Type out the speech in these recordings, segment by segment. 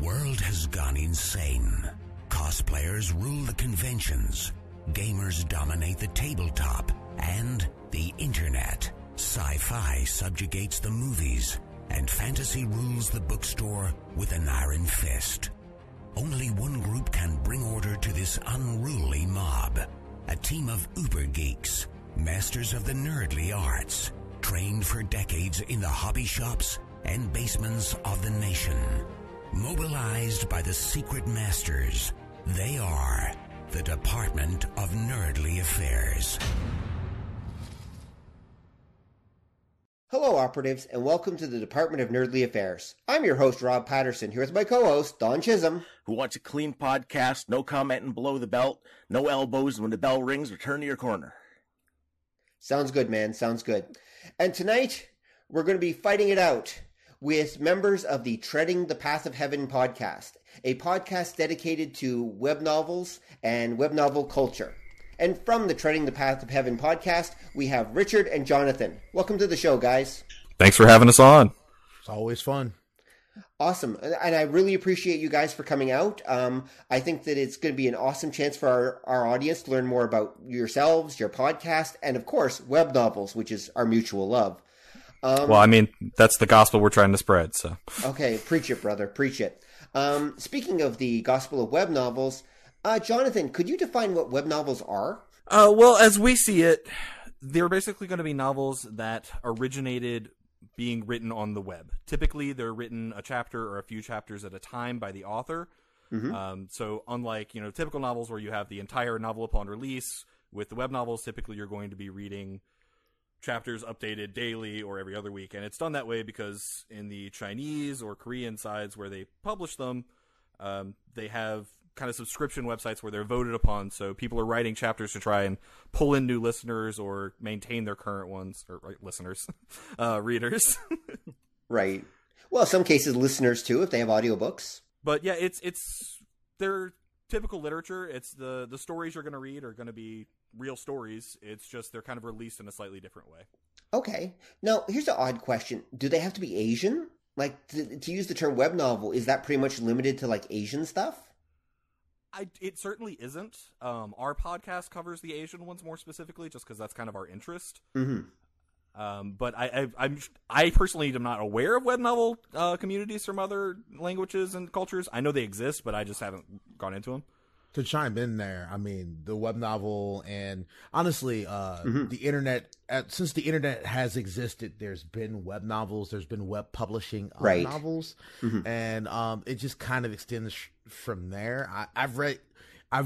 world has gone insane. Cosplayers rule the conventions, gamers dominate the tabletop, and the internet. Sci-fi subjugates the movies, and fantasy rules the bookstore with an iron fist. Only one group can bring order to this unruly mob. A team of uber geeks, masters of the nerdly arts, trained for decades in the hobby shops and basements of the nation. Mobilized by the secret masters, they are the Department of Nerdly Affairs. Hello, operatives, and welcome to the Department of Nerdly Affairs. I'm your host, Rob Patterson, here with my co-host, Don Chisholm. Who wants a clean podcast, no commenting below the belt, no elbows, and when the bell rings, return to your corner. Sounds good, man. Sounds good. And tonight, we're going to be fighting it out with members of the Treading the Path of Heaven podcast, a podcast dedicated to web novels and web novel culture. And from the Treading the Path of Heaven podcast, we have Richard and Jonathan. Welcome to the show, guys. Thanks for having us on. It's always fun. Awesome. And I really appreciate you guys for coming out. I think that it's going to be an awesome chance for our audience to learn more about yourselves, your podcast, and of course, web novels, which is our mutual love. Well, I mean, that's the gospel we're trying to spread, so. Okay, preach it, brother, preach it. Speaking of the gospel of web novels, Jonathan, could you define what web novels are? Well, as we see it, they're basically going to be novels that originated being written on the web. Typically, they're written a chapter or a few chapters at a time by the author. Mm-hmm. So unlike, typical novels where you have the entire novel upon release, with the web novels, typically you're going to be reading chapters updated daily or every other week. And it's done that way because in the Chinese or Korean sides where they publish them, they have kind of subscription websites where they're voted upon. So people are writing chapters to try and pull in new listeners or maintain their current ones, or listeners, readers. Right. Well, some cases listeners too, if they have audiobooks. But yeah, it's their typical literature. It's the stories you're going to read are going to be real stories. It's just they're kind of released in a slightly different way. Okay. Now, here's an odd question. Do they have to be Asian? Like, to use the term web novel, is that pretty much limited to, like, Asian stuff? It certainly isn't. Our podcast covers the Asian ones more specifically, just because that's kind of our interest. Mm-hmm. But I personally am not aware of web novel communities from other languages and cultures. I know they exist, but I just haven't gone into them. To chime in there, I mean, the web novel and honestly, the internet, since the internet has existed, there's been web novels, there's been web publishing of novels, and it just kind of extends from there. I've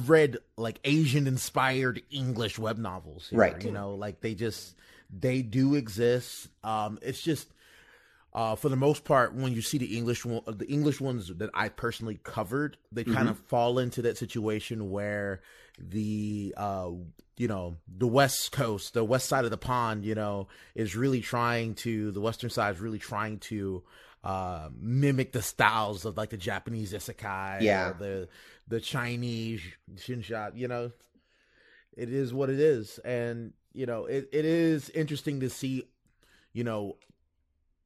read like Asian inspired English web novels here, right? Like they do exist. It's just for the most part, when you see the English ones that I personally covered, they kind of fall into that situation where the West Coast, the west side of the pond, is really trying to, the Western side is really trying to mimic the styles of like the Japanese isekai, or the Chinese shinsha. It is what it is, and it is interesting to see,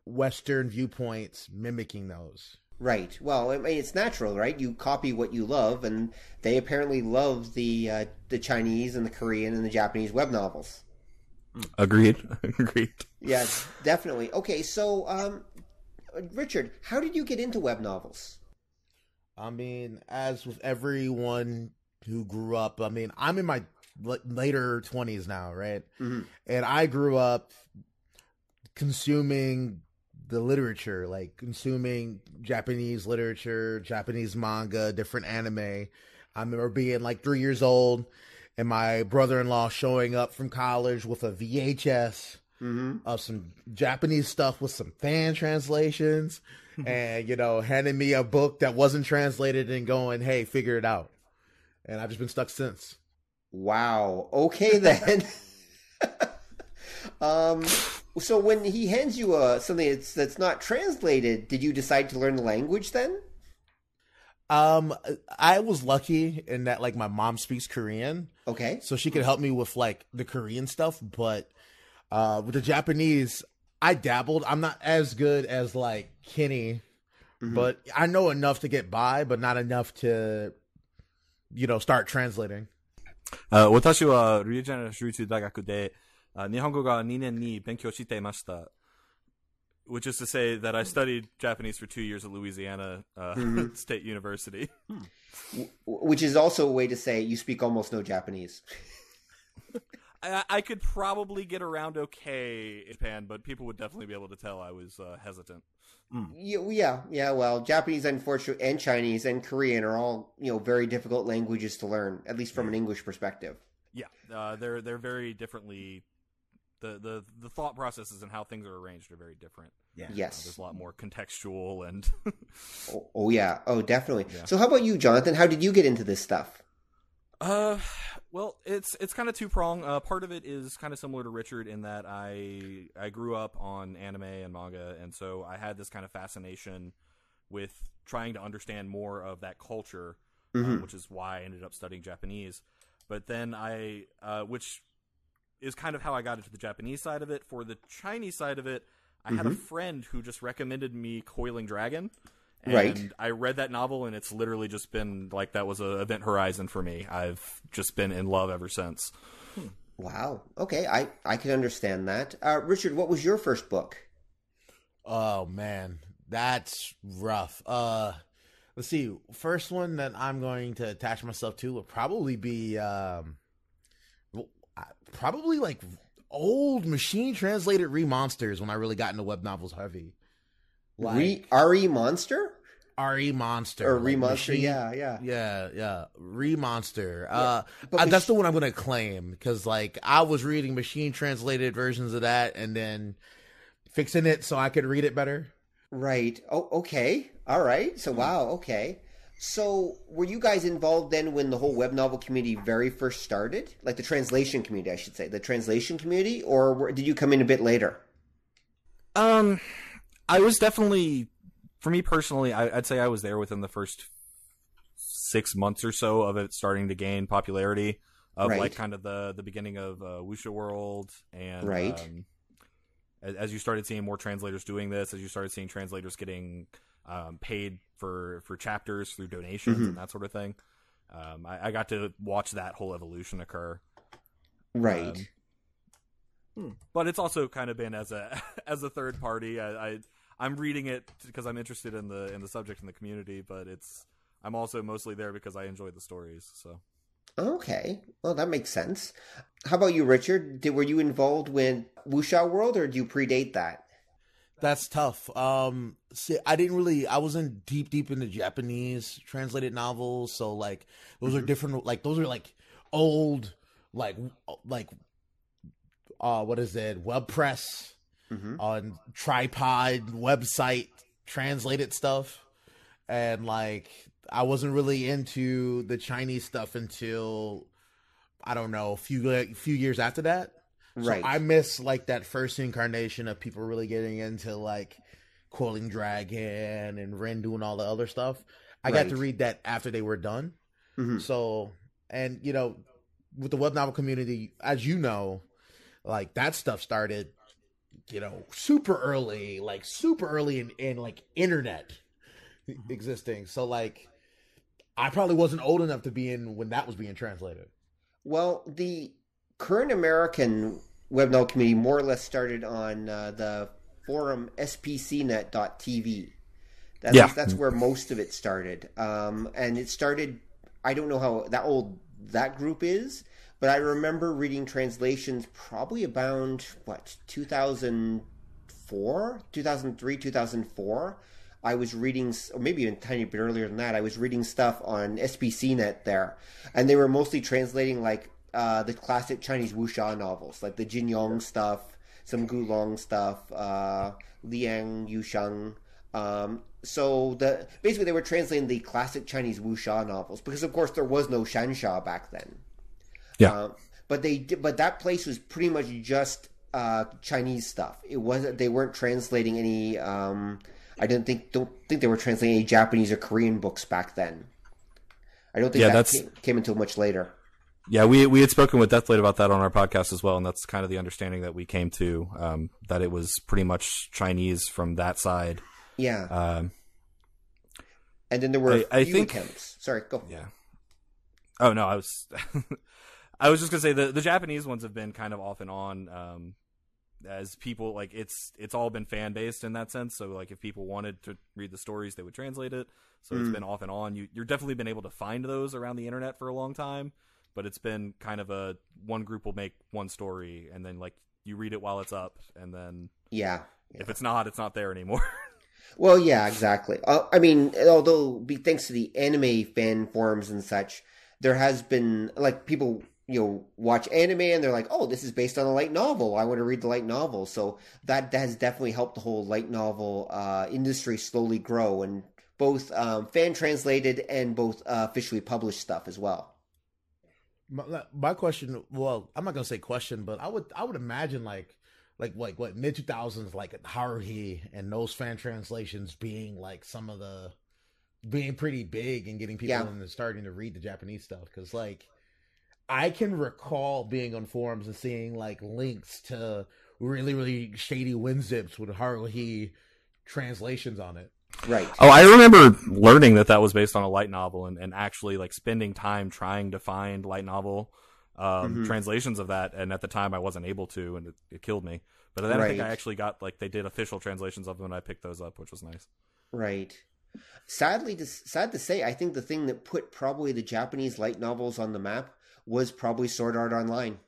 Western viewpoints mimicking those. Right. Well, I mean, it's natural, right? You copy what you love, and they apparently love the Chinese and the Korean and the Japanese web novels. Agreed. Yes, definitely. Okay, so Richard, how did you get into web novels? I mean, as with everyone who grew up, I mean, I'm in my later 20s now, right? Mm-hmm. And I grew up consuming the literature, like consuming Japanese literature, Japanese manga, different anime. I remember being like 3 years old and my brother-in-law showing up from college with a VHS of some Japanese stuff with some fan translations and, handing me a book that wasn't translated and going, hey, figure it out. And I've just been stuck since. Wow. Okay, then. So when he hands you something that's not translated, did you decide to learn the language then? I was lucky in that like my mom speaks Korean. Okay. So she could help me with like the Korean stuff, but with the Japanese, I dabbled. I'm not as good as like Kenny but I know enough to get by, but not enough to, start translating. 私はリュウジャナ州立大学で日本語が2年に勉強していました。Which is to say that I studied Japanese for 2 years at Louisiana State University. Which is also a way to say you speak almost no Japanese. I could probably get around okay in Japan, but people would definitely be able to tell I was hesitant. Yeah. Well, Japanese, unfortunately, and Chinese and Korean are all very difficult languages to learn, at least from an English perspective. Yeah, they're very differently. The thought processes and how things are arranged are very different. Yeah. Yes. There's a lot more contextual and. Oh yeah. Oh, definitely. Yeah. So, how about you, Jonathan? How did you get into this stuff? Well, it's kind of two-pronged. Part of it is kind of similar to Richard in that I grew up on anime and manga, and so I had this kind of fascination with trying to understand more of that culture, which is why I ended up studying Japanese. But then which is kind of how I got into the Japanese side of it. For the Chinese side of it, I had a friend who just recommended me Coiling Dragon. And Right. I read that novel, and it's literally just been like that was an event horizon for me. I've just been in love ever since. Wow. Okay, I can understand that. Richard, what was your first book? Oh man, that's rough. Let's see. First one that I'm going to attach myself to would probably be probably like old machine translated Re-Monsters when I really got into web novels heavy. RE Monster? RE Monster. Or like Re-Monster, machine- yeah. Yeah. Re-Monster. But That's the one I'm going to claim because like I was reading machine translated versions of that and then fixing it so I could read it better. Right. Oh, okay. All right. So, wow. Okay. So, were you guys involved then when the whole web novel community very first started? Like the translation community, I should say. The translation community? Or did you come in a bit later? I was definitely, for me personally, I'd say I was there within the first 6 months or so of it starting to gain popularity, of Right. like kind of the beginning of Wuxia World, and Right. As you started seeing more translators doing this, as you started seeing translators getting paid for chapters through donations and that sort of thing, I got to watch that whole evolution occur. Right. But it's also kind of been as a as a third party. I'm reading it because I'm interested in the subject and the community, but I'm also mostly there because I enjoy the stories. So Okay. Well, that makes sense. How about you, Richard? Were you involved with Wuxia World, or do you predate that? That's tough. See, I wasn't deep into Japanese translated novels, so like those are different. Like those are like old, like what is it? WordPress on tripod website translated stuff, and like I wasn't really into the Chinese stuff until I don't know a few years after that. Right. So I miss like that first incarnation of people really getting into like Coiling Dragon and Rendu and all the other stuff. I got to read that after they were done. So, and with the web novel community, as you know, like that stuff started, super early in like internet existing. So like, I probably wasn't old enough to be in when that was being translated. Well, the current American web novel community more or less started on the forum spcnet.tv. That's where most of it started. And it started, I don't know how old that group is, but I remember reading translations probably about, 2004, 2003, 2004. I was reading, or maybe even a tiny bit earlier than that, I was reading stuff on SPCnet there. And they were mostly translating like the classic Chinese wuxia novels, like the Jin Yong stuff, some Gulong stuff, Liang Yusheng. So basically they were translating the classic Chinese wuxia novels because, of course, there was no Shansha back then. yeah. But that place was pretty much just Chinese stuff. They weren't translating any. I don't think they were translating any Japanese or Korean books back then. I don't think that came until much later. Yeah, we had spoken with Deathlate about that on our podcast as well, and that's kind of the understanding that we came to, that it was pretty much Chinese from that side. Yeah. And then there were I few think attempts. Sorry, go. Yeah. Oh no, I was I was just gonna say the Japanese ones have been kind of off and on, as people like it's all been fan based in that sense. So like if people wanted to read the stories, they would translate it. So it's been off and on. You're definitely been able to find those around the internet for a long time, but it's been kind of a one group will make one story and then like you read it while it's up, and then if it's not there anymore. Well, yeah, exactly. I mean, although thanks to the anime fan forums and such, there has been like people, watch anime and they're like, oh, this is based on a light novel. I want to read the light novel. So that has definitely helped the whole light novel industry slowly grow, and both fan translated and both officially published stuff as well. My question, well, I'm not gonna say question, but I would imagine like what mid 2000s, like Haruhi and those fan translations being like being pretty big and getting people into starting to read the Japanese stuff, because like I can recall being on forums and seeing like links to really, really shady WinZips with Haruhi translations on it. Right. Oh, I remember learning that was based on a light novel and actually like spending time trying to find light novel translations of that. And at the time I wasn't able to, and it killed me. But then I think I actually got like they did official translations of them and I picked those up, which was nice. Right. Sad to say, I think the thing that put probably the Japanese light novels on the map was probably Sword Art Online.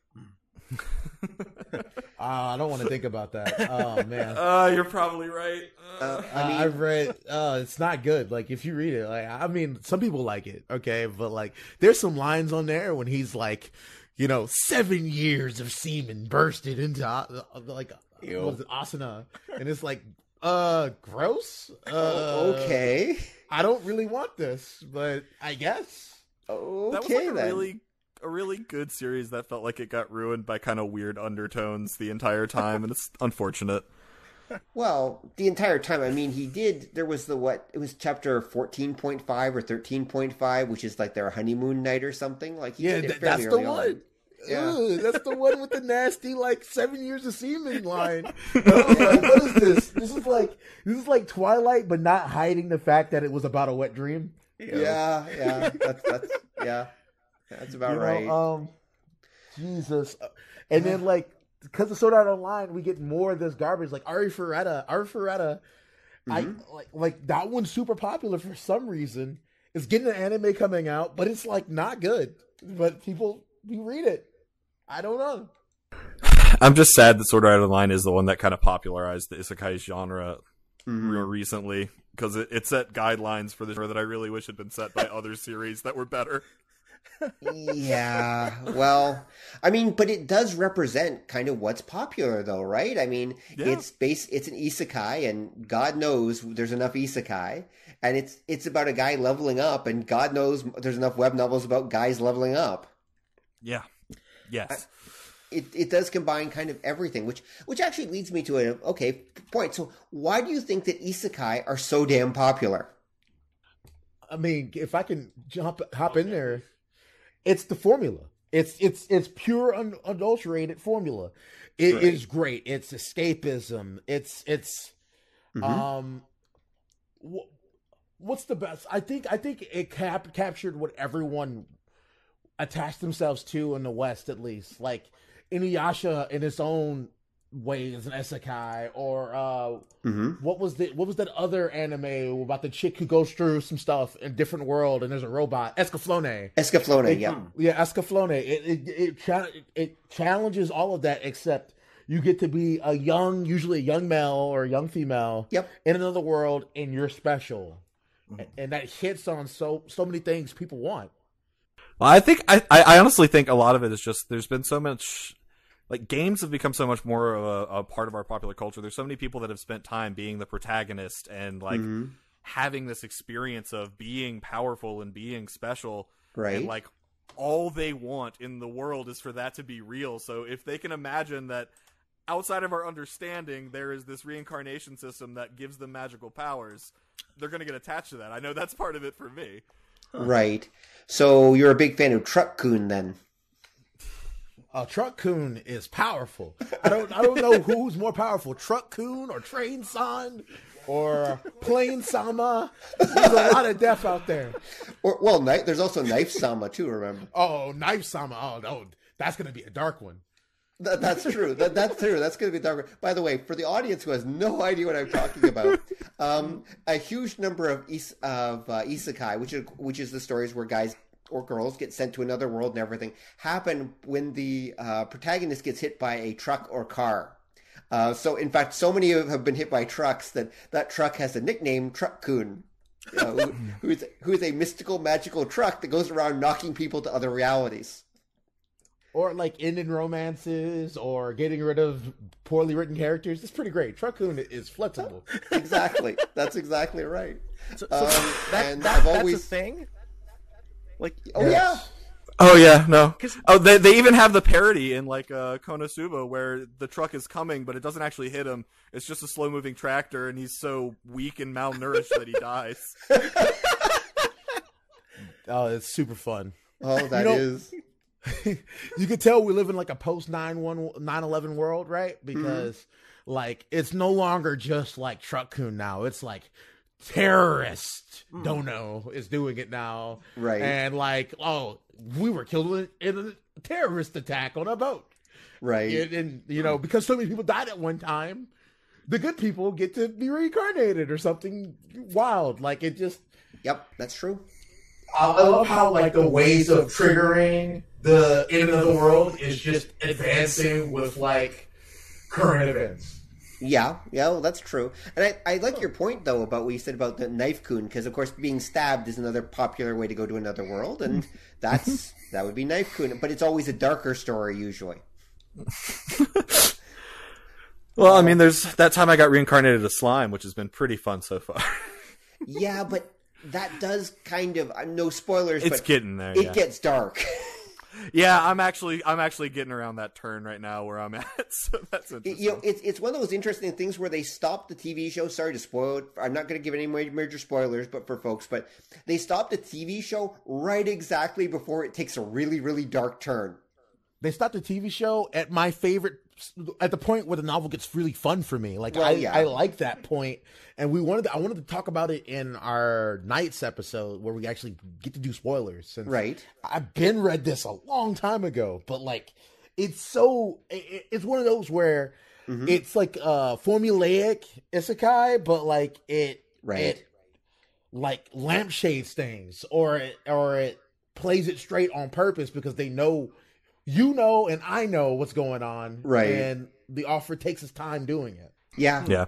I don't want to think about that. Oh man. You're probably right. I've read. It's not good. Like if you read it, like I mean, some people like it, okay, but like there's some lines on there when he's like, 7 years of semen bursted into like was it Asuna, and it's like, gross. Okay. I don't really want this, but I guess. Okay, that was like a really good series that felt like it got ruined by kind of weird undertones the entire time, and it's unfortunate. Well, the entire time, I mean, there was it was chapter 14.5 or 13.5, which is like their honeymoon night or something. Like, that's the one. Yeah. Ugh, that's the one with the nasty, like 7 years of semen line. What is this? This is like Twilight, but not hiding the fact that it was about a wet dream. Yeah. That's about right. Jesus. And then like, because of Sword Art Online, we get more of this garbage, like Arifureta. I like that one's super popular for some reason. It's getting an anime coming out, but it's like not good. But people read it. I don't know. I'm just sad that Sword Art Online is the one that kind of popularized the isekai genre real recently, because it set guidelines for the genre that I really wish had been set by other series that were better. Yeah, well, I mean, but it does represent kind of what's popular, though, right? I mean, it's an isekai, and God knows there's enough isekai, and it's about a guy leveling up, and God knows there's enough web novels about guys leveling up. Yeah. Yes. It does combine kind of everything, which actually leads me to a point. So, why do you think that isekai are so damn popular? I mean, if I can hop in there. It's the formula. It's pure unadulterated formula. It is great. It's escapism. It's what's the best? I think it captured what everyone attached themselves to in the West, at least. Like Inuyasha in its own way is an isekai, or what was that other anime about the chick who goes through some stuff in a different world and there's a robot? Escaflowne, Escaflowne. It challenges all of that, except you get to be usually a young male or a young female in another world, and you're special, and that hits on so many things people want. Well, I honestly think a lot of it is just there's been so much. Like, games have become so much more of a part of our popular culture. There's so many people that have spent time being the protagonist and, like, having this experience of being powerful and being special. Right. And, like, all they want in the world is for that to be real. So if they can imagine that outside of our understanding there is this reincarnation system that gives them magical powers, they're going to get attached to that. I know that's part of it for me. Right. So you're a big fan of Truck-kun, then? Truck-kun is powerful. I don't know who's more powerful, Truck-kun or Train-san. or Plain Sama. There's a lot of death out there. Or well, there's also Knife Sama too. Remember? Oh, Knife Sama. Oh no, that's gonna be a dark one. That's true. That's true. That's going to be darker. By the way, for the audience who has no idea what I'm talking about, a huge number of isekai, which is the stories where guys or girls get sent to another world and everything, happen when the protagonist gets hit by a truck or car. So, in fact, so many have been hit by trucks that truck has a nickname, Truck-kun, who is a mystical, magical truck that goes around knocking people to other realities. Or like ending romances or getting rid of poorly written characters. It's pretty great. Truck-kun is flexible. Exactly. That's exactly right. That's a thing? Like, yeah. Oh yeah, no. Oh, they even have the parody in like Konosuba where the truck is coming, but it doesn't actually hit him. It's just a slow moving tractor, and he's so weak and malnourished that he dies. Oh, it's super fun. Oh, that is. You could tell we live in like a post 9/11 world, right? Because like it's no longer just like Truck-kun now. It's like terrorist Dono is doing it now. Right. And like, oh, we were killed in a terrorist attack on a boat. Right. And you know, because so many people died at one time, the good people get to be reincarnated or something wild. Like it just. Yep, that's true. I love how like the ways of triggering the end of the world is just advancing with like current events. Yeah, well, that's true. And I like your point, though, about what you said about the Knife-kun, because, of course, being stabbed is another popular way to go to another world, and that would be Knife-kun. But it's always a darker story, usually. Well, I mean, there's that time I got reincarnated as slime, which has been pretty fun so far. Yeah, but that does kind of, no spoilers, it's but getting there. It gets dark. Yeah, I'm actually getting around that turn right now where I'm at. So that's interesting. You know, it's one of those interesting things where they stopped the TV show. Sorry to spoil it. I'm not going to give any major spoilers, but for folks, but they stopped the TV show right exactly before it takes a really, really dark turn. They stopped the TV show at my favorite, at the point where the novel gets really fun for me. Like I like that point, and I wanted to talk about it in our Nights episode where we actually get to do spoilers. Since right. I've read this a long time ago, but like it's one of those where it's like formulaic isekai, but like it like lampshades things, or it plays it straight on purpose because they know. You know, and I know what's going on, right? And the author takes his time doing it. Yeah.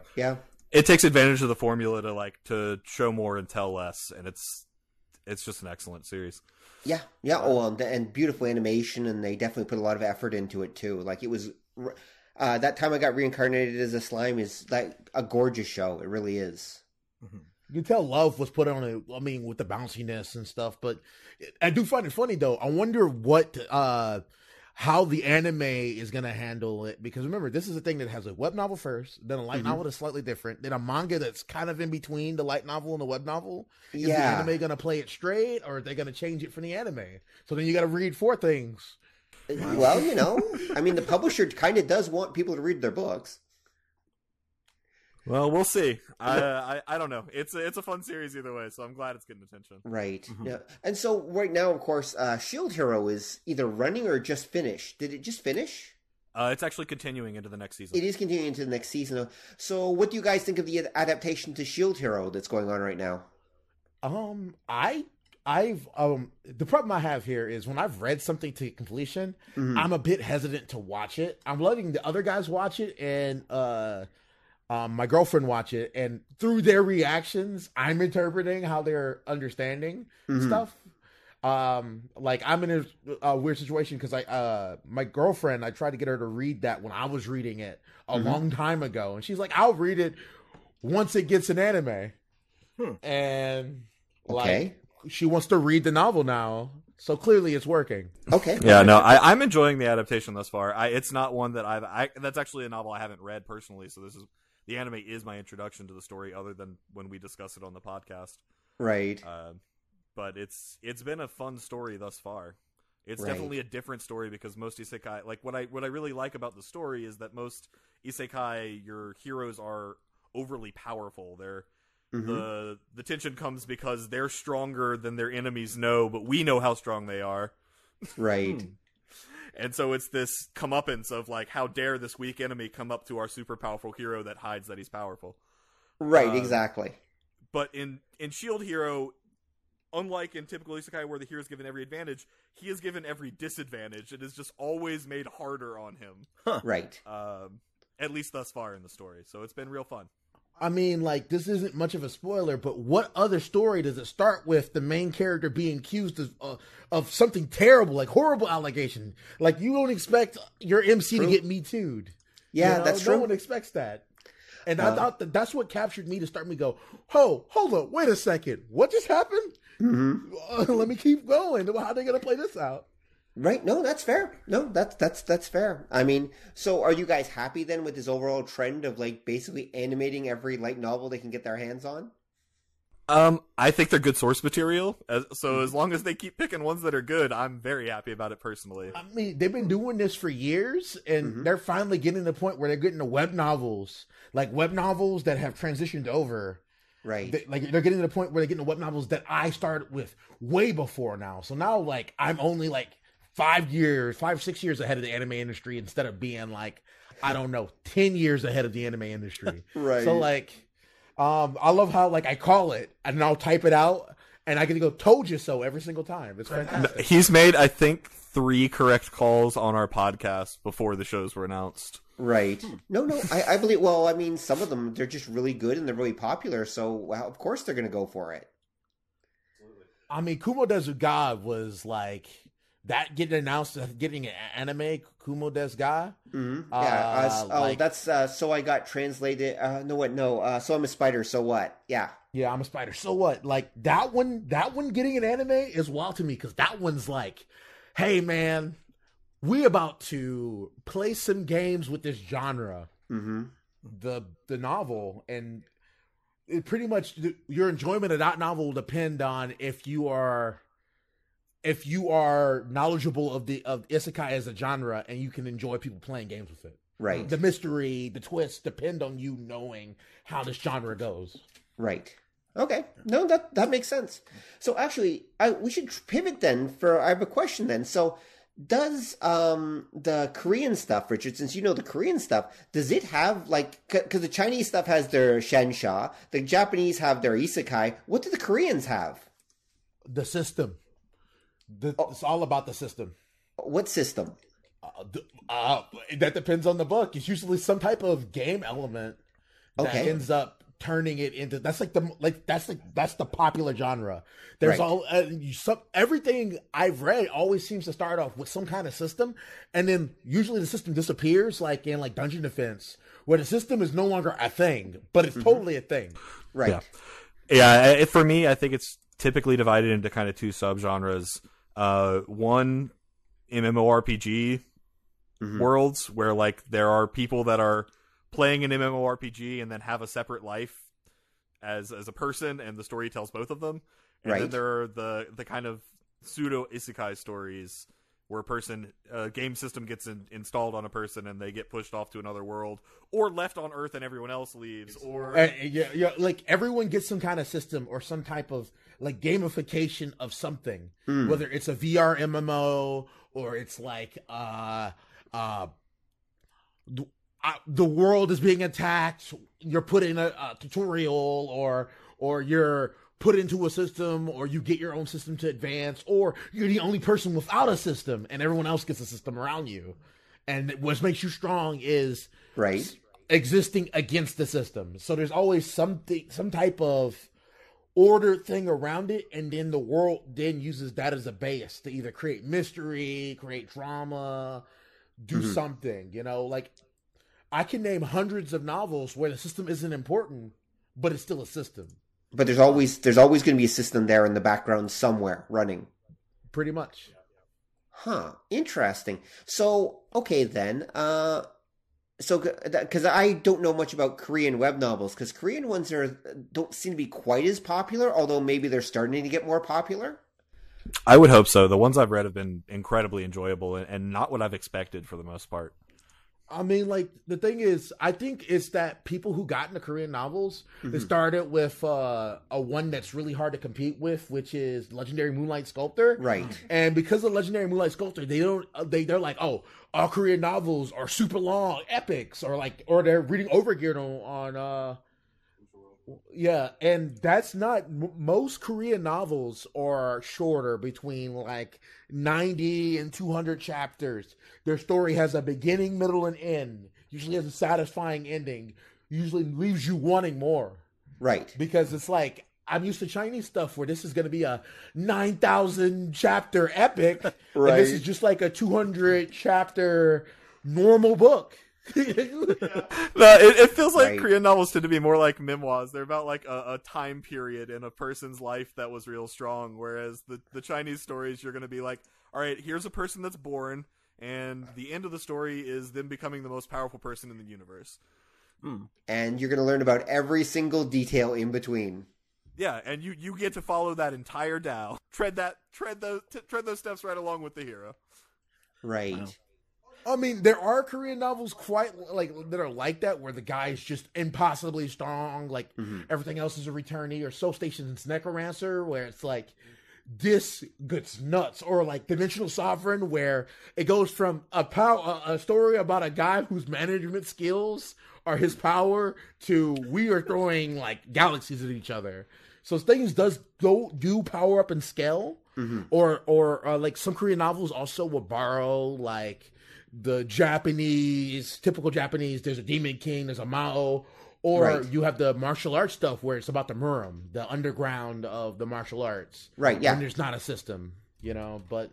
It takes advantage of the formula to show more and tell less, and it's just an excellent series. Yeah. Oh, and beautiful animation, and they definitely put a lot of effort into it too. Like it was that time I got reincarnated as a slime is like a gorgeous show. It really is. Mm-hmm. You can tell love was put on it. I mean, with the bounciness and stuff, but I do find it funny though. I wonder what. How the anime is going to handle it. Because remember, this is a thing that has a web novel first, then a light novel that's slightly different, then a manga that's kind of in between the light novel and the web novel. Is the anime going to play it straight, or are they going to change it from the anime? So then you got to read 4 things. Well, you know, I mean, the publisher kind of does want people to read their books. Well, we'll see. I don't know. It's a fun series either way, so I'm glad it's getting attention. Right. Mm-hmm. Yeah. And so right now, of course, Shield Hero is either running or just finished. Did it just finish? It's actually continuing into the next season. It is continuing into the next season. So what do you guys think of the adaptation to Shield Hero that's going on right now? I've the problem I have here is when I've read something to completion, I'm a bit hesitant to watch it. I'm letting the other guys watch it, and my girlfriend watch it, and through their reactions, I'm interpreting how they're understanding stuff. Like I'm in a weird situation because my girlfriend, I tried to get her to read that when I was reading it a long time ago, and she's like, "I'll read it once it gets an anime," and like she wants to read the novel now. So clearly it's working. Okay. Yeah, no, I'm enjoying the adaptation thus far. It's not one that that's actually a novel I haven't read personally, so the anime is my introduction to the story other than when we discuss it on the podcast. Right. But it's been a fun story thus far. It's definitely a different story because most isekai, like what I really like about the story is that most isekai, your heroes are overly powerful. They're Mm-hmm. the tension comes because they're stronger than their enemies know, but we know how strong they are. Right. And so it's this comeuppance of like, how dare this weak enemy come up to our super powerful hero that hides that he's powerful. Right, exactly. But in Shield Hero, unlike in typical isekai where the hero is given every advantage, he is given every disadvantage. It is just always made harder on him. Right. At least thus far in the story. So it's been real fun. I mean, like, this isn't much of a spoiler, but what other story does it start with the main character being accused of something terrible, like horrible allegation? Like, you don't expect your MC to get Me Too'd. Yeah, You know? that's true. No one expects that. And I thought that's what captured me to start me go, hold up, wait a second. What just happened? Mm-hmm. Let me keep going. How are they going to play this out? Right. No, that's fair. No, that's fair. I mean, so are you guys happy then with this overall trend of like basically animating every light novel they can get their hands on? I think they're good source material. So as long as they keep picking ones that are good, I'm very happy about it personally. I mean, they've been doing this for years, and they're finally getting to the point where they're getting to web novels, like web novels that have transitioned over. Right. They're getting to the point where they're getting to web novels that I started with way before now. So now, like, I'm only like 6 years ahead of the anime industry instead of being like, I don't know, 10 years ahead of the anime industry. Right. So like, I love how like I call it and I'll type it out and I get to go told you so every single time. It's fantastic. He's made, I think, 3 correct calls on our podcast before the shows were announced. Right. No, I believe, well, I mean, some of them, they're just really good and they're really popular. So, well, of course they're going to go for it. I mean, Kumo Desu Ga was like, that getting announced, getting an anime, Kumo Desu Ga. Mm-hmm. Yeah. That's So I Got Translated. So I'm a Spider. So what? Yeah. Yeah, I'm a Spider. So what? Like that one getting an anime is wild to me because that one's like, hey man, we about to play some games with this genre, the novel, and it pretty much your enjoyment of that novel will depend on if you are knowledgeable of isekai as a genre and you can enjoy people playing games with it. Right. The mystery, the twists depend on you knowing how this genre goes. Right. Okay. No, that makes sense. So actually, we should pivot then. I have a question then. So does the Korean stuff, Richard, since you know the Korean stuff, does it have like, because the Chinese stuff has their shansha, the Japanese have their isekai. What do the Koreans have? The system. It's all about the system. What system? That depends on the book. It's usually some type of game element that ends up turning it into. That's the popular genre. There's right. Everything I've read always seems to start off with some kind of system, and then usually the system disappears, like in like Dungeon Defense, where the system is no longer a thing, but it's totally a thing. Right. Yeah. For me, I think it's typically divided into kind of 2 subgenres. One, MMORPG worlds where like there are people that are playing an MMORPG and then have a separate life as a person, and the story tells both of them. And then there are the kind of pseudo isekai stories where a game system gets installed on a person and they get pushed off to another world or left on Earth and everyone else leaves. Or like everyone gets some kind of system or some type of like gamification of something, whether it's a VR MMO or it's like the world is being attacked. You're put in a tutorial, or you're put into a system, or you get your own system to advance, or you're the only person without a system and everyone else gets a system around you. And what makes you strong is existing against the system. So there's always some type of order thing around it, and then the world then uses that as a base to either create mystery, create drama, do something, you know, like I can name hundreds of novels where the system isn't important, but it's still a system. But there's always going to be a system there in the background somewhere running. Pretty much. Huh. Interesting. So, okay then. Because I don't know much about Korean web novels, because Korean ones don't seem to be quite as popular, although maybe they're starting to get more popular. I would hope so. The ones I've read have been incredibly enjoyable and not what I've expected for the most part. I mean, like, the thing is, I think it's that people who got into Korean novels, they started with a one that's really hard to compete with, which is Legendary Moonlight Sculptor. Right. And because of Legendary Moonlight Sculptor, they're like, oh, all Korean novels are super long epics, or they're reading Overgeared on yeah, and that's not most Korean novels are shorter, between like 90 and 200 chapters. Their story has a beginning, middle, and end. Usually has a satisfying ending. Usually leaves you wanting more. Right. Because it's like, I'm used to Chinese stuff where this is going to be a 9,000 chapter epic. Right. And this is just like a 200 chapter normal book. No, it feels like Right. Korean novels tend to be more like memoirs. They're about like a time period in a person's life that was real strong, whereas the Chinese stories, you're going to be like, all right, here's a person that's born, and the end of the story is them becoming the most powerful person in the universe. And you're going to learn about every single detail in between. Yeah, and you get to follow that entire Tao. Tread those steps right along with the hero. Right. Wow. I mean, there are Korean novels quite like that are like that, where the guy is just impossibly strong, like everything else is a returnee, or Soul Station's Necromancer, where it's like this gets nuts, or like Dimensional Sovereign, where it goes from a story about a guy whose management skills are his power to we are throwing like galaxies at each other. So things do power up in scale, or like some Korean novels also will borrow like the typical Japanese, there's a Demon King, there's a Mao, or Right. you have the martial arts stuff where it's about the Muram, the underground of the martial arts. Right, yeah. And there's not a system, but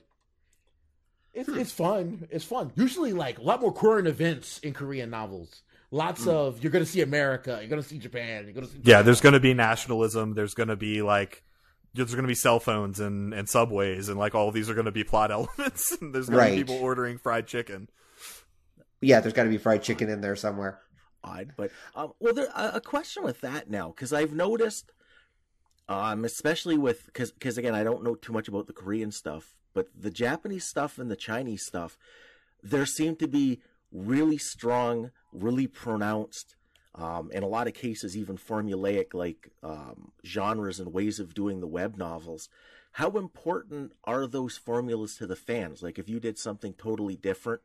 it's fun. It's fun. Usually like a lot more current events in Korean novels. Lots of, you're going to see America, you're going to see Japan, you're going to see Yeah, there's going to be nationalism. There's going to be cell phones and subways, and like all of these are going to be plot elements. And there's going to Right. be people ordering fried chicken. Yeah, there's got to be fried chicken in there somewhere. Odd, but a question with that now, because I've noticed, especially with because again I don't know too much about the Korean stuff, but the Japanese stuff and the Chinese stuff, there seem to be really strong, really pronounced, in a lot of cases even formulaic like genres and ways of doing the web novels. How important are those formulas to the fans? Like if you did something totally different,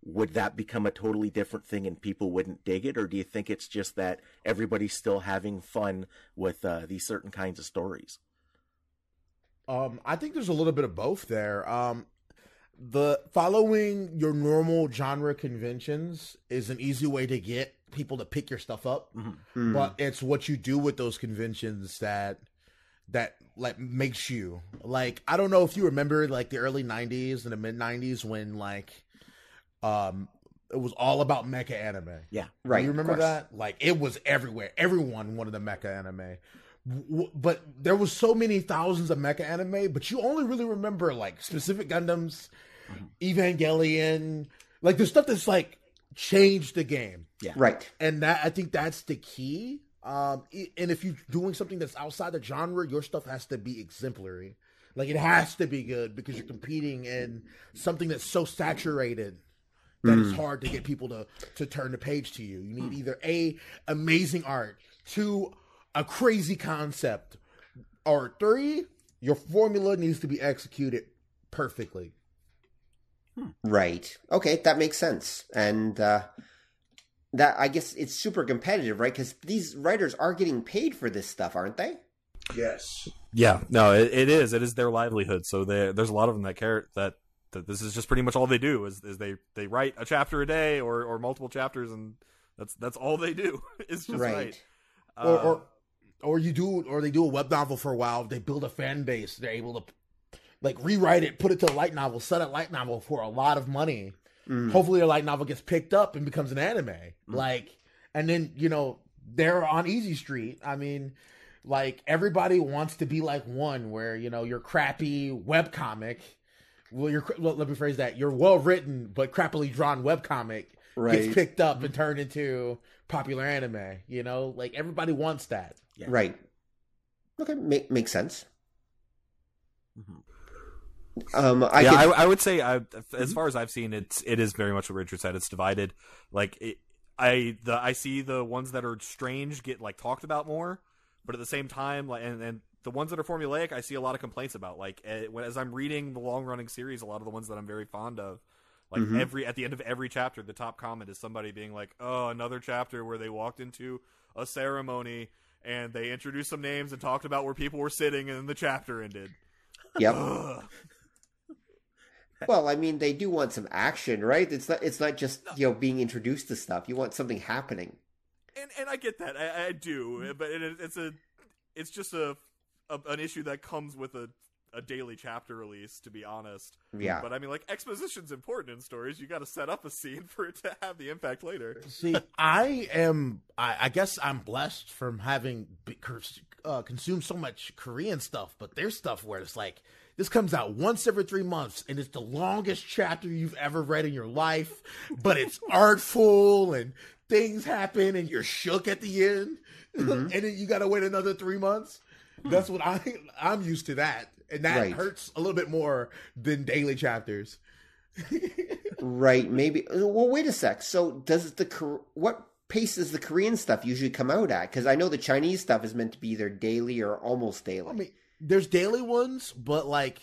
would that become a totally different thing and people wouldn't dig it? Or do you think it's just that everybody's still having fun with these certain kinds of stories? I think there's a little bit of both there. The following your normal genre conventions is an easy way to get people to pick your stuff up, but it's what you do with those conventions that like makes you like. I don't know if you remember like the early 90s and the mid 90s when like it was all about mecha anime. Yeah, Right. You of remember course. that? Like it was everywhere. Everyone wanted a mecha anime. But there was so many thousands of mecha anime, but you only really remember like specific Gundams, Evangelion, like the stuff that's like changed the game. yeah, Right. And that I think that's the key. And if you're doing something that's outside the genre, your stuff has to be exemplary. Like it has to be good because you're competing in something that's so saturated that it's hard to get people to turn the page to you. You need either A, amazing art, 2, a crazy concept, or 3, your formula needs to be executed perfectly. Right. Okay, that makes sense. And that I guess it's super competitive, right? Because these writers are getting paid for this stuff, aren't they? Yes. Yeah, no, it is. It is their livelihood. So there's a lot of them that care that this is just pretty much all they do is they write a chapter a day or multiple chapters, and that's all they do. It's just Right. write. Or they do a web novel for a while. They build a fan base. They're able to like rewrite it, put it to a light novel, set a light novel for a lot of money. Hopefully, their light novel gets picked up and becomes an anime. Like, and then they're on Easy Street. I mean, like everybody wants to be like one where your crappy webcomic. Well, let me phrase that. Your well written but crappily drawn webcomic Right. gets picked up and turned into popular anime. Like everybody wants that. Yeah. Right. Okay, makes sense. I would say, as far as I've seen, it is very much what Richard said. It's divided. Like I see the ones that are strange get like talked about more, but at the same time, like and the ones that are formulaic, I see a lot of complaints about. Like as I'm reading the long running series, a lot of the ones that I'm very fond of, like at the end of every chapter, the top comment is somebody being like, "Oh, another chapter where they walked into a ceremony and they introduced some names and talked about where people were sitting, and then the chapter ended." Yep. Well, I mean, they do want some action, right? It's not just being introduced to stuff. You want something happening. And I get that. I do, but it's just an issue that comes with a daily chapter release, to be honest. Yeah. But I mean, like, exposition's important in stories. You got to set up a scene for it to have the impact later. See, I guess I'm blessed from having consumed so much Korean stuff, but there's stuff where it's like, this comes out once every 3 months, and it's the longest chapter you've ever read in your life, but it's artful, and things happen, and you're shook at the end, and then you got to wait another 3 months. That's what I'm used to that, and that hurts a little bit more than daily chapters. Right, maybe. Well, wait a sec. So what pace does the Korean stuff usually come out at? Because I know the Chinese stuff is meant to be either daily or almost daily. I mean, there's daily ones, but like,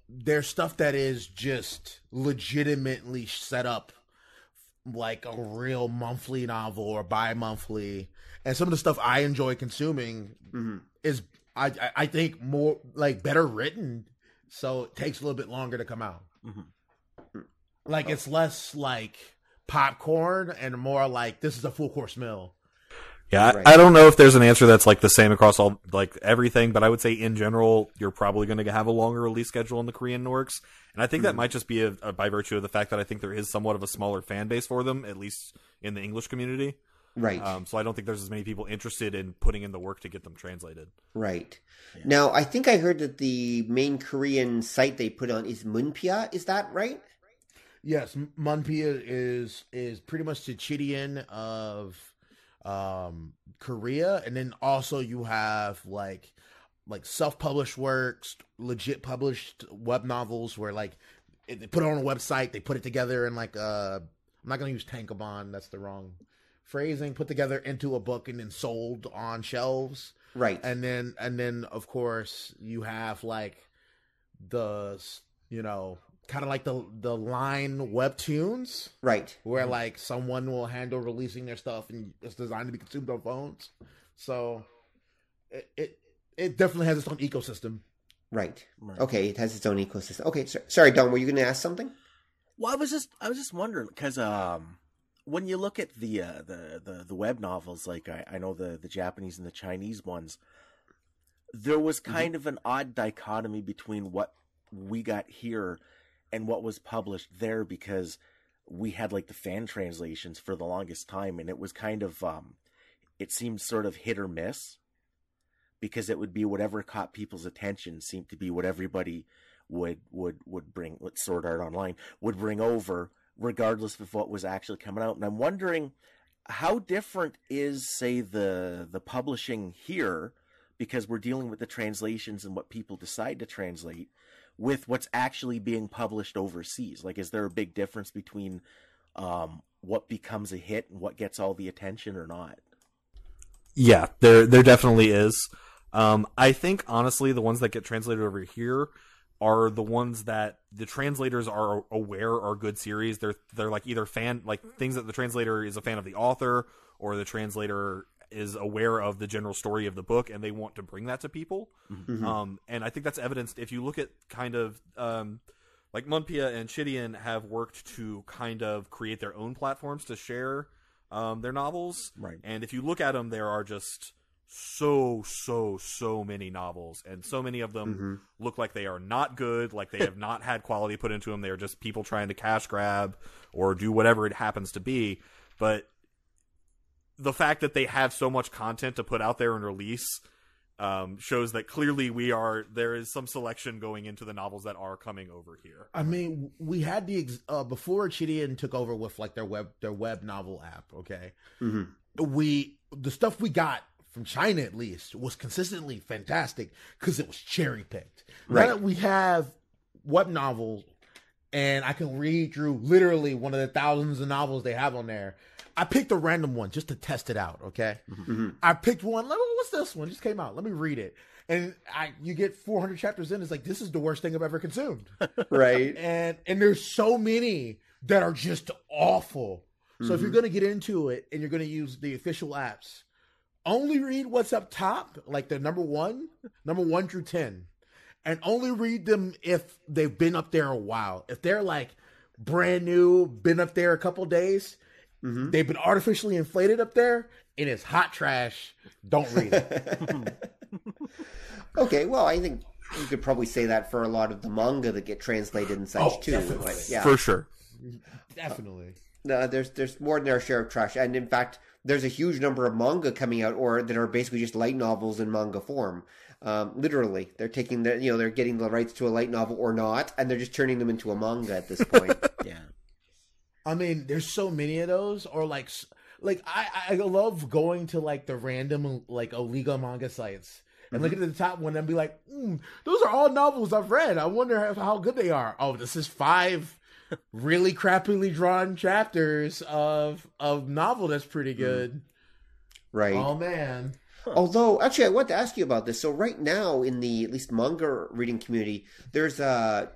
there's stuff that is just legitimately set up like a real monthly novel or bi-monthly. And some of the stuff I enjoy consuming is, I think, more like better written, so it takes a little bit longer to come out. Like it's less like popcorn and more like this is a full course meal. Yeah, Right. I don't know if there's an answer that's like the same across all like everything, but I would say in general, you're probably going to have a longer release schedule in the Korean works, and I think that might just be by virtue of the fact that I think there is somewhat of a smaller fan base for them, at least in the English community. Right. So I don't think there's as many people interested in putting in the work to get them translated. Right. Yeah. Now, I think I heard that the main Korean site they put on is Munpia. Is that right? Yes, Munpia is pretty much the Chidian of Korea, and then also you have like self-published works, legit published web novels where like they put it on a website, they put it together in like I'm not gonna use tankobon, that's the wrong phrasing, put together into a book and then sold on shelves. Right. And then of course you have like the kind of like the line webtoons, right, where like someone will handle releasing their stuff and it's designed to be consumed on phones. So it definitely has its own ecosystem. Right. Okay, it has its own ecosystem. Okay, sorry, Don, were you going to ask something? Well, I was just wondering because when you look at the web novels, like I know the Japanese and the Chinese ones, there was kind of an odd dichotomy between what we got here and what was published there, because we had like the fan translations for the longest time, and it was kind of it seemed sort of hit or miss, because it would be whatever caught people's attention seemed to be what everybody would bring. Sword Art Online would bring over, regardless of what was actually coming out. And I'm wondering how different is, say, the publishing here, because we're dealing with the translations and what people decide to translate, with what's actually being published overseas. Like, is there a big difference between what becomes a hit and what gets all the attention or not? Yeah, there definitely is. I think, honestly, the ones that get translated over here are the ones that the translators are aware are good series. They're like either things that the translator is a fan of the author, or the translator is aware of the general story of the book, and they want to bring that to people. Mm-hmm. And I think that's evidenced if you look at kind of like Munpia and Chidian have worked to kind of create their own platforms to share their novels. Right. And if you look at them, there are just so many novels, and so many of them look like they are not good, like they have not had quality put into them. They are just people trying to cash grab or do whatever it happens to be. But the fact that they have so much content to put out there and release shows that clearly there is some selection going into the novels that are coming over here. I mean, we had before Chidian took over with like their web novel app. Okay, the stuff we got from China at least, was consistently fantastic because it was cherry picked. Right. Now that we have web novels, and I can read through literally one of the thousands of novels they have on there. I picked a random one just to test it out. Okay, I picked one. What's this one? Just came out. Let me read it. And you get 400 chapters in. It's like, this is the worst thing I've ever consumed. Right. And there's so many that are just awful. So if you're going to get into it and you're going to use the official apps, only read what's up top, like the number 1 through 10. And only read them if they've been up there a while. If they're like brand new, been up there a couple days, they've been artificially inflated up there, and it's hot trash. Don't read it. Okay, well, I think you could probably say that for a lot of the manga that get translated and such too. Definitely. Like, yeah, For sure. Definitely. no, there's more than our share of trash, and in fact, there's a huge number of manga coming out, or that are basically just light novels in manga form. Literally, they're taking they're getting the rights to a light novel or not, and they're just turning them into a manga at this point. Yeah. I mean, there's so many of those, or like I love going to like the random like Oliga manga sites and looking at the top one and be like, those are all novels I've read. I wonder how good they are. Oh, this is 5 really crappily drawn chapters of novel that's pretty good. Right. Oh man. Although, actually, I want to ask you about this. So right now, in the at least manga reading community, there's a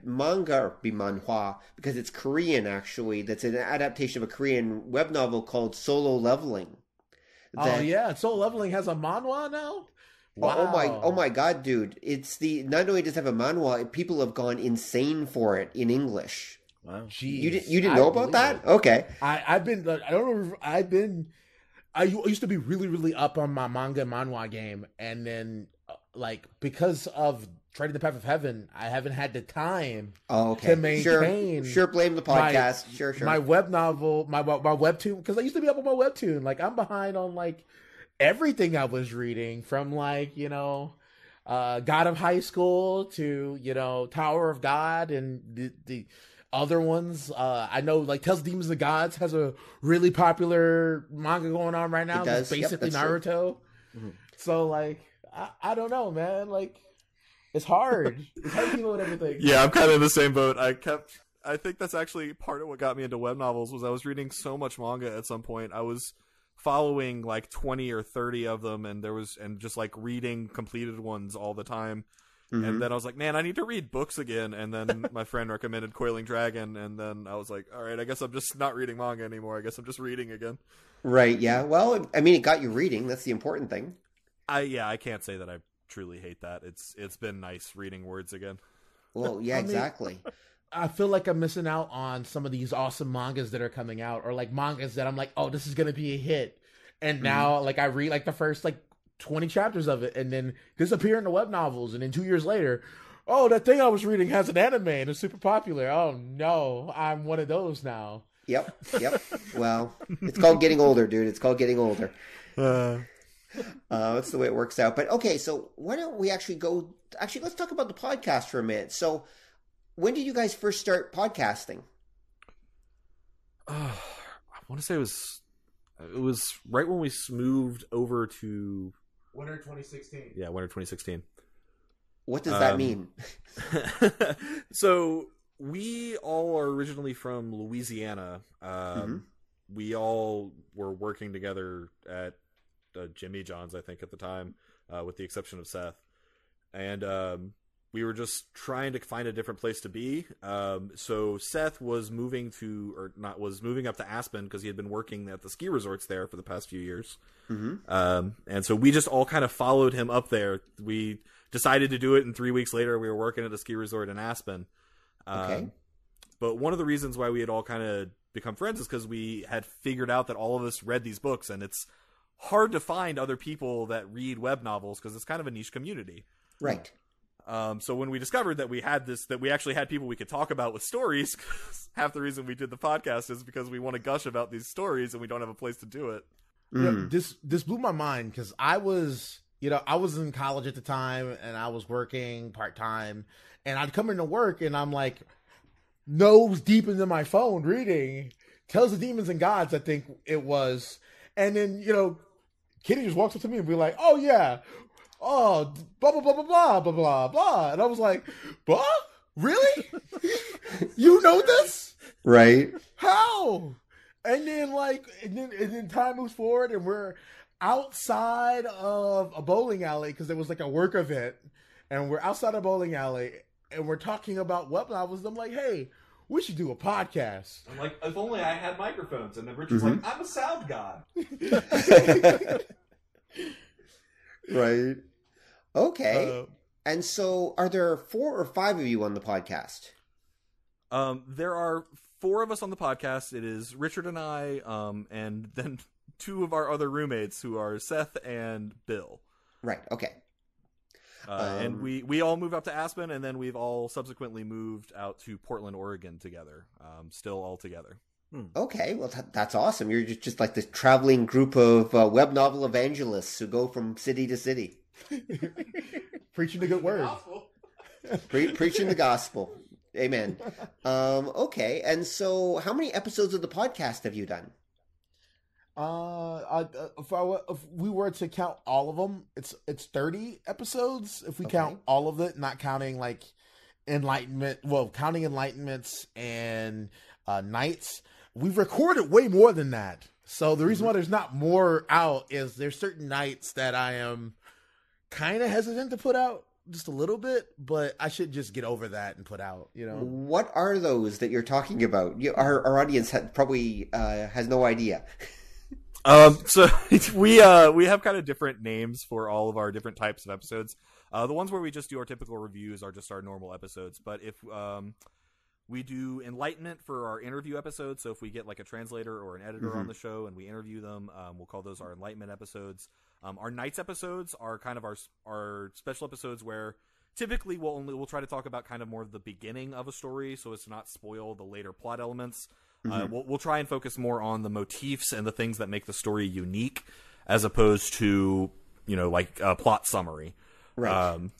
manga, or manhwa, because it's Korean actually, that's an adaptation of a Korean web novel called Solo Leveling. Oh yeah, Solo Leveling has a manhwa now? Wow. Oh my god, dude. It's not only does it have a manhwa, people have gone insane for it in English. Wow. Jeez. You didn't know about that? It. Okay. I used to be really, really up on my manga and manhwa game, and then like because of Treading the Path of Heaven, I haven't had the time to maintain. Sure, blame the podcast. Sure. My web novel, my webtoon, because I used to be up on my webtoon. Like I'm behind on like everything I was reading, from like God of High School to Tower of God and the other ones. I know like Tales of Demons and Gods has a really popular manga going on right now. It does. It's basically Naruto. So like I don't know, man. Like it's hard. It's hard to deal with everything. Yeah, I'm kind of in the same boat. I think that's actually part of what got me into web novels. Was I was reading so much manga at some point. I was following like 20 or 30 of them, and just like reading completed ones all the time. And then I was like, man, I need to read books again. And then my friend recommended Coiling Dragon, and then I was like, all right, I guess I'm just not reading manga anymore. I guess I'm just reading again. Right, yeah. Well, I mean, it got you reading. That's the important thing. I can't say that I truly hate that. It's been nice reading words again. Well, yeah, exactly. I feel like I'm missing out on some of these awesome mangas that are coming out, or like mangas that I'm like, oh, this is going to be a hit. And now like I read like the first like 20 chapters of it and then disappear in the web novels, and then 2 years later, oh, that thing I was reading has an anime and it's super popular. Oh no, I'm one of those now. Yep. Well, it's called getting older, dude. It's called getting older. That's the way it works out. But okay, so why don't we let's talk about the podcast for a minute. So when did you guys first start podcasting? I want to say it was right when we moved over to Winter 2016. Yeah, winter 2016. What does that mean? So we all are originally from Louisiana. We all were working together at Jimmy John's, I think, at the time, with the exception of Seth. And we were just trying to find a different place to be. So Seth was moving up to Aspen because he had been working at the ski resorts there for the past few years. And so we just all kind of followed him up there. We decided to do it, and 3 weeks later we were working at a ski resort in Aspen. Okay. But one of the reasons why we had all kind of become friends is because we had figured out that all of us read these books, and it's hard to find other people that read web novels because it's kind of a niche community. Right. So when we discovered that we actually had people we could talk about with stories, half the reason we did the podcast is because we want to gush about these stories and we don't have a place to do it. This blew my mind because I was in college at the time and I was working part-time, and I'd come into work and I'm like nose deep into my phone reading Tales of Demons and Gods, I think it was. And then, Kitty just walks up to me and be like, "Oh yeah, oh blah blah blah blah blah blah blah blah," and I was like, "Blah, really? You know this? Right. How?" And then time moves forward, and we're outside of a bowling alley because there was like a work event, and we're outside a bowling alley, and we're talking about web novels. I'm like, "Hey, we should do a podcast." I'm like, if only I had microphones. And then Richard's like, I'm a sound god. Right. Okay. And so, are there 4 or 5 of you on the podcast? There are 4 of us on the podcast. It is Richard and I, and then 2 of our other roommates who are Seth and Bill. Right. Okay. And we all moved out to Aspen, and then we've all subsequently moved out to Portland, Oregon together. Still all together. Okay, well, that's awesome. You're just like this traveling group of web novel evangelists who go from city to city. Preaching the good word. Preaching the gospel. Amen. Okay, and so how many episodes of the podcast have you done? If we were to count all of them, it's 30 episodes. If we count all of it, not counting like counting Enlightenments and Nights, we've recorded way more than that. So the reason why there's not more out is there's certain nights that I am kind of hesitant to put out just a little bit, but I should just get over that and put out, you know. What are those that you're talking about? Our audience probably has no idea. So we have kind of different names for all of our different types of episodes. The ones where we just do our typical reviews are just our normal episodes. But if we do Enlightenment for our interview episodes, so if we get like a translator or an editor on the show and we interview them, we'll call those our Enlightenment episodes. Our Nights episodes are kind of our special episodes where typically we'll try to talk about kind of more of the beginning of a story, so as to not spoil the later plot elements. We'll try and focus more on the motifs and the things that make the story unique, as opposed to like a plot summary. Right.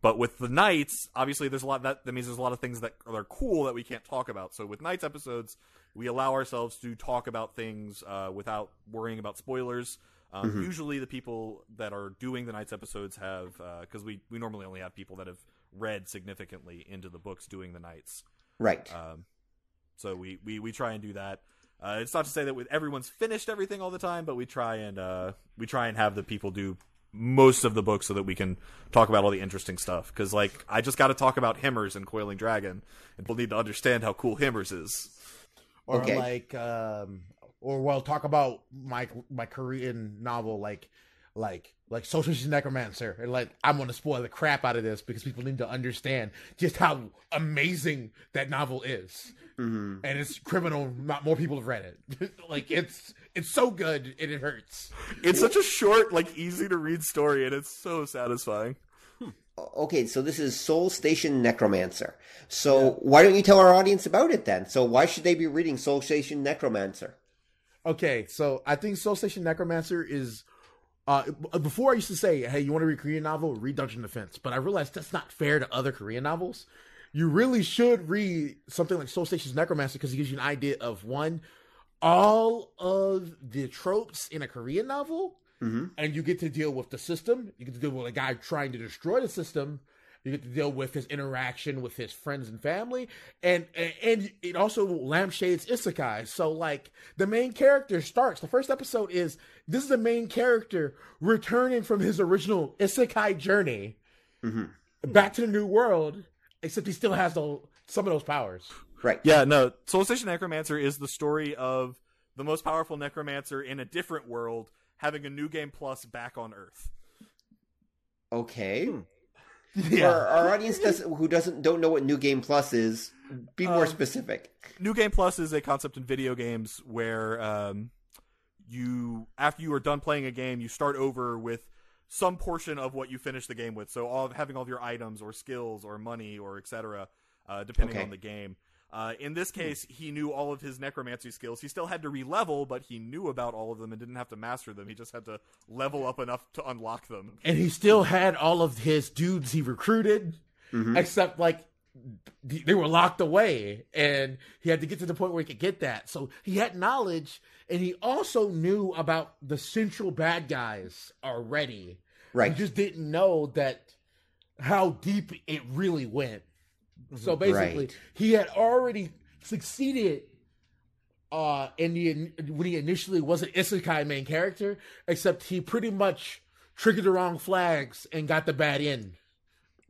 But with the Nights, obviously there's a lot that means there's a lot of things that are cool that we can't talk about. So with Nights episodes, we allow ourselves to talk about things without worrying about spoilers. Usually the people that are doing the Nights episodes have, because we normally only have people that have read significantly into the books doing the Nights. Right. So we try and do that. It's not to say that everyone's finished everything all the time, but we try and have the people do most of the book so that we can talk about all the interesting stuff. Because like I just got to talk about Himmers and Coiling Dragon, and people need to understand how cool Himmers is. Or talk about my Korean novel like Soul Station Necromancer, and like I'm gonna spoil the crap out of this because people need to understand just how amazing that novel is. And it's criminal not more people have read it. Like it's so good and it hurts. It's such a short, like easy to read story, and it's so satisfying. Okay, so this is Soul Station Necromancer. So why don't you tell our audience about it then? So why should they be reading Soul Station Necromancer? Okay, so I think Soul Station Necromancer is before I used to say, hey, you want to read a Korean novel? Read Dungeon Defense. But I realized that's not fair to other Korean novels. You really should read something like Soul Station's Necromancer because it gives you an idea of, one, all of the tropes in a Korean novel, and you get to deal with the system. You get to deal with a guy trying to destroy the system. You get to deal with his interaction with his friends and family, and it also lampshades isekai. So, like, the main character starts. The first episode is the main character returning from his original isekai journey back to the new world, except he still has some of those powers. Right. Yeah. No. Soul Station Necromancer is the story of the most powerful necromancer in a different world having a New Game Plus back on Earth. Okay. For our audience don't know what New Game Plus is, be more specific. New Game Plus is a concept in video games where after you are done playing a game, you start over with some portion of what you finished the game with. So having all of your items or skills or money or etc. Depending on the game. In this case, he knew all of his necromancy skills. He still had to re-level, but he knew about all of them and didn't have to master them. He just had to level up enough to unlock them. And he still had all of his dudes he recruited, except like they were locked away, and he had to get to the point where he could get that. So he had knowledge, and he also knew about the central bad guys already. Right. He just didn't know that how deep it really went. So basically, he had already succeeded when he initially was an isekai main character, except he pretty much triggered the wrong flags and got the bad end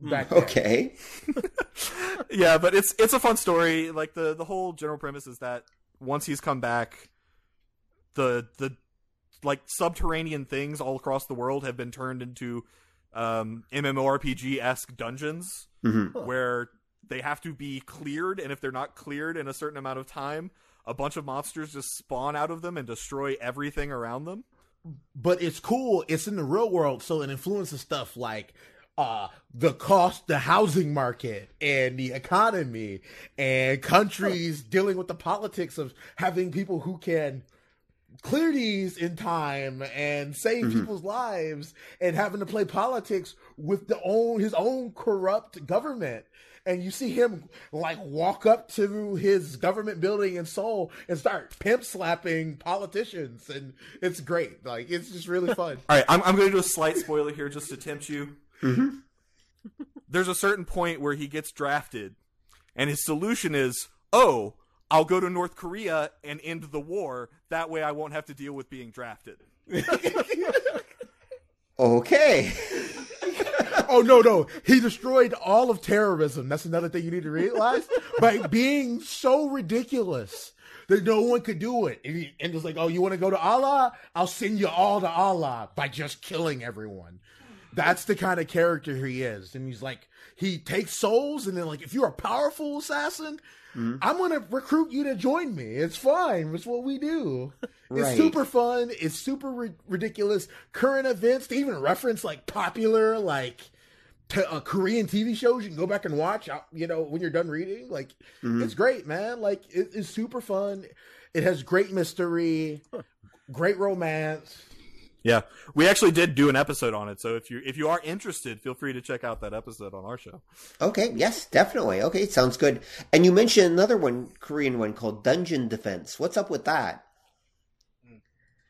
back there. Okay. Yeah, but it's a fun story. Like the whole general premise is that once he's come back, the like subterranean things all across the world have been turned into MMORPG-esque dungeons where they have to be cleared, and if they're not cleared in a certain amount of time, a bunch of monsters just spawn out of them and destroy everything around them. But it's cool. It's in the real world, so it influences stuff like the housing market and the economy and countries dealing with the politics of having people who can clear these in time and save people's lives, and having to play politics with his own corrupt government. And you see him like walk up to his government building in Seoul and start pimp slapping politicians, and it's great. Like, it's just really fun. All right, I'm going to do a slight spoiler here just to tempt you. There's a certain point where he gets drafted, and his solution is, "Oh, I'll go to North Korea and end the war. That way I won't have to deal with being drafted." Okay. Oh, no. He destroyed all of terrorism. That's another thing you need to realize. By being so ridiculous that no one could do it. And it's like, oh, you want to go to Allah? I'll send you all to Allah by just killing everyone. That's the kind of character he is. And he's like, he takes souls, and then like, if you're a powerful assassin, I'm going to recruit you to join me. It's fine. It's what we do. It's super fun. It's super ridiculous. Current events. They even reference like popular, like Korean TV shows you can go back and watch, when you're done reading. Like, it's great, man. Like, it's super fun. It has great mystery, great romance. Yeah, we actually did do an episode on it, so if you are interested, feel free to check out that episode on our show. Okay, yes, definitely. Okay, sounds good. And you mentioned another one, Korean one, called Dungeon Defense. What's up with that?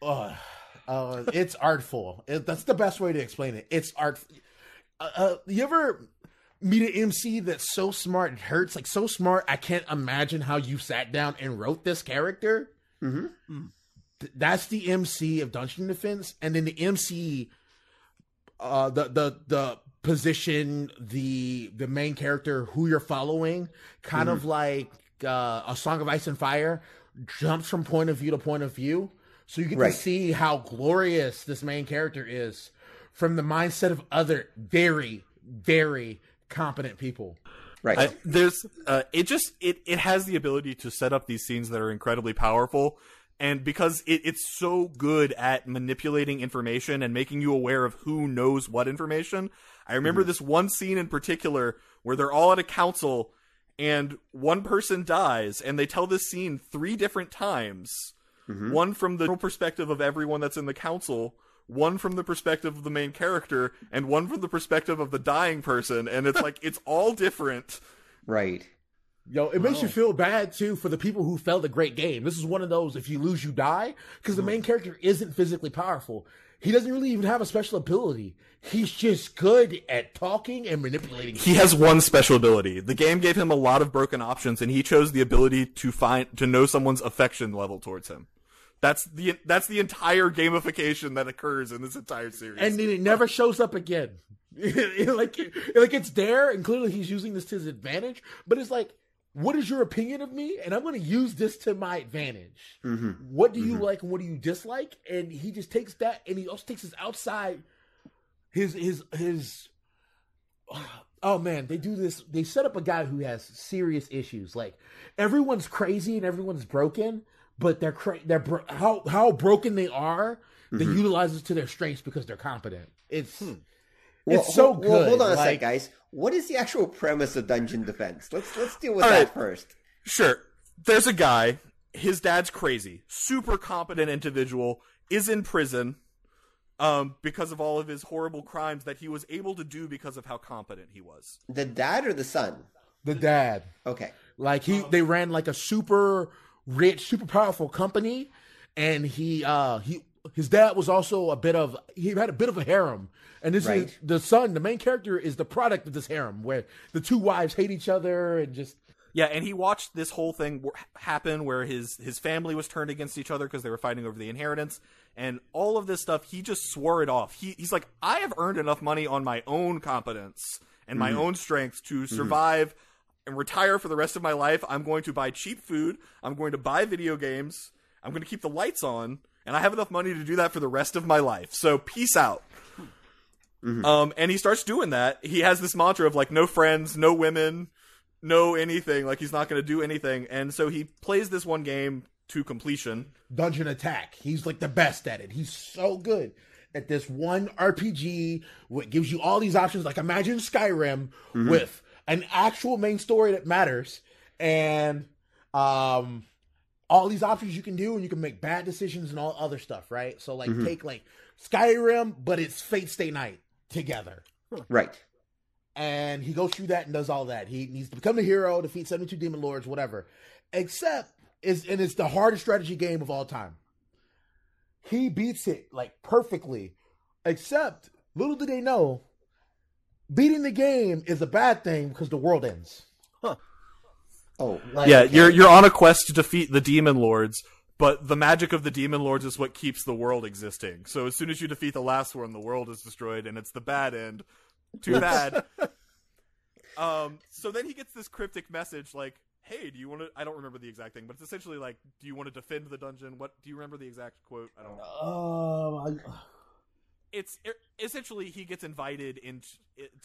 It's artful. That's the best way to explain it. It's art. You ever meet an MC that's so smart it hurts? Like, so smart, I can't imagine how you sat down and wrote this character. That's the MC of Dungeon Defense, and then the MC, the position, the main character who you're following, kind of like A Song of Ice and Fire, jumps from point of view to point of view, so you get to see how glorious this main character is from the mindset of other very, very competent people. Right. It has the ability to set up these scenes that are incredibly powerful. And because it's so good at manipulating information and making you aware of who knows what information, I remember this one scene in particular where they're all at a council and one person dies, and they tell this scene 3 different times. One from the perspective of everyone that's in the council, one from the perspective of the main character, and one from the perspective of the dying person. And it's like, it's all different. Right. Yo, it makes you feel bad, too, for the people who felt a great game. This is one of those, if you lose, you die, because the main character isn't physically powerful. He doesn't really even have a special ability. He's just good at talking and manipulating. He has one special ability. The game gave him a lot of broken options, and he chose the ability to know someone's affection level towards him. That's the entire gamification that occurs in this entire series. And then it never shows up again. like it's there, and clearly he's using this to his advantage, but it's like, what is your opinion of me? And I'm going to use this to my advantage. What do you like and what do you dislike? And he just takes that, and he also takes his outside, his oh man, they do this. They set up a guy who has serious issues. Like, everyone's crazy and everyone's broken, but how broken they are, they utilize it to their strengths because they're competent. It's so good. Well, hold on a sec, guys. What is the actual premise of Dungeon Defense? Let's deal with that first. Sure. There's a guy. His dad's crazy. Super competent individual. Is in prison because of all of his horrible crimes that he was able to do because of how competent he was. The dad or the son? The dad. Okay. Like they ran like a super rich, super powerful company, and his dad was also he had a bit of a harem. And this is the son, the main character is the product of this harem where the two wives hate each other and just. Yeah, and he watched this whole thing happen where his family was turned against each other because they were fighting over the inheritance. And all of this stuff, he just swore it off. He's like, I have earned enough money on my own competence and my own strength to survive and retire for the rest of my life. I'm going to buy cheap food. I'm going to buy video games. I'm going to keep the lights on. And I have enough money to do that for the rest of my life. So peace out. And he starts doing that. He has this mantra of like, no friends, no women, no anything. Like he's not going to do anything. And so he plays this one game to completion. Dungeon Attack. He's like the best at it. He's so good at this one RPG. What gives you all these options. Like imagine Skyrim with an actual main story that matters. And, all these options you can do, and you can make bad decisions and all other stuff, right? So, like, take, like, Skyrim, but it's Fate Stay Night together. Right. And he goes through that and does all that. He needs to become a hero, defeat 72 demon lords, whatever. Except, it's the hardest strategy game of all time. He beats it, like, perfectly. Except, little do they know, beating the game is a bad thing because the world ends. Oh, yeah, you're on a quest to defeat the demon lords, but the magic of the demon lords is what keeps the world existing. So as soon as you defeat the last one, the world is destroyed, and it's the bad end. Too bad. So then he gets this cryptic message like, hey, do you want to... I don't remember the exact thing, but it's essentially like, do you want to defend the dungeon? What do you remember the exact quote? I don't know. It's essentially he gets invited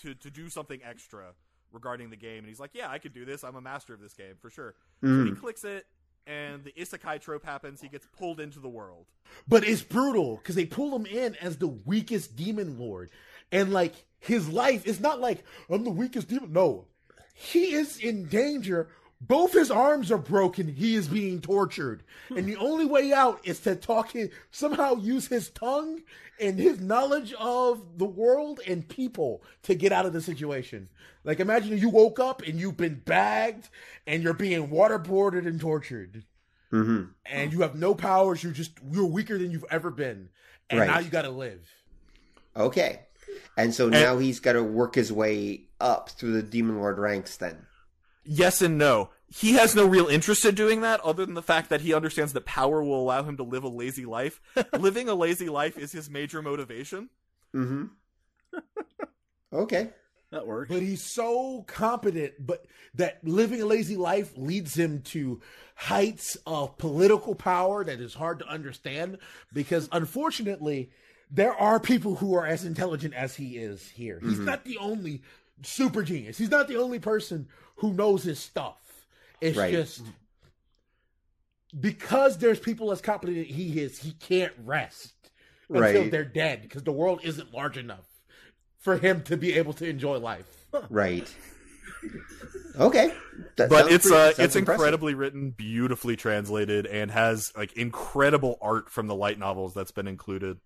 to do something extra regarding the game, and he's like, yeah, I could do this. I'm a master of this game, for sure. So he clicks it, and the isekai trope happens. He gets pulled into the world. But it's brutal, because they pull him in as the weakest demon lord. And, like, his life is not like, I'm the weakest demon. No. He is in danger. Both his arms are broken. He is being tortured. And the only way out is to somehow use his tongue and his knowledge of the world and people to get out of the situation. Like, imagine you woke up and you've been bagged and you're being waterboarded and tortured. And you have no powers. You're weaker than you've ever been. And now you got to live. Okay. And so now he's got to work his way up through the Demon Lord ranks then. Yes and no. He has no real interest in doing that other than the fact that he understands that power will allow him to live a lazy life. Living a lazy life is his major motivation. Okay. That works. But he's so competent, but that living a lazy life leads him to heights of political power that is hard to understand because, unfortunately, there are people who are as intelligent as he is here. He's not the only super genius. He's not the only person who knows his stuff. It's just because there's people as competent as he is, he can't rest until they're dead because the world isn't large enough for him to be able to enjoy life. Right. Okay. But it's incredibly written, beautifully translated, and has like incredible art from the light novels that's been included.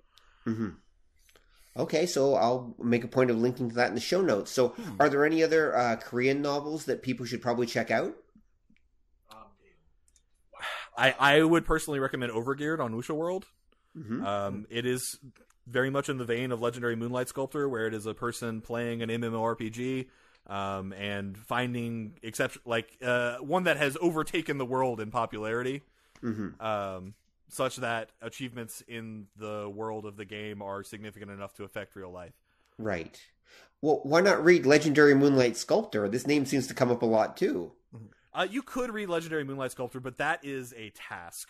Okay, so I'll make a point of linking to that in the show notes. So are there any other Korean novels that people should probably check out? I would personally recommend Overgeared on Wuxia World. It is very much in the vein of Legendary Moonlight Sculptor, where it is a person playing an MMORPG and finding one that has overtaken the world in popularity, such that achievements in the world of the game are significant enough to affect real life. Right. Well, why not read Legendary Moonlight Sculptor? This name seems to come up a lot too. You could read Legendary Moonlight Sculptor, but that is a task.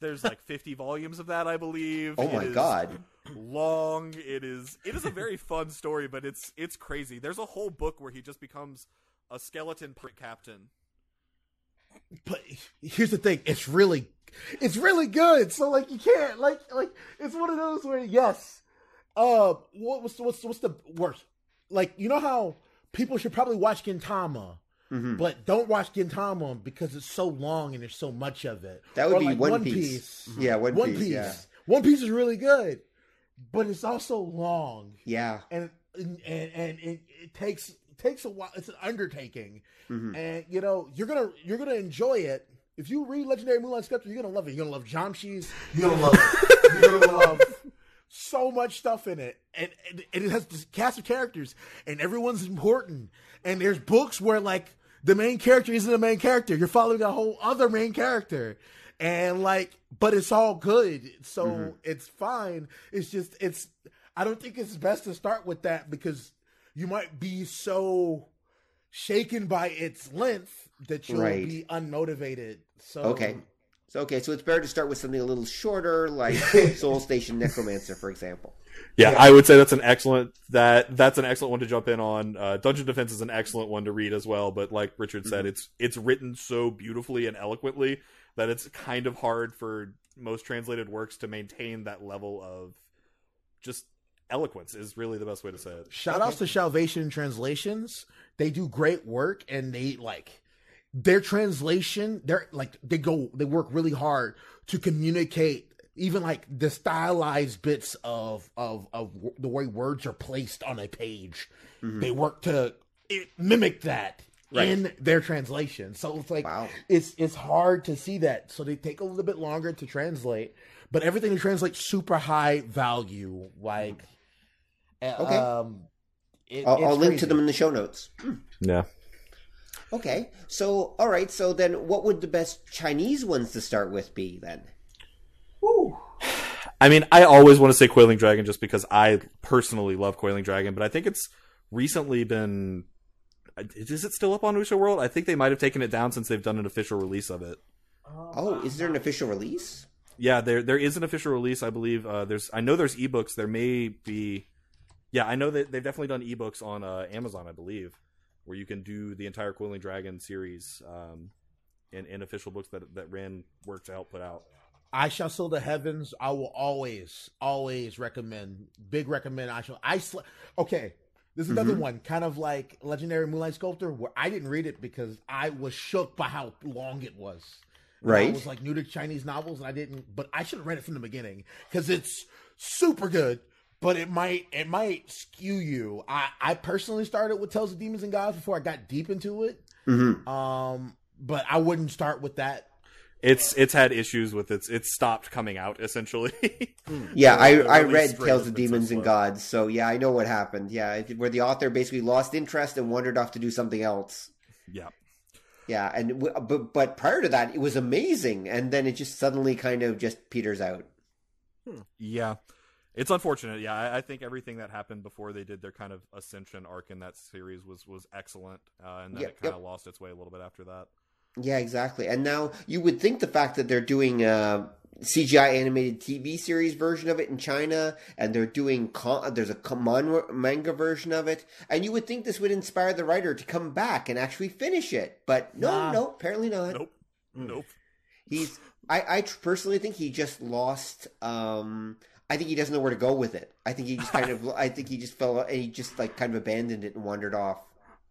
There's like 50 volumes of that, I believe. Oh my god. Long. It is a very fun story, but it's crazy. There's a whole book where he just becomes a skeleton pirate captain. But here's the thing, it's really good. So like you can't like it's one of those where what's the worst? Like, you know how people should probably watch Gintama. But don't watch Gintama because it's so long and there's so much of it. That would be like One Piece. Yeah, One Piece. Yeah. One Piece is really good, but it's also long. Yeah, and it takes takes a while. It's an undertaking, and you're gonna enjoy it. If you read Legendary Moonlight Sculptor, you're gonna love it. You're gonna love Jamshi's. You're gonna love it. You're gonna love so much stuff in it, and it has this cast of characters, and everyone's important. And there's books where like the main character isn't the main character. You're following a whole other main character, and but it's all good, so it's fine. It's just I don't think it's best to start with that because you might be so shaken by its length that you'll be unmotivated. So so it's better to start with something a little shorter, like Soul Station Necromancer, for example. Yeah, I would say that's an excellent one to jump in on. Dungeon Defense is an excellent one to read as well, but like Richard said, it's written so beautifully and eloquently that it's kind of hard for most translated works to maintain that level of just eloquence is really the best way to say it. Shout outs to Salvation Translations. They do great work, and they their translation, they work really hard to communicate even the stylized bits of the way words are placed on a page. They work to mimic that in their translation. So it's it's hard to see that. So they take a little bit longer to translate, but everything they translate super high value. I'll link to them in the show notes. Yeah. Okay. So, all right. So then what would the best Chinese ones to start with be then? Woo. I mean, I always want to say Coiling Dragon just because I personally love Coiling Dragon, but I think it's recently been... Is it still up on Wuxia World? I think they might have taken it down since they've done an official release of it. Oh, is there an official release? Yeah, there is an official release, I believe. I know there's ebooks. There may be... Yeah, I know that they've definitely done ebooks on Amazon, I believe, where you can do the entire Coiling Dragon series in official books that Ren worked to help put out. I Shall Seal the Heavens. I will always recommend. Okay, this is another one, kind of like Legendary Moonlight Sculptor, where I didn't read it because I was shook by how long it was. Right. I was new to Chinese novels, and I didn't. But I should have read it from the beginning because it's super good. But it might skew you. I personally started with Tales of Demons and Gods before I got deep into it. But I wouldn't start with that. It's had issues with it's stopped coming out essentially. Yeah, I read Tales of Demons and Gods, so yeah, I know what happened. Yeah, where the author basically lost interest and wandered off to do something else. Yeah. Yeah, but prior to that, it was amazing, and then it just suddenly kind of just peters out. Yeah. It's unfortunate. Yeah, I think everything that happened before they did their kind of ascension arc in that series was excellent, and then it kind of lost its way a little bit after that. Yeah, exactly. And now you would think the fact that they're doing a CGI animated TV series version of it in China, and they're doing there's a manga version of it, and you would think this would inspire the writer to come back and actually finish it, but no, apparently not. Nope. I personally think he just lost. I think he doesn't know where to go with it. I think he just I think he just fell and he just kind of abandoned it and wandered off.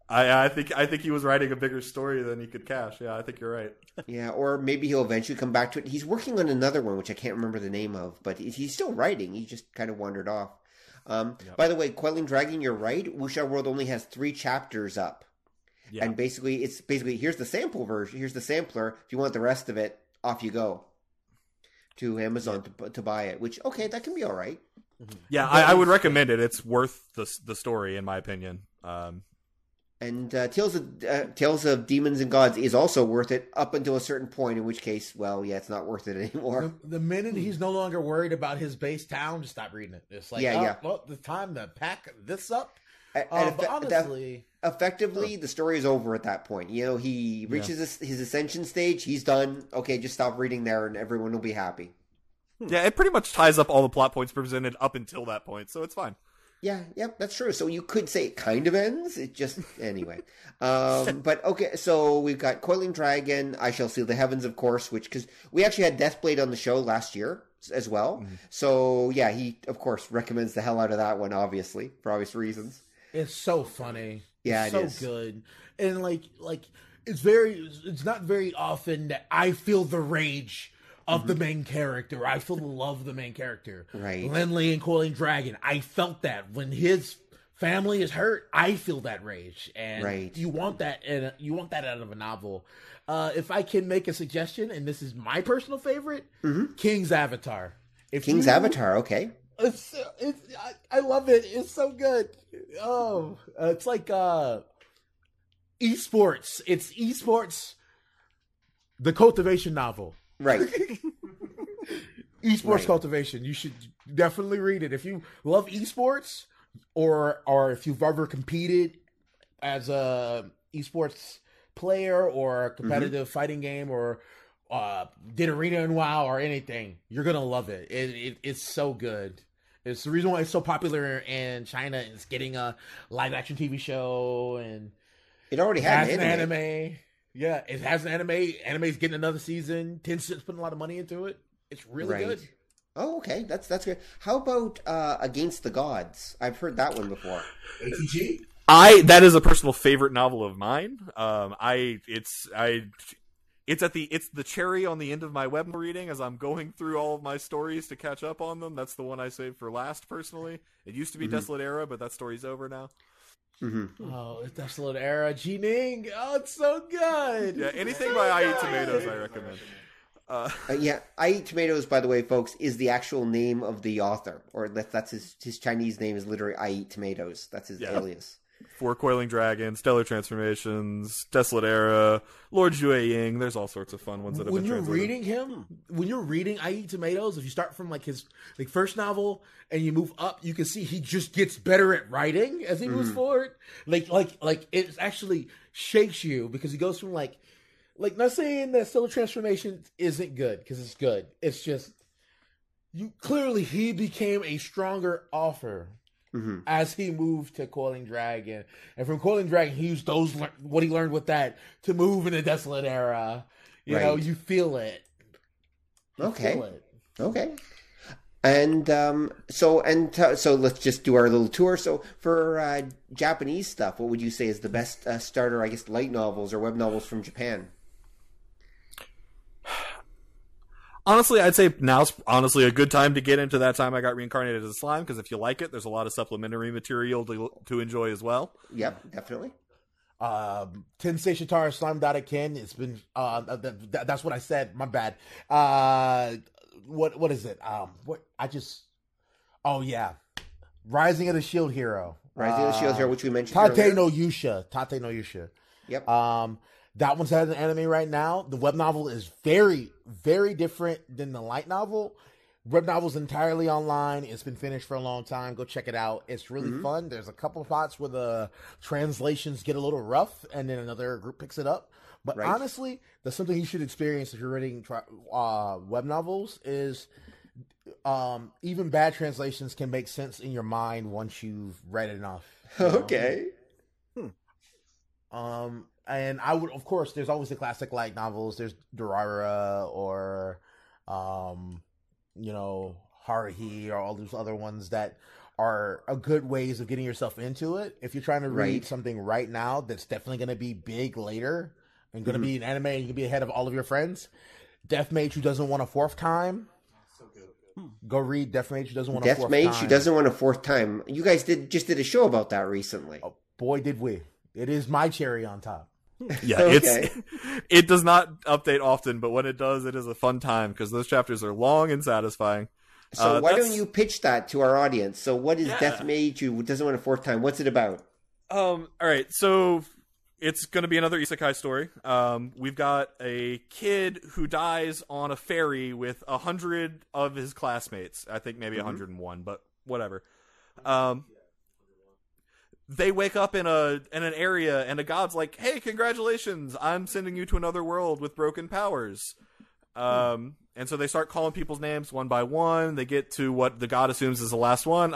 I think he was writing a bigger story than he could cash. Yeah, I think you're right. Yeah, or maybe he'll eventually come back to it. He's working on another one, which I can't remember the name of, but he's still writing. He just kind of wandered off. By the way, Coiling Dragon, you're right. Wuxia World only has 3 chapters up. Yeah. And basically, here's the sample version. Here's the sampler. If you want the rest of it, off you go to Amazon to buy it, which, okay, that can be all right. Yeah, I would recommend it. It's worth the story, in my opinion. And Tales of Demons and Gods is also worth it up until a certain point, in which case, well, yeah, it's not worth it anymore. The minute he's no longer worried about his base town, just stop reading it. It's well, the time to pack this up. But honestly... Effectively, the story is over at that point. He reaches his ascension stage. He's done. Okay, just stop reading there, and everyone will be happy. Yeah, it pretty much ties up all the plot points presented up until that point, so it's fine. Yeah, that's true. So you could say it kind of ends. It just anyway. But okay, so we've got Coiling Dragon, I Shall Seal the Heavens, of course, because we actually had Deathblade on the show last year as well. Mm-hmm. So yeah, he of course recommends the hell out of that one, obviously for obvious reasons. It's so funny. Yeah, it's so good, and it's not very often that I feel the rage of the main character. I feel the love of the main character. Right. Lin Li and Coiling Dragon. I felt that when his family is hurt, I feel that rage, and Right. you want that, and you want that out of a novel. If I can make a suggestion, and this is my personal favorite, King's Avatar. King's Avatar, okay. I love it. It's so good. Oh, it's like esports. It's esports, the cultivation novel. Right. Esports Right. cultivation. You should definitely read it if you love esports, or if you've ever competed as a esports player or a competitive fighting game, or did arena and WoW or anything. You're gonna love it. It's so good. It's the reason why it's so popular in China. It's getting a live action TV show, and It already it had has an anime. Yeah, it has an anime. Anime's getting another season. Tencent's putting a lot of money into it. It's really Right. good. Oh, okay. That's good. How about Against the Gods? I've heard that one before. ATG. That is a personal favorite novel of mine. It's the cherry on the end of my web reading as I'm going through all of my stories to catch up on them. That's the one I saved for last, personally. It used to be Desolate Era, but that story's over now. Oh, it's Desolate Era. Jining. Oh, it's so good. Yeah, anything by I Eat Tomatoes, I recommend. Yeah, I Eat Tomatoes, by the way, folks, is the actual name of the author. Or that's his Chinese name is literally I Eat Tomatoes. That's his alias. Four Coiling Dragons, Stellar Transformations, Desolate Era, Lord Jue Ying. There's all sorts of fun ones that have When been you're translated. reading him, when you're reading I Eat Tomatoes, if you start from like his first novel and you move up, you can see he just gets better at writing as he moves forward. Like it actually shakes you, because he goes from like not saying that Stellar Transformation isn't good, because it's good. It's just he became a stronger author as he moved to Coiling Dragon, and from Coiling Dragon he used what he learned with that to move in the Desolate Era. You know, Right. you feel it. You Okay. feel it. Okay. And so let's just do our little tour. So for Japanese stuff, what would you say is the best starter, I guess, light novels or web novels from Japan? Honestly, I'd say now's honestly a good time to get into That Time I Got Reincarnated as a Slime, because if you like it, there's a lot of supplementary material to enjoy as well. Yep, definitely. Tensei Shitara Slime Data Ken. It's been that's what I said. My bad. What is it? Rising of the Shield Hero. Rising of the Shield Hero, which we mentioned earlier. Tate no Yusha. Yep. That one's had an anime right now. The web novel is very, very different than the light novel. Web novel's entirely online. It's been finished for a long time. Go check it out. It's really fun. There's a couple of spots where the translations get a little rough, and then another group picks it up. But Right. honestly, that's something you should experience if you're reading web novels. Is even bad translations can make sense in your mind once you've read enough. You know? Okay. And I would, of course, there's always the classic light novels. There's Durarara or, Haruhi, or all those other ones that are a good ways of getting yourself into it. If you're trying to read Right. something right now that's definitely going to be big later and going to be an anime and you can be ahead of all of your friends, Deathmage Who Doesn't Want a Fourth Time. Go read Deathmage Who Doesn't Want a Fourth Time. Deathmage, Who Doesn't Want a Fourth Time. You guys just did a show about that recently. Oh, boy, did we. It is my cherry on top. Yeah, Okay. it does not update often, but when it does, it is a fun time because those chapters are long and satisfying. So why that's- don't you pitch that to our audience? So what is Deathmage Who Doesn't Want a Fourth Time? What's it about? All right, so it's going to be another isekai story. We've got a kid who dies on a ferry with 100 of his classmates. I think maybe 101, but whatever. They wake up in an area, and a god's like, "Hey, congratulations! I'm sending you to another world with broken powers." And so they start calling people's names one by one. They get to what the god assumes is the last one.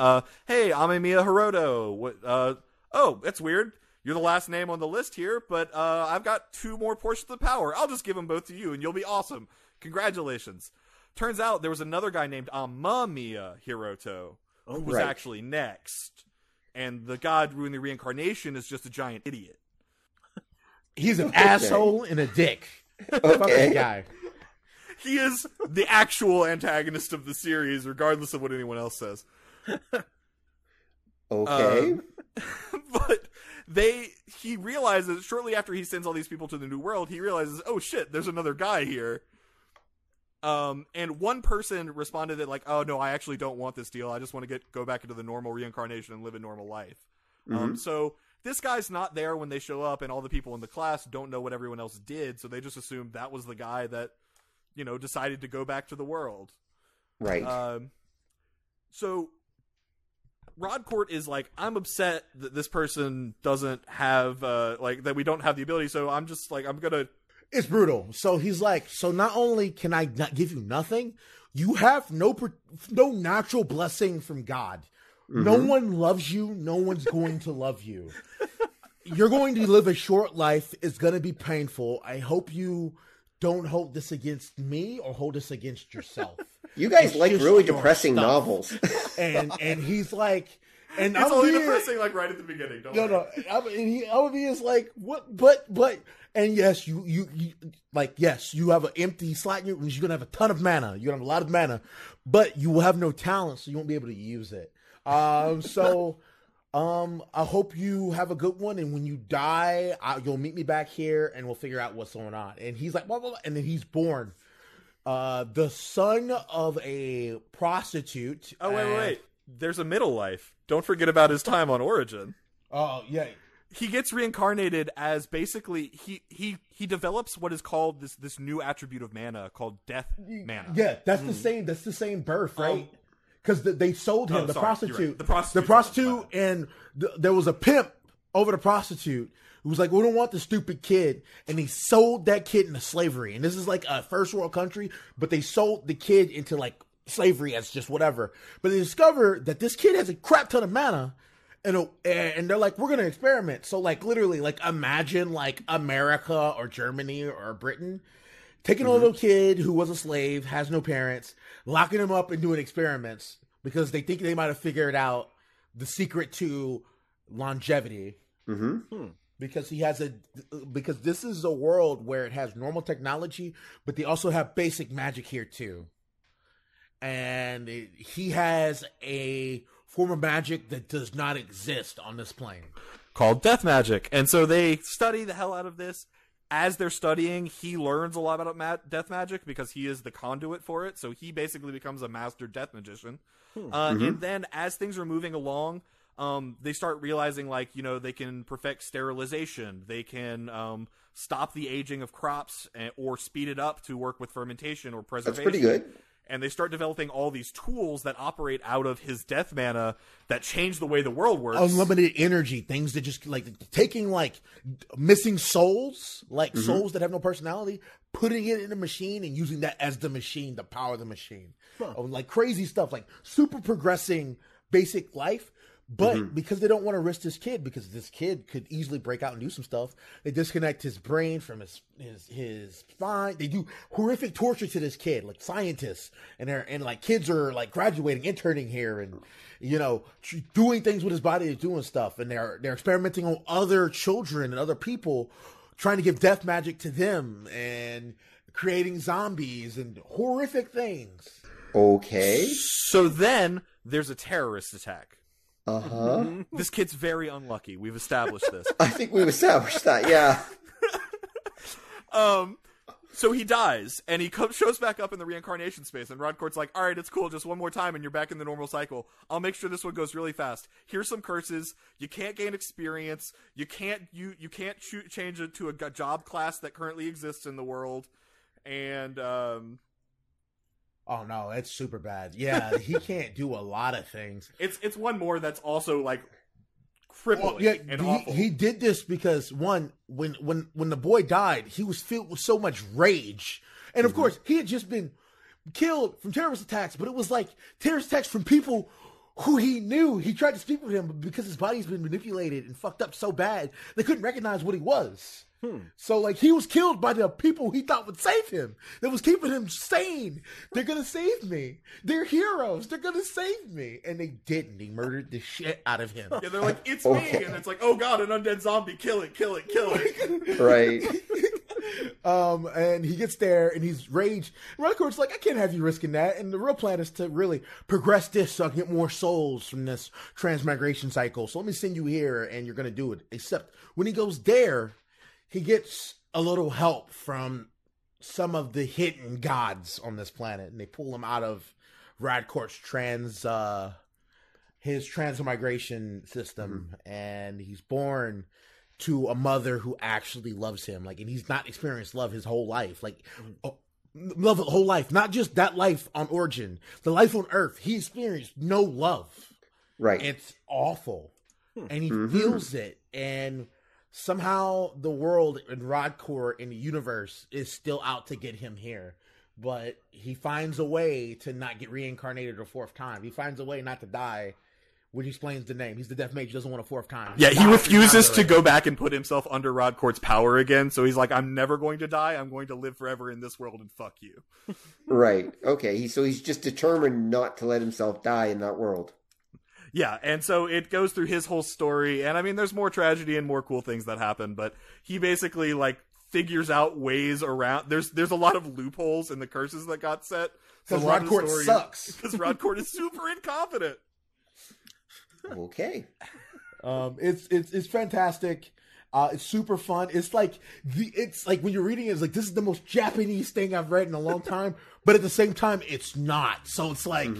Hey, Amemiya Hiroto. Oh, that's weird. You're the last name on the list here, but I've got 2 more portions of the power. I'll just give them both to you, and you'll be awesome. Congratulations. Turns out there was another guy named Amamiya Hiroto who was right. actually next. And the god ruining the reincarnation is just a giant idiot. He's an asshole and a dick. Fuck Okay. that guy. He is the actual antagonist of the series, regardless of what anyone else says. Okay. But he realizes shortly after he sends all these people to the New World, he realizes, oh shit, there's another guy here. And one person responded that like, oh no, I actually don't want this deal. I just want to go back into the normal reincarnation and live a normal life. So this guy's not there when they show up, and all the people in the class don't know what everyone else did, so they just assumed that was the guy that, decided to go back to the world. Right. So Rodcourt is like, I'm upset that this person doesn't have, that we don't have the ability, so I'm just like, I'm gonna... It's brutal. So he's like, so not only can I not give you nothing, you have no natural blessing from God. No one loves you. No one's going to love you. You're going to live a short life. It's going to be painful. I hope you don't hold this against me or hold this against yourself. You guys like really depressing novels. And he's like, and it's only depressing like right at the beginning. Don't worry. Alvin is like, what? But, and yes, you yes, you have an empty slot in your, you're gonna have a ton of mana. You're gonna have a lot of mana, but you will have no talent, so you won't be able to use it. I hope you have a good one, and when you die, you'll meet me back here, and we'll figure out what's going on. And he's like, blah, blah, blah. And then he's born, the son of a prostitute. Oh wait! There's a middle life. Don't forget about his time on Origin. Oh yeah. He gets reincarnated as basically he develops what is called this new attribute of mana called death mana. Yeah, that's the same. That's the same birth, right? Because they sold him, prostitute. Right. The prostitute, and there was a pimp over the prostitute who was like, we don't want the stupid kid. And they sold that kid into slavery. And this is like a first world country, but they sold the kid into like slavery as just whatever. But they discovered that this kid has a crap ton of mana. And they're like, we're going to experiment. So like literally, like imagine like America or Germany or Britain taking a little kid who was a slave, has no parents, locking him up and doing experiments because they think they might have figured out the secret to longevity. Because because this is a world where it has normal technology, but they also have basic magic here too. And he has a form of magic that does not exist on this plane, called death magic. And so they study the hell out of this. As they're studying, he learns a lot about death magic because he is the conduit for it. So he basically becomes a master death magician. And then as things are moving along, they start realizing, like, they can perfect sterilization. They can stop the aging of crops or speed it up to work with fermentation or preservation. That's pretty good. And they start developing all these tools that operate out of his death mana that change the way the world works. Unlimited energy, things that just like taking like missing souls, like souls that have no personality, putting it in a machine and using that as the machine to power the machine. Like crazy stuff, like super progressing basic life. But because they don't want to risk this kid, because this kid could easily break out and do some stuff, they disconnect his brain from his spine. They do horrific torture to this kid, like scientists, and like kids are like graduating, interning here, and doing things with his body, doing stuff, and they're experimenting on other children and other people, trying to give death magic to them and creating zombies and horrific things. Okay. So then there's a terrorist attack. This kid's very unlucky. We've established this. I think we've established that, yeah. So he dies, and he shows back up in the reincarnation space, and Rodcourt's like, all right, it's cool, just one more time, and you're back in the normal cycle. I'll make sure this one goes really fast. Here's some curses. You can't gain experience. You can't change it to a job class that currently exists in the world. And, oh no, it's super bad. Yeah, he can't do a lot of things. It's one more that's also like crippling and awful. He did this because when the boy died, he was filled with so much rage. And of course, he had just been killed from terrorist attacks, but it was like terrorist attacks from people who he knew. He tried to speak with him, but because his body's been manipulated and fucked up so bad, they couldn't recognize what he was. So, like, he was killed by the people he thought would save him. That was keeping him sane. They're going to save me. They're heroes. They're going to save me. And they didn't. They murdered the shit out of him. Yeah, they're like, it's me. And it's like, oh, God, an undead zombie. Kill it, kill it, kill it. Right. And he gets there and he's raged. And Radcor's like, I can't have you risking that. And the real plan is to really progress this so I can get more souls from this transmigration cycle. So let me send you here and you're going to do it. Except when he goes there, he gets a little help from some of the hidden gods on this planet. And they pull him out of Radcor's his transmigration system. And he's born to a mother who actually loves him, like, and he's not experienced love his whole life, like, love the whole life, not just that life on Origin, the life on Earth. He experienced no love, Right. It's awful, and he feels it, and somehow the world and Radcor in the universe is still out to get him here, but he finds a way to not get reincarnated a fourth time. He finds a way not to die. Which explains the name. He's the Death Mage. He doesn't want a fourth time. Yeah, he refuses to go back and put himself under Rodcourt's power again. So he's like, I'm never going to die. I'm going to live forever in this world and fuck you. Right. Okay. So he's just determined not to let himself die in that world. Yeah, and so it goes through his whole story. And I mean, there's more tragedy and more cool things that happen. But he basically, like, figures out ways around. There's a lot of loopholes in the curses that got set. Because Rodcourt sucks. Because Rodcourt is super incompetent. Okay. It's fantastic. It's super fun. It's like when you're reading it, it's like, this is the most Japanese thing I've read in a long time, but at the same time it's not. So it's like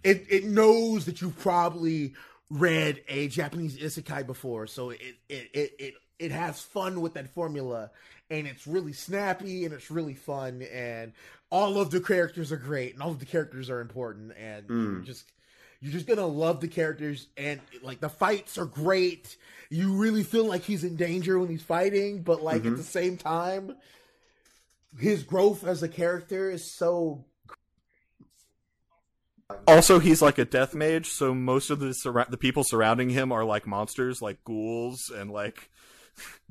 it knows that you've probably read a Japanese isekai before. So it has fun with that formula, and it's really snappy and it's really fun, and all of the characters are great and all of the characters are important, and you're just gonna love the characters, and like the fights are great. You really feel like he's in danger when he's fighting, but like at the same time, his growth as a character is so. Also, he's like a death mage, so most of the people surrounding him are like monsters, like ghouls and like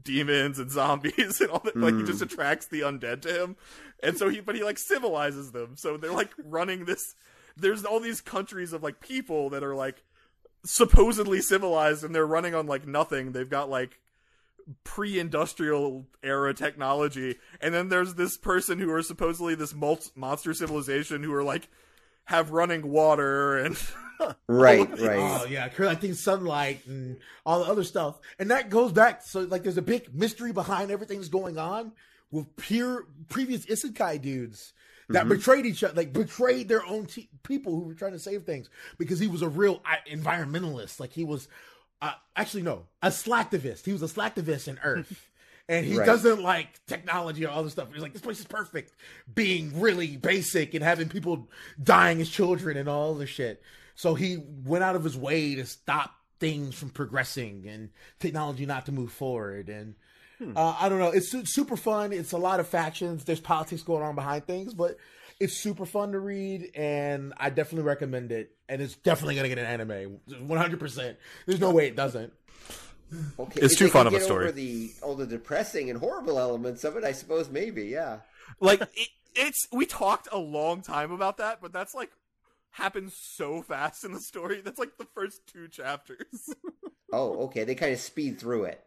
demons and zombies and all that. Like, he just attracts the undead to him, and so he like civilizes them. So they're like running this. There's all these countries of, like, people that are, like, supposedly civilized, and they're running on, like, nothing. They've got, like, pre-industrial era technology. And then there's this person who are supposedly this monster civilization who are, like, have running water and... Right. Oh, yeah, collecting sunlight and all the other stuff. And that goes back, so, like, there's a big mystery behind everything that's going on with previous isekai dudes that betrayed each other, like betrayed their own people who were trying to save things, because he was a real environmentalist. Like, he was, a slacktivist. He was a slacktivist in Earth. And he doesn't like technology or all this stuff. He's like, this place is perfect, being really basic and having people dying as children and all this shit. So he went out of his way to stop things from progressing and technology not to move forward. And I don't know. It's super fun. It's a lot of factions. There's politics going on behind things, but it's super fun to read, and I definitely recommend it. And it's definitely going to get an anime, 100%. There's no way it doesn't. Okay, it's too fun of a story. Over all the depressing and horrible elements of it, I suppose. Maybe, yeah. Like, we talked a long time about that, but that's like happens so fast in the story. That's like the first 2 chapters. Oh, okay. They kind of speed through it.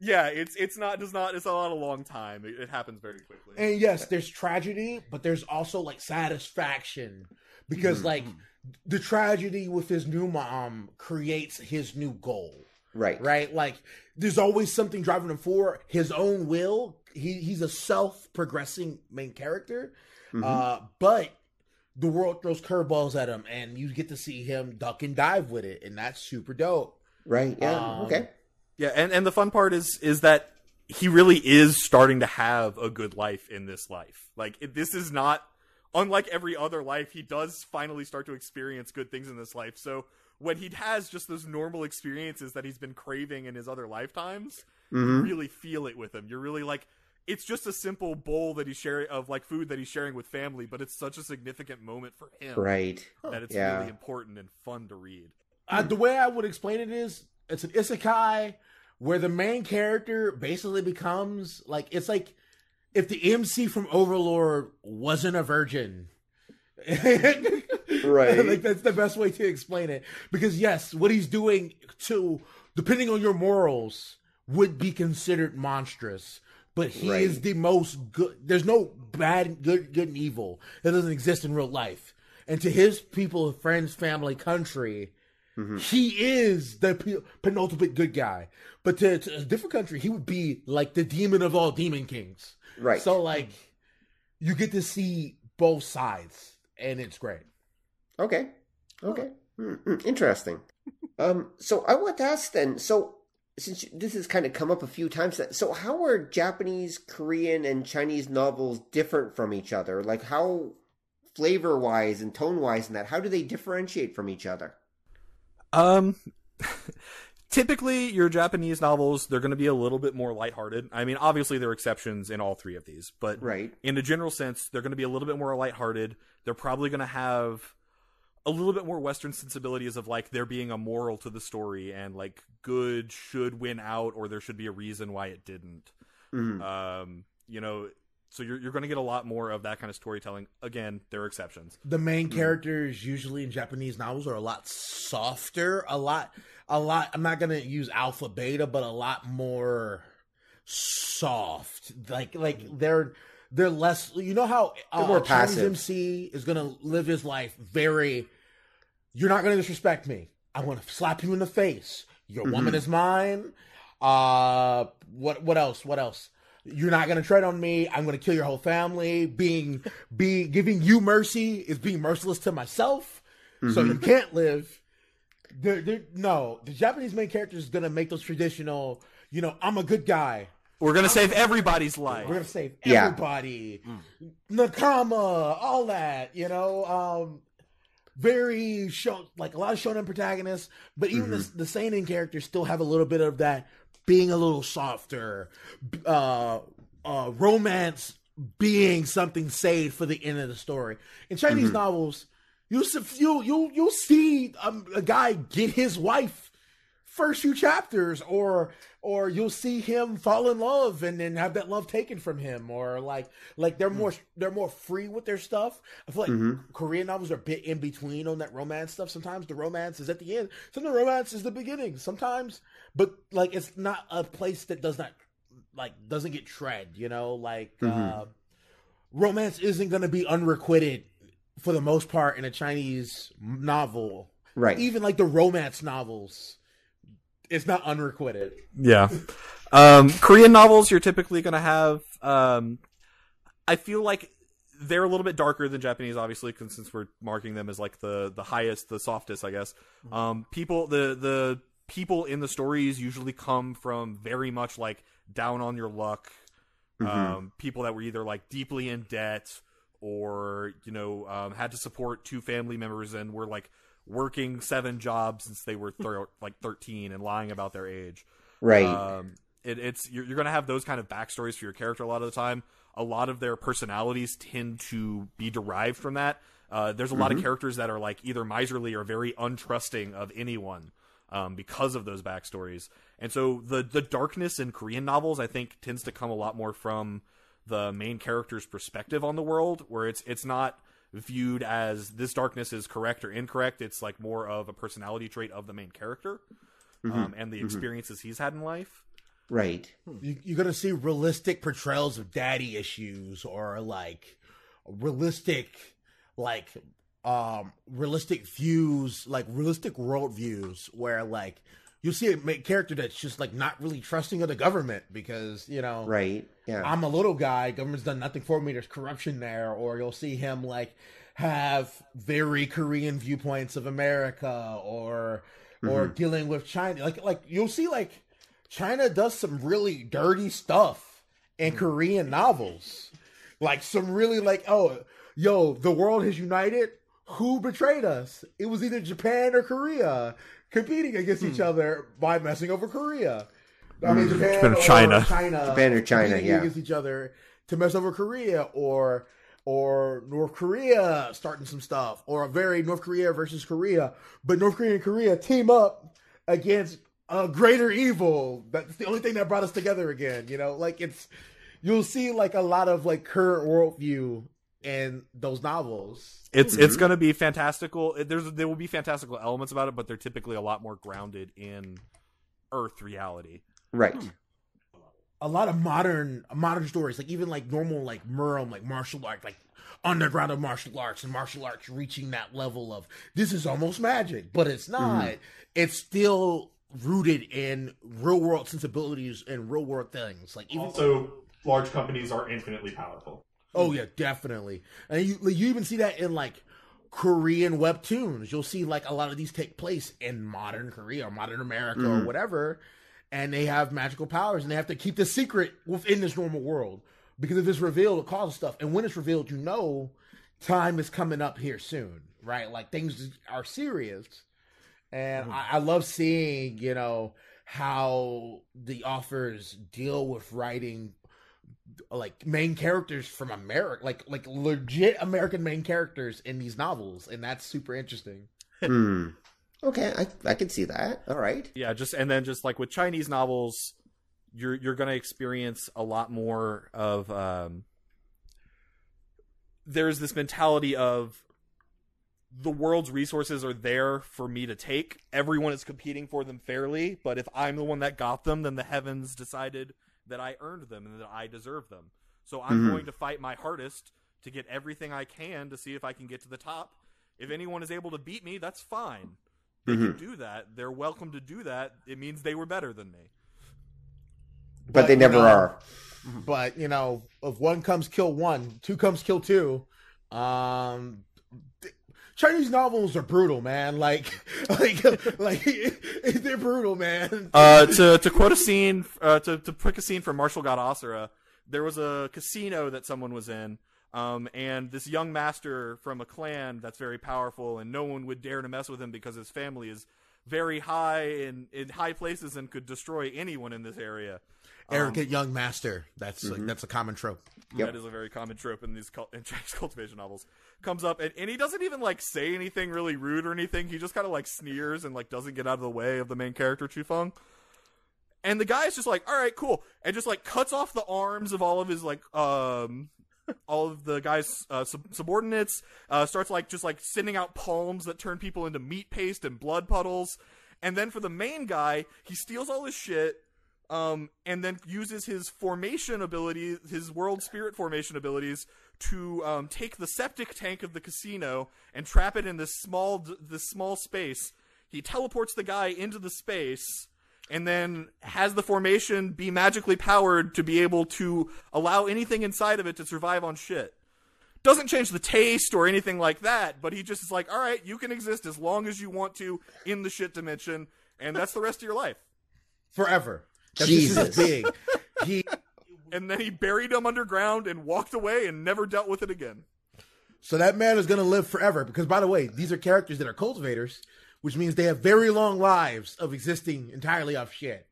Yeah, it's not a long time. It happens very quickly. And yes, there's tragedy, but there's also like satisfaction, because like the tragedy with his new mom creates his new goal. Right. Like, there's always something driving him forward. His own will. He's a self-progressing main character, but the world throws curveballs at him, and you get to see him duck and dive with it, and that's super dope. Right. Yeah. Okay. Yeah, and the fun part is that he really is starting to have a good life in this life. Like, this is not, unlike every other life, he does finally start to experience good things in this life. So when he has just those normal experiences that he's been craving in his other lifetimes, you really feel it with him. You're really like, it's just a simple bowl that he's sharing of like food that he's sharing with family, but it's such a significant moment for him. Right. That it's really important and fun to read. The way I would explain it is, it's an isekai where the main character basically becomes like, it's like if the MC from Overlord wasn't a virgin. Right. Like, that's the best way to explain it. Because yes, what he's doing, depending on your morals, would be considered monstrous. but he Right. is the most good. There's no bad, good, and evil that doesn't exist in real life. And to his people, friends, family, country, he is the penultimate good guy. But to a different country, he would be like the demon of all demon kings. Right. So like, you get to see both sides, and it's great. Okay. Interesting. So I want to ask then, so since this has kind of come up a few times, so how are Japanese, Korean, and Chinese novels different from each other? Like how flavor-wise and tone-wise and that, how do they differentiate from each other? Typically, your Japanese novels, they're going to be a little bit more lighthearted. I mean, obviously, there are exceptions in all three of these, but Right. in a general sense, they're going to be a little bit more lighthearted. They're probably going to have a little bit more Western sensibilities of, like, there being a moral to the story and, like, good should win out or there should be a reason why it didn't. You know, so you're going to get a lot more of that kind of storytelling. Again, there are exceptions. The main characters usually in Japanese novels are a lot softer, a lot. I'm not gonna use alpha beta, but a lot more soft. Like they're less. You know how They're more a Chinese passive. MC is gonna live his life very. You're not gonna disrespect me. I'm gonna slap you in the face. Your woman is mine. What else? What else? You're not gonna tread on me. I'm gonna kill your whole family. Giving you mercy is being merciless to myself. So you can't live. No, the Japanese main character is gonna make those traditional. You know, I'm a good guy. We're going to save everybody's life. We're gonna save Yeah. everybody. Nakama, all that. You know, very like a lot of shonen protagonists, but even the seinen characters still have a little bit of that being a little softer, romance being something saved for the end of the story. In Chinese novels, you'll see a guy get his wife first few chapters, or you'll see him fall in love and then have that love taken from him, or like they're more free with their stuff. I feel like Korean novels are a bit in between on that romance stuff. Sometimes the romance is at the end, sometimes the romance is the beginning. Sometimes, but like it's not a place that doesn't get tread. You know, like romance isn't going to be unrequited for the most part in a Chinese novel. Right. Even like the romance novels. It's not unrequited. Yeah. Korean novels, you're typically going to have, I feel like they're a little bit darker than Japanese, obviously, since we're marking them as like the highest, the softest, I guess. The people in the stories usually come from very much like down on your luck. People that were either like deeply in debt or, you know, had to support two family members and were like working 7 jobs since they were like 13 and lying about their age. Right. You're going to have those kind of backstories for your character a lot of the time. A lot of their personalities tend to be derived from that. There's a lot of characters that are like either miserly or very untrusting of anyone because of those backstories. And so the darkness in Korean novels, I think, tends to come a lot more from the main character's perspective on the world, where it's not viewed as this darkness is correct or incorrect. It's like more of a personality trait of the main character and the experiences he's had in life. Right. You're going to see realistic portrayals of daddy issues, or like realistic views, like realistic world views, where like you'll see a main character that's just like not really trusting of the government because, you know, Right. Yeah. I'm a little guy, government's done nothing for me, there's corruption there. Or you'll see him like have very Korean viewpoints of America, or dealing with China. Like you'll see like China does some really dirty stuff in Korean novels. Like some really like, oh, yo, the world has united. Who betrayed us? It was either Japan or Korea competing against each other by messing over Korea. I mean, Japan or China. Japan or China, competing yeah. against each other to mess over Korea, or North Korea starting some stuff, or a very North Korea versus Korea, but North Korea and Korea team up against a greater evil. That's the only thing that brought us together again. You know, like you'll see like a lot of like current worldview in those novels. It's going to be fantastical. There will be fantastical elements about it, but they're typically a lot more grounded in Earth reality. Right. a lot of modern stories, like even like normal like Murom, like martial art, like underground of martial arts and martial arts reaching that level of this is almost magic, but it's not. It's still rooted in real world sensibilities and real world things. Like even also, large companies are infinitely powerful. Oh yeah, definitely. And you even see that in like Korean webtoons. You'll see like a lot of these take place in modern Korea or modern America or whatever, and they have magical powers and they have to keep the secret within this normal world. Because if it's revealed, it causes stuff. And when it's revealed, you know time is coming up here soon, right? Like things are serious. And I love seeing, you know, how the authors deal with writing like main characters from America, like legit American main characters in these novels. And that's super interesting. Okay, I can see that. All right. Yeah, just like with Chinese novels, you're going to experience a lot more of there's this mentality of the world's resources are there for me to take. Everyone is competing for them fairly, but if I'm the one that got them, then the heavens decided that I earned them and that I deserve them. So I'm going to fight my hardest to get everything I can to see if I can get to the top. If anyone is able to beat me, that's fine. They can do that. They're welcome to do that. It means they were better than me. But they never are. But, you know, if one comes, kill one. Two comes, kill two. Chinese novels are brutal, man. Like they're brutal, man. To quote a scene, to pick a scene from Martial God Asura, there was a casino that someone was in, and this young master from a clan that's very powerful, and no one would dare to mess with him because his family is very high in high places and could destroy anyone in this area. Arrogant young master. That's that's a common trope. Yep. That is a very common trope in these in Chinese cultivation novels. Comes up and he doesn't even like say anything really rude or anything. He just kind of like sneers and like doesn't get out of the way of the main character Chufeng. And the guy is just like, all right, cool, and just like cuts off the arms of all of his like all of the guy's subordinates. Starts like just like sending out palms that turn people into meat paste and blood puddles. And then for the main guy, he steals all his shit. And then uses his formation ability, his world spirit formation abilities, to take the septic tank of the casino and trap it in this small space. He teleports the guy into the space, and then has the formation be magically powered to be able to allow anything inside of it to survive on shit. Doesn't change the taste or anything like that, but he just is like, all right, you can exist as long as you want to in the shit dimension, and that's the rest of your life. Forever. That's Jesus. Big. And then he buried him underground and walked away and never dealt with it again. So that man is going to live forever. Because, by the way, these are characters that are cultivators, which means they have very long lives of existing entirely off shit.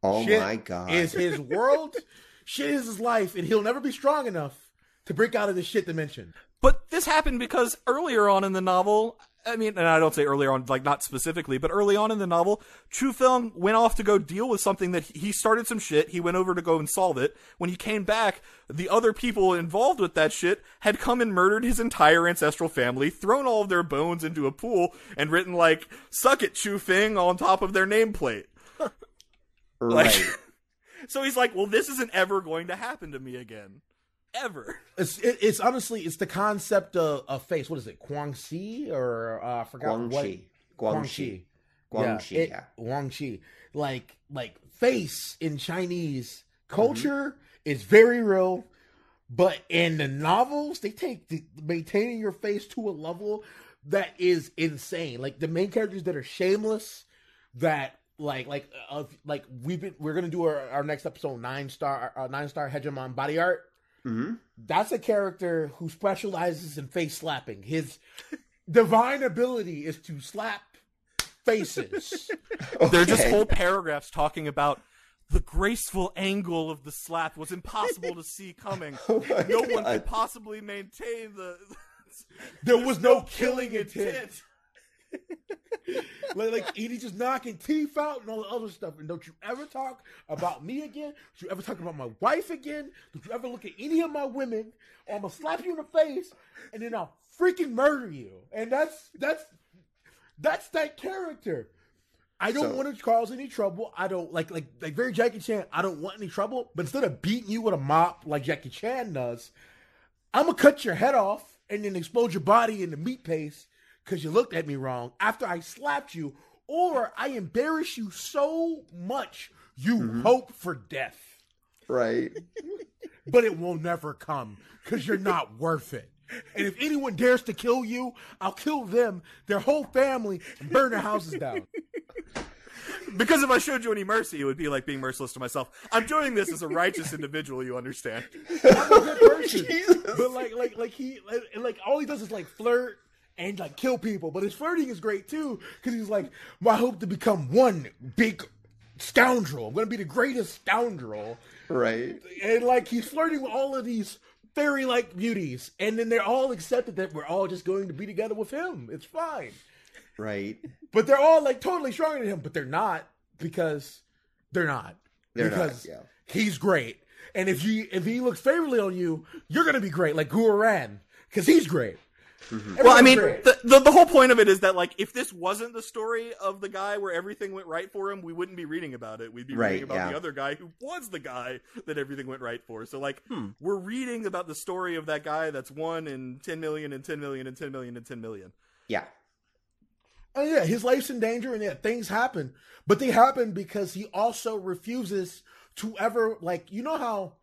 Oh shit my God. Is his world. Shit is his life, and he'll never be strong enough to break out of this shit dimension. But this happened because earlier on in the novel, I mean, and I don't say earlier on, like not specifically, but early on in the novel, Chufeng went off to go deal with something that he started some shit. He went over to go and solve it. When he came back, the other people involved with that shit had come and murdered his entire ancestral family, thrown all of their bones into a pool, and written like, "Suck it, Chufeng," on top of their nameplate. Right. Like, so he's like, well, this isn't ever going to happen to me again. Ever. It's honestly, it's the concept of face. What is it? Guangxi or I forgot Guangxi. what? Guangxi. Yeah. Guangxi. Like face in Chinese culture is very real, but in the novels they take maintaining your face to a level that is insane. Like the main characters that are shameless, that we're gonna do our next episode 9-star hegemon body art. Mm-hmm. That's a character who specializes in face slapping. His divine ability is to slap faces. There are just whole paragraphs talking about the graceful angle of the slap was impossible to see coming. No one could possibly maintain the... There was no killing intent. like he's just knocking teeth out and all the other stuff. And don't you ever talk about me again? Don't you ever talk about my wife again? Don't you ever look at any of my women? Or I'm gonna slap you in the face and then I'll freaking murder you. And that's that character. I don't want to cause any trouble. I don't like very Jackie Chan. I don't want any trouble. But instead of beating you with a mop like Jackie Chan does, I'm gonna cut your head off and then explode your body into meat paste because you looked at me wrong after I slapped you, or I embarrass you so much you hope for death. Right. But it will never come because you're not worth it. And if anyone dares to kill you, I'll kill them, their whole family, and burn their houses down. Because if I showed you any mercy, it would be like being merciless to myself. I'm doing this as a righteous individual, you understand? I'm a good person. But like all he does is like flirt and like kill people. But his flirting is great too, because he's like, I hope to become one big scoundrel. I'm gonna be the greatest scoundrel. Right. And like he's flirting with all of these fairy-like beauties, and then they're all accepted that we're all just going to be together with him. It's fine. Right. But they're all like totally stronger than him, but they're not because they're not. Because he's great. And if he looks favorably on you, you're gonna be great, like Guru Ran, because he's great. Well, I mean, the whole point of it is that, like, if this wasn't the story of the guy where everything went right for him, we wouldn't be reading about it. We'd be reading about the other guy who was the guy that everything went right for. So, like, we're reading about the story of that guy that's 1 in 10 million and 10 million and 10 million and 10 million. Yeah. Oh yeah, his life's in danger, and things happen. But they happen because he also refuses to ever, like, you know how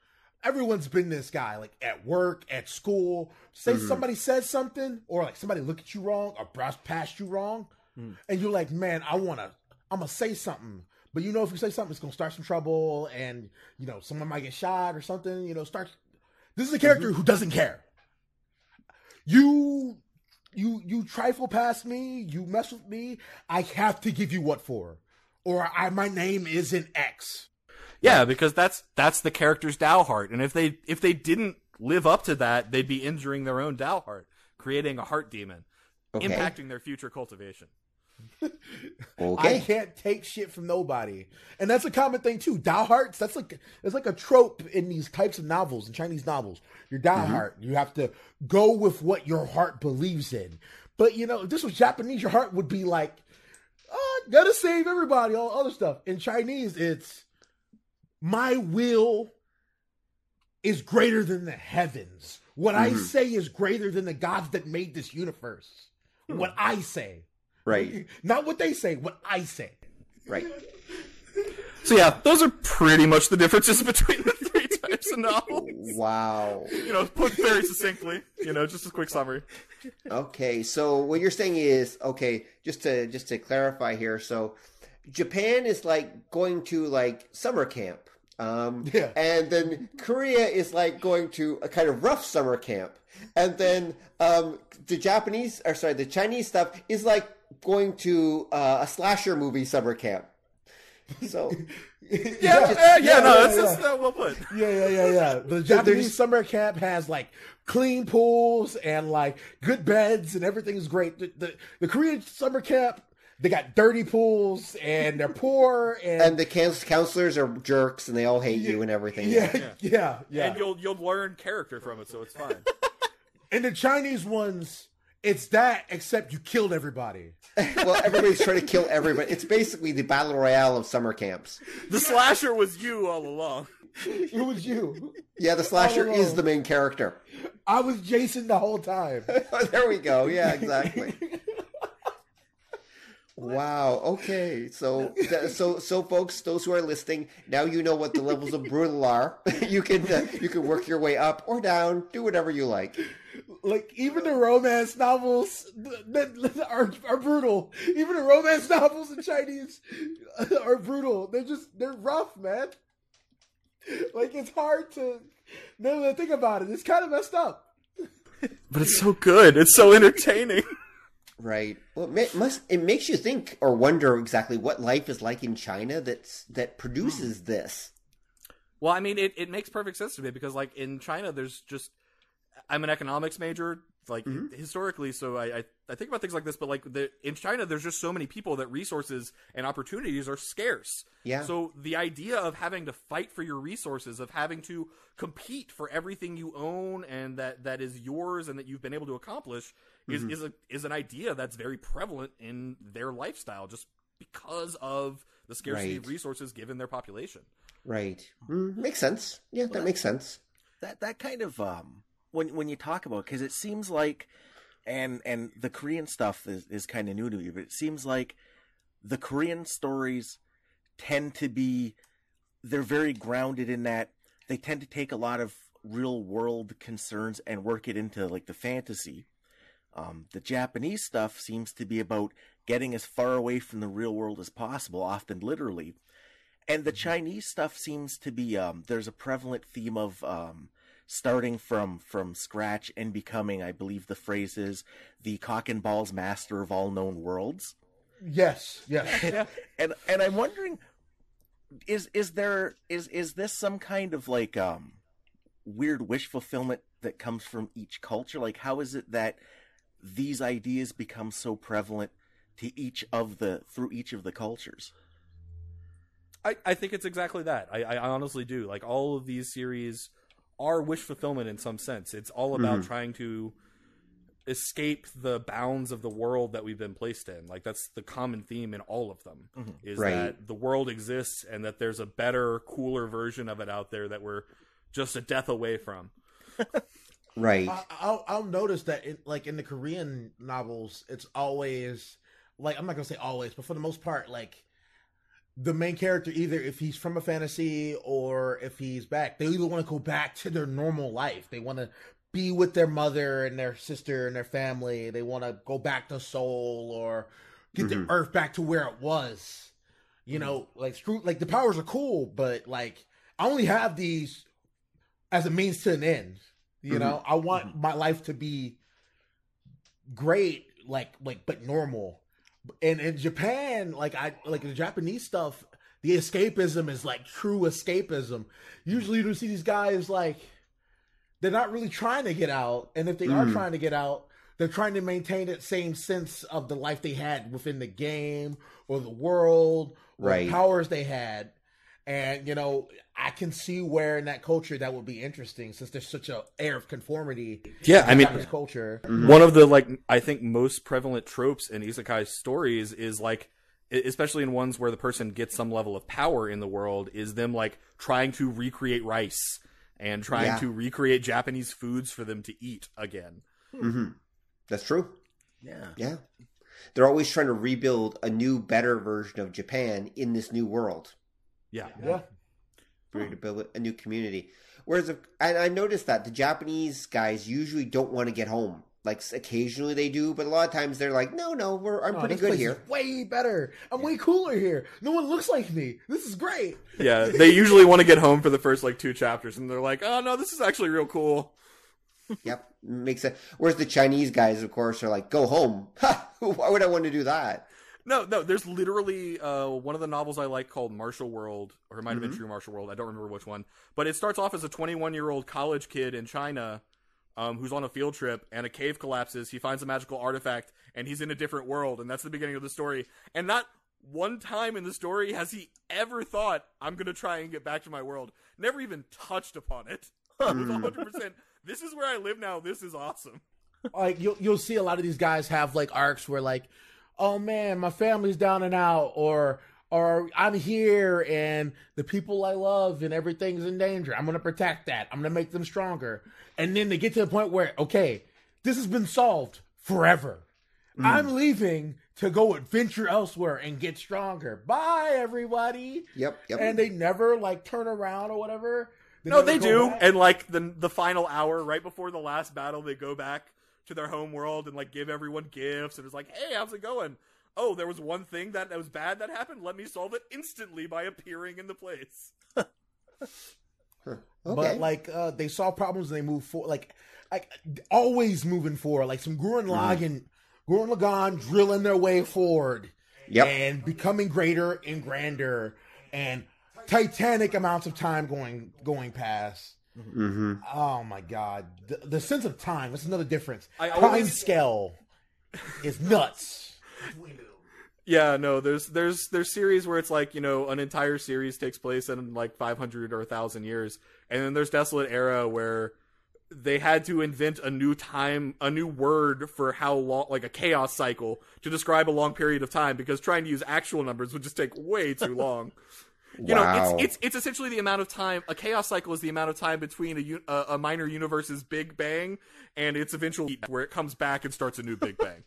everyone's been this guy, like at work, at school, say somebody says something, or like somebody look at you wrong, or browse past you wrong, and you're like, man, I'm gonna say something. But you know, if you say something, it's gonna start some trouble, and you know, someone might get shot or something, you know, this is a character who doesn't care. You trifle past me, you mess with me, I have to give you what for. Or my name isn't X. Yeah, because that's the character's Dao heart, and if they didn't live up to that, they'd be injuring their own Dao heart, creating a heart demon, impacting their future cultivation. I can't take shit from nobody, and that's a common thing too. Dao hearts. It's like a trope in these types of novels, in Chinese novels. Your Dao heart, you have to go with what your heart believes in. But you know, if this was Japanese, your heart would be like, gotta save everybody, all other stuff. In Chinese, it's my will is greater than the heavens. What I say is greater than the gods that made this universe. What I say. Right. Not what they say, what I say. Right. So yeah, those are pretty much the differences between the 3 types of novels. Wow. You know, put very succinctly, you know, just a quick summary. Okay, so what you're saying is, just to clarify here, so Japan is like going to like summer camp. And then Korea is like going to a kind of rough summer camp. And then the Chinese stuff is like going to a slasher movie summer camp. So that's well put. Yeah. The Japanese summer camp has like clean pools and like good beds and everything is great. The Korean summer camp, they got dirty pools and they're poor and the counselors are jerks and they all hate you and everything. Yeah. And you'll learn character from it, so it's fine. And the Chinese ones, it's that except you killed everybody. Well, everybody's trying to kill everybody. It's basically the battle royale of summer camps. The slasher was you all along. It was you. Yeah, the slasher is the main character. I was Jason the whole time. There we go. Yeah, exactly. Wow. Okay. So folks, those who are listening, now you know what the levels of brutal are. You can work your way up or down. Do whatever you like. Like even the romance novels that are brutal. Even the romance novels in Chinese are brutal. They're rough, man. Like it's hard to now that I think about it. It's kind of messed up. But it's so good. It's so entertaining. Right. Well, it makes you think or wonder exactly what life is like in China that produces this. Well, I mean, it makes perfect sense to me because, like, in China, there's just... I'm an economics major, like, historically, so I think about things like this, but, like, in China, there's just so many people that resources and opportunities are scarce. Yeah. So the idea of having to fight for your resources, of having to compete for everything you own and that is yours and that you've been able to accomplish is an idea that's very prevalent in their lifestyle, just because of the scarcity of Right. resources given their population. Right. Makes sense. Yeah, that makes sense. That kind of when you talk about, because it seems like, and the Korean stuff is kind of new to me, but it seems like the Korean stories tend to be, they're very grounded in that they tend to take a lot of real world concerns and work it into like the fantasy. The Japanese stuff seems to be about getting as far away from the real world as possible, often literally. And the Chinese stuff seems to be, there's a prevalent theme of starting from scratch and becoming, I believe the phrase is, the cock and balls master of all known worlds. Yes. And I'm wondering, is this some kind of like weird wish fulfillment that comes from each culture? Like, how is it that these ideas become so prevalent to through each of the cultures? I think it's exactly that. I honestly do. Like, all of these series are wish fulfillment in some sense. It's all about trying to escape the bounds of the world that we've been placed in. Like, that's the common theme in all of them, is Right. that the world exists and that there's a better, cooler version of it out there that we're just a death away from. Right. I'll notice that in the Korean novels, it's always like, I'm not gonna say always, but for the most part, like the main character, either if he's from a fantasy or if he's back, they either want to go back to their normal life. They want to be with their mother and their sister and their family. They want to go back to Seoul or get the Earth back to where it was. You know, like the powers are cool, but like I only have these as a means to an end. You know, I want my life to be great, but normal. And in Japan, like the Japanese stuff, the escapism is like true escapism. Usually you don't see these guys like, they're not really trying to get out. And if they are trying to get out, they're trying to maintain that same sense of the life they had within the game or the world or the powers they had. And, you know, I can see where in that culture that would be interesting, since there's such a air of conformity. Yeah, I mean, Japanese culture. One of the, like, I think most prevalent tropes in isekai stories is, like, especially in ones where the person gets some level of power in the world, is them, like, trying to recreate rice and trying to recreate Japanese foods for them to eat again. That's true. Yeah. Yeah. They're always trying to rebuild a new, better version of Japan in this new world. Yeah. To build a new community. Whereas, and I noticed that the Japanese guys usually don't want to get home. Like, occasionally they do, but a lot of times they're like, no, I'm pretty good place here. is way better. I'm way cooler here. No one looks like me. This is great. Yeah, they usually want to get home for the first, like, 2 chapters, and they're like, oh, no, this is actually real cool. Yep, makes sense. Whereas the Chinese guys, of course, are like, go home. Ha! Why would I want to do that? No, there's literally one of the novels I like called Martial World, or it might have been True Martial World, I don't remember which one, but it starts off as a 21-year-old college kid in China who's on a field trip, and a cave collapses, he finds a magical artifact, and he's in a different world, and that's the beginning of the story. And not one time in the story has he ever thought, I'm going to try and get back to my world. Never even touched upon it. It was 100%, this is where I live now, this is awesome. Like you'll see a lot of these guys have like arcs where like, oh man, my family's down and out, or I'm here and the people I love and everything's in danger. I'm going to protect that. I'm going to make them stronger. And then they get to the point where, okay, this has been solved forever. I'm leaving to go adventure elsewhere and get stronger. Bye, everybody. Yep. And they never like turn around or whatever. No, they never go do. back. And like the final hour, right before the last battle, they go back to their home world and like give everyone gifts, and it's like, hey, how's it going? Oh, there was one thing that was bad that happened. Let me solve it instantly by appearing in the place. Okay. But like they solve problems and they move forward. Like always moving forward. Like some Gurren Lagann drilling their way forward. Yep. And becoming greater and grander, and titanic amounts of time going past. Oh my god, the sense of time. That's another difference. Time scale is nuts. Yeah, no, there's series where it's like, you know, an entire series takes place in like 500 or 1,000 years, and then there's Desolate Era where they had to invent a new word for how long, like a chaos cycle, to describe a long period of time, because trying to use actual numbers would just take way too long. You Wow. know, it's essentially the amount of time. A chaos cycle is the amount of time between a minor universe's Big Bang and its eventual, where it comes back and starts a new Big Bang.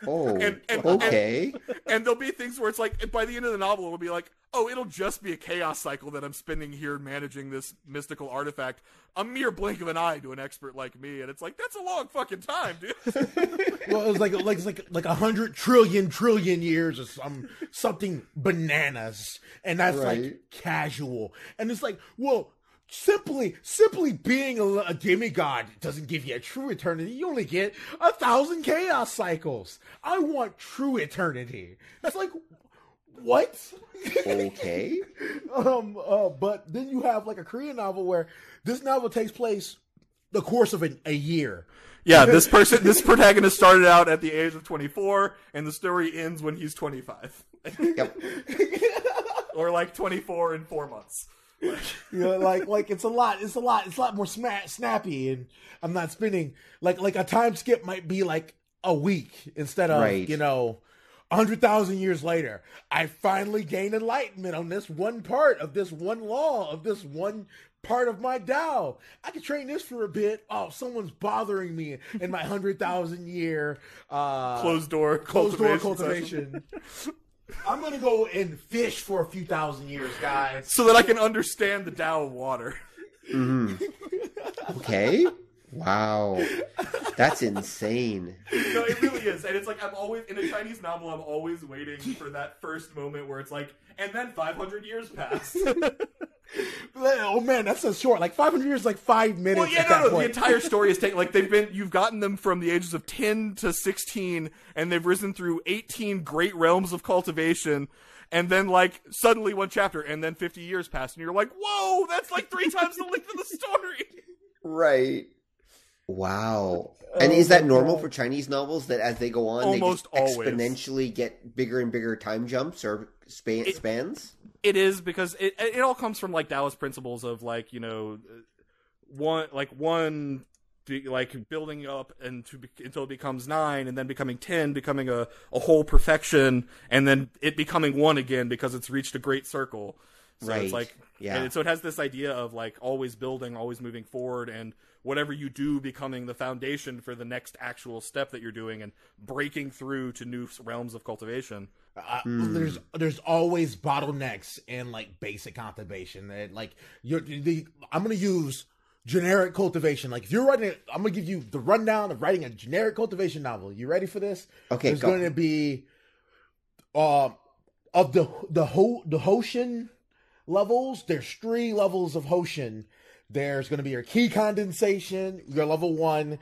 Oh, And okay. And there'll be things where it's like, by the end of the novel, it'll be like, oh, it'll just be a chaos cycle that I'm spending here managing this mystical artifact. A mere blink of an eye to an expert like me, and it's like, that's a long fucking time, dude. Well, it's like 100 trillion years or something bananas, and that's Right. like casual. And it's like, well, simply being a demigod doesn't give you a true eternity. You only get 1,000 chaos cycles. I want true eternity. That's like, what? Okay. But then you have like a Korean novel where this novel takes place the course of a year. Yeah, this protagonist started out at the age of 24, and the story ends when he's 25. Yep. Or like 24 in 4 months. You know, like it's a lot more snappy, and I'm not spending like a time skip might be like a week instead of Right. 100,000 years later. I finally gained enlightenment on this one part of this one law of this one part of my Tao. I could train this for a bit. Oh, someone's bothering me in my 100,000 year Closed door cultivation. I'm gonna go and fish for a few thousand years, guys. so that I can understand the Tao of water. Okay. Wow. That's insane. No, it really is. And it's like, I'm always, in a Chinese novel, I'm always waiting for that first moment where it's like, and then 500 years pass. Oh man, that's so short. Like 500 years, like 5 minutes. Well, yeah, at that the point. entire story is taking, like, you've gotten them from the ages of 10 to 16, and they've risen through 18 great realms of cultivation, and then, like, suddenly one chapter, and then 50 years pass, and you're like, whoa, that's like 3 times the length of the story! Right. Wow. And is that normal for Chinese novels, that as they go on, Almost they just always. exponentially get bigger and bigger time jumps or spans? It is, because it all comes from, like, Taoist principles of, like, building up until it becomes 9, and then becoming 10, becoming a whole perfection, and then it becoming 1 again because it's reached a great circle. So Right. it's like, Yeah. and so it has this idea of, like, always building, always moving forward, and whatever you do becoming the foundation for the next actual step that you're doing, and breaking through to new realms of cultivation. There's always bottlenecks in like basic cultivation. That like I'm gonna use generic cultivation. Like if you're writing, I'm gonna give you the rundown of writing a generic cultivation novel. You ready for this? Okay, There's go. going to be of the Hoshin levels. There's 3 levels of Hoshin. There's going to be your key condensation, your level 1,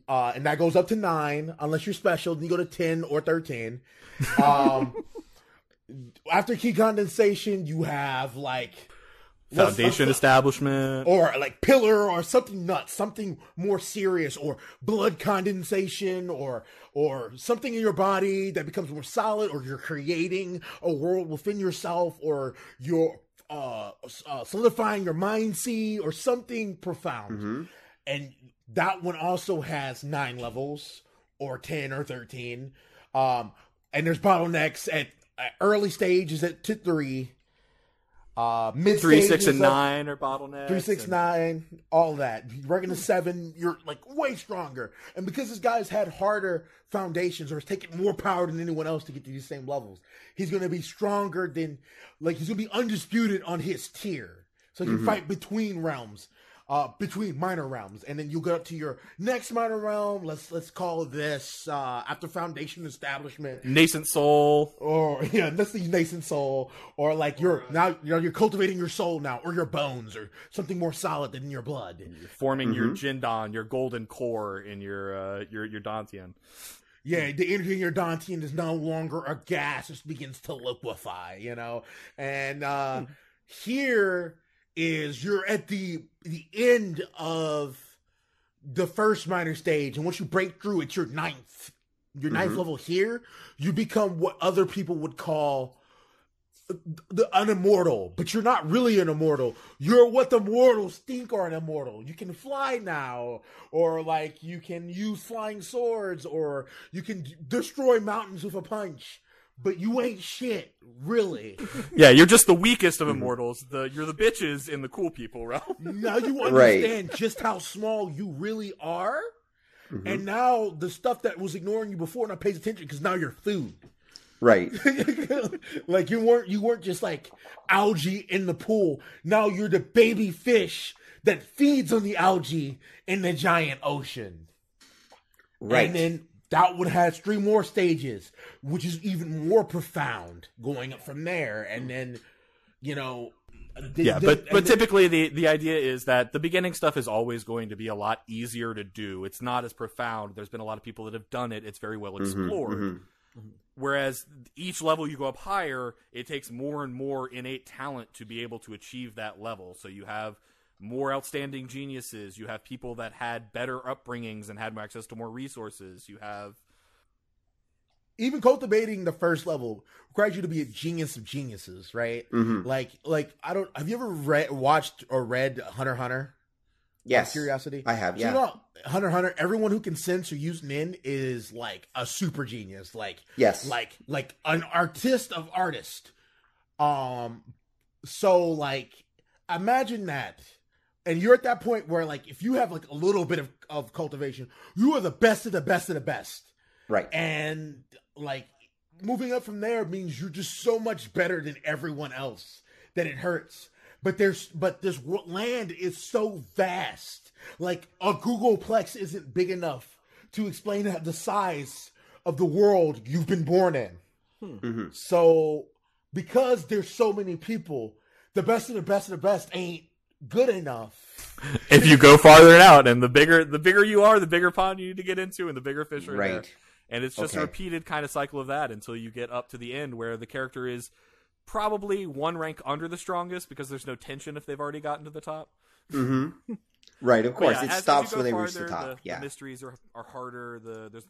and that goes up to 9 unless you're special. Then you go to 10 or 13. After key condensation, you have like Foundation establishment. or like pillar or something nuts, something more serious, or blood condensation, or something in your body that becomes more solid, or you're creating a world within yourself, or you're solidifying your mind seed, or something profound. And that one also has 9 levels, or 10 or 13. And there's bottlenecks at early stages at 3. Mid 3, 6, stages and up- 9 are bottlenecks. 3, 6, 9, all that. Working to 7, you're like way stronger. And because this guy's had harder foundations, or has taken more power than anyone else to get to these same levels, he's going to be stronger than, like, he's going to be undisputed on his tier. So he can fight between realms, between minor realms. And then you go up to your next minor realm. Let's call this, after foundation establishment. Nascent soul. Or that's the nascent soul, or like you're cultivating your soul now, or your bones, or something more solid than your blood. Forming your Jindan, your golden core in your Dantian. Yeah, the energy in your Dantian is no longer a gas; it begins to liquefy. And here is you're at the end of the first minor stage, and once you break through, it's your ninth level here. You become what other people would call an immortal, but you're not really an immortal. You're what the mortals think are an immortal. You can fly now, or like you can use flying swords, or you can destroy mountains with a punch. But you ain't shit, really. Yeah, you're just the weakest of immortals. You're the bitches in the cool people realm. Now you understand just how small you really are, and now the stuff that was ignoring you before now pays attention because now you're food. Right. Like you weren't just like algae in the pool. Now you're the baby fish that feeds on the algae in the giant ocean. Right. And then that would have 3 more stages, which is even more profound going up from there. And then, but typically the idea is that the beginning stuff is always going to be a lot easier to do. It's not as profound. There's been a lot of people that have done it. It's very well explored. Whereas each level you go up higher, it takes more and more innate talent to be able to achieve that level. So you have more outstanding geniuses. You have people that had better upbringings and had more access to more resources. You have... Even cultivating the first level requires you to be a genius of geniuses, right? Like have you ever watched or read Hunter x Hunter? Yes. Curiosity? I have, yeah. So Hunter x Hunter, everyone who can sense or use Nin is like a super genius. Yes. Like an artist of artists. So like imagine that. And you're at that point where like if you have like a little bit of cultivation, you are the best of the best of the best. Right. And like moving up from there means you're just so much better than everyone else that it hurts. But this land is so vast. Like a Googleplex isn't big enough to explain the size of the world you've been born in. So because there's so many people, the best of the best of the best ain't good enough. If you go farther out, and the bigger you are, the bigger pond you need to get into, and the bigger fish are in there. And it's just a repeated kind of cycle of that until you get up to the end where the character is probably one rank under the strongest because there's no tension if they've already gotten to the top. Right, of course. Yeah, it as stops you go when they farther, reach the top. The mysteries are harder, the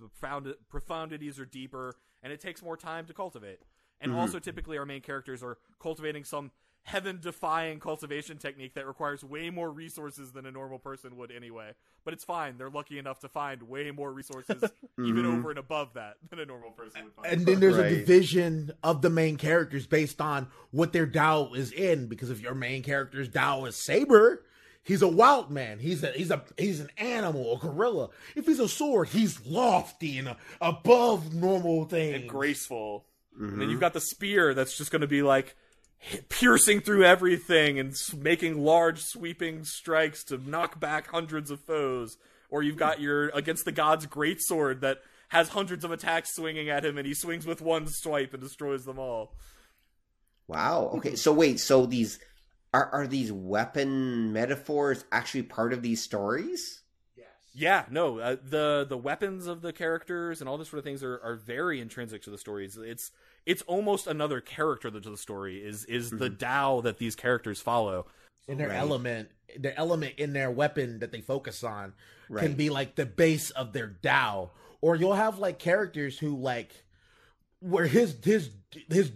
profundities are deeper, and it takes more time to cultivate. And also typically our main characters are cultivating some heaven-defying cultivation technique that requires way more resources than a normal person would anyway. But it's fine. They're lucky enough to find way more resources even over and above that than a normal person would find. And then there's a division of the main characters based on what their Tao is in. Because if your main character's Tao is Saber, he's a wild man. He's an animal, a gorilla. If he's a sword, he's lofty and above normal things. And graceful. And then you've got the spear that's just going to be like piercing through everything and making large sweeping strikes to knock back hundreds of foes. Or you've got your against the gods greatsword that has hundreds of attacks swinging at him and he swings with one swipe and destroys them all. Wow. Okay. So wait, so these are these weapon metaphors actually part of these stories? Yeah, no, the weapons of the characters and all this sort of things are very intrinsic to the stories. It's almost another character to the story is the Tao that these characters follow. And their element in their weapon that they focus on can be like the base of their Tao. Or you'll have like characters who like where his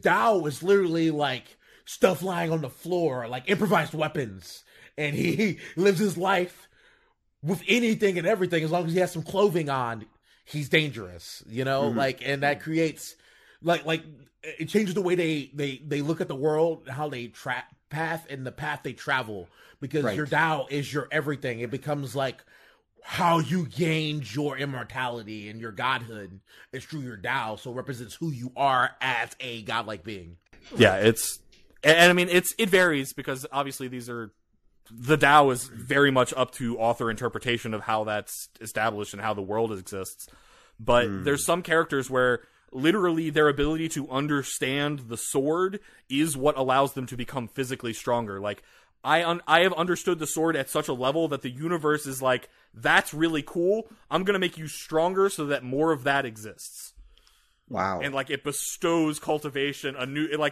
Tao is literally like stuff lying on the floor, like improvised weapons, and he lives his life with anything and everything, as long as he has some clothing on, he's dangerous, like, and that creates like it changes the way they look at the world, how they path they travel, because your Tao is your everything. It becomes like how you gained your immortality and your godhood is through your Tao, so it represents who you are as a godlike being. Yeah, I mean, it varies because obviously the Tao is very much up to author interpretation of how that's established and how the world exists. But there's some characters where literally their ability to understand the sword is what allows them to become physically stronger. Like, I have understood the sword at such a level that the universe is like, that's really cool. I'm going to make you stronger so that more of that exists. Wow. And like it bestows cultivation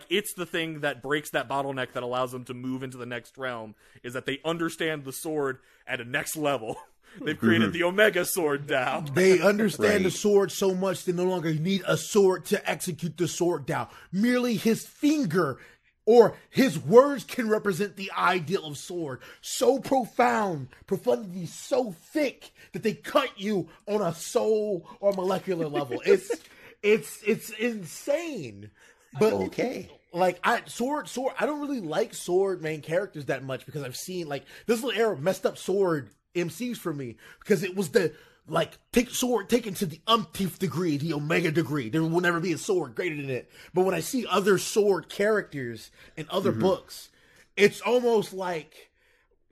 it's the thing that breaks that bottleneck that allows them to move into the next realm, is that they understand the sword at a next level. They've created the Omega Sword Tao. They understand the sword so much they no longer need a sword to execute the sword Tao. Merely his finger Or his words can represent the ideal of sword. So profound, profundity so thick that they cut you on a soul or molecular level. It's insane. But Okay. like sword. I don't really like sword main characters that much because I've seen like this little era messed up sword MCs for me because it was the like take sword taken to the umpteenth degree, the omega degree. There will never be a sword greater than it. But when I see other sword characters in other books, it's almost like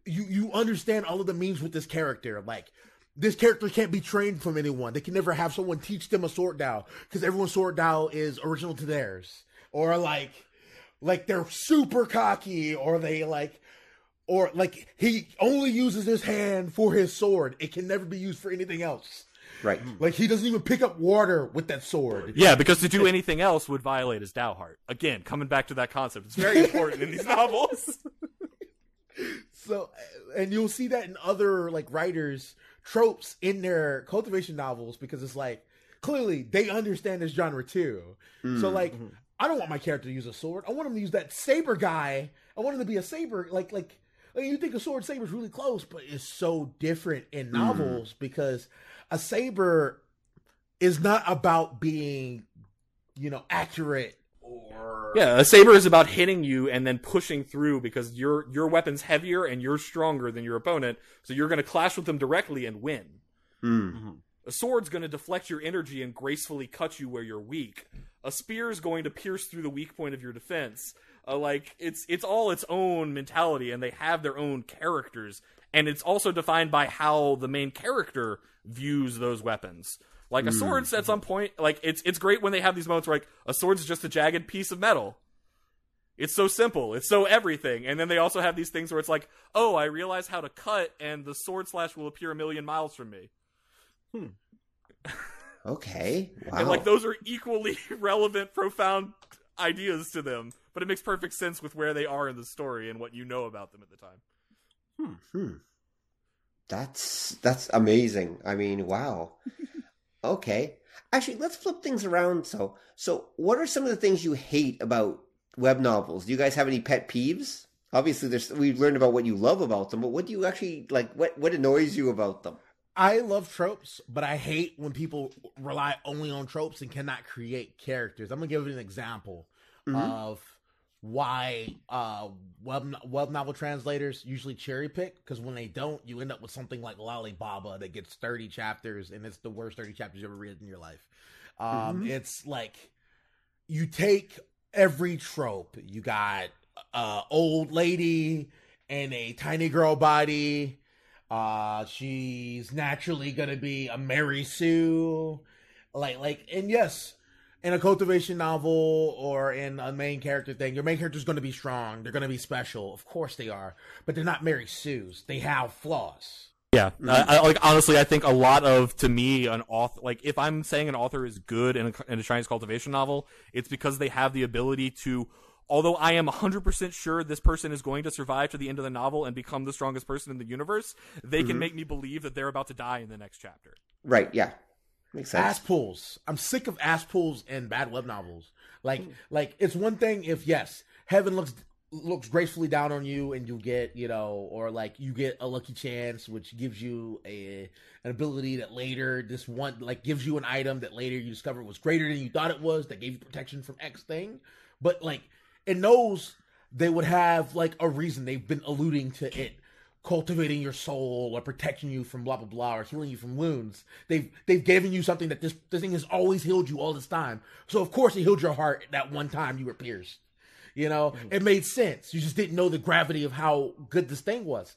you understand all of the memes with this character. Like this character can't be trained from anyone. They can never have someone teach them a sword Dao because everyone's sword Dao is original to theirs. Or like they're super cocky, or they or he only uses his hand for his sword. It can never be used for anything else. Right. Like he doesn't even pick up water with that sword. Yeah, because to do anything else would violate his Dao heart. Again, coming back to that concept, it's very important in these novels. So, and you'll see that in other like writers' tropes in their cultivation novels because it's like clearly they understand this genre too. So like, I don't want my character to use a sword. I want him to use that saber guy. I want him to be a saber. Like you think a sword saber is really close, but it's so different in novels because a saber is not about being, accurate or Yeah, a saber is about hitting you and then pushing through because your weapon's heavier and you're stronger than your opponent, so you're going to clash with them directly and win. A sword's going to deflect your energy and gracefully cut you where you're weak. A spear is going to pierce through the weak point of your defense. It's all its own mentality, and they have their own characters, and it's also defined by how the main character views those weapons. Like a sword's at some point, like it's great when they have these moments where like a sword's just a jagged piece of metal. It's so simple, it's so everything, and then they also have these things where it's like, oh, I realize how to cut, and the sword slash will appear 1,000,000 miles from me. Okay. Wow. And like those are equally relevant, profound ideas to them, but it makes perfect sense with where they are in the story and what you know about them at the time. That's amazing. I mean, wow. Okay. Actually, let's flip things around. So what are some of the things you hate about web novels? Do you guys have any pet peeves? Obviously, we've learned about what you love about them, but what do you actually like? What annoys you about them? I love tropes, but I hate when people rely only on tropes and cannot create characters. I'm gonna give an example of why web novel translators usually cherry pick, because when they don't, you end up with something like Lollibaba that gets 30 chapters and it's the worst 30 chapters you ever read in your life. It's like you take every trope. You got old lady and a tiny girl body. She's naturally gonna be a Mary Sue, and yes, in a cultivation novel or in a main character thing, your main character's gonna be strong. They're gonna be special, of course they are, but they're not Mary Sues. They have flaws. Yeah, honestly, I think a lot of, to me, an author, like if I'm saying an author is good in a Chinese cultivation novel, it's because they have the ability to. Although I am 100% sure this person is going to survive to the end of the novel and become the strongest person in the universe, they can make me believe that they're about to die in the next chapter. Right, yeah. Makes sense. Ass pulls. I'm sick of ass pulls in bad web novels. Like it's one thing if, yes, heaven looks gracefully down on you and you get, or like you get a lucky chance, which gives you an ability that later gives you an item that later you discover was greater than you thought it was, that gave you protection from X thing. But in those, they would have like a reason. They've been alluding to it cultivating your soul or protecting you from blah blah blah or healing you from wounds. They've given you something that this thing has always healed you all this time. So of course it healed your heart that one time you were pierced. It made sense. You just didn't know the gravity of how good this thing was.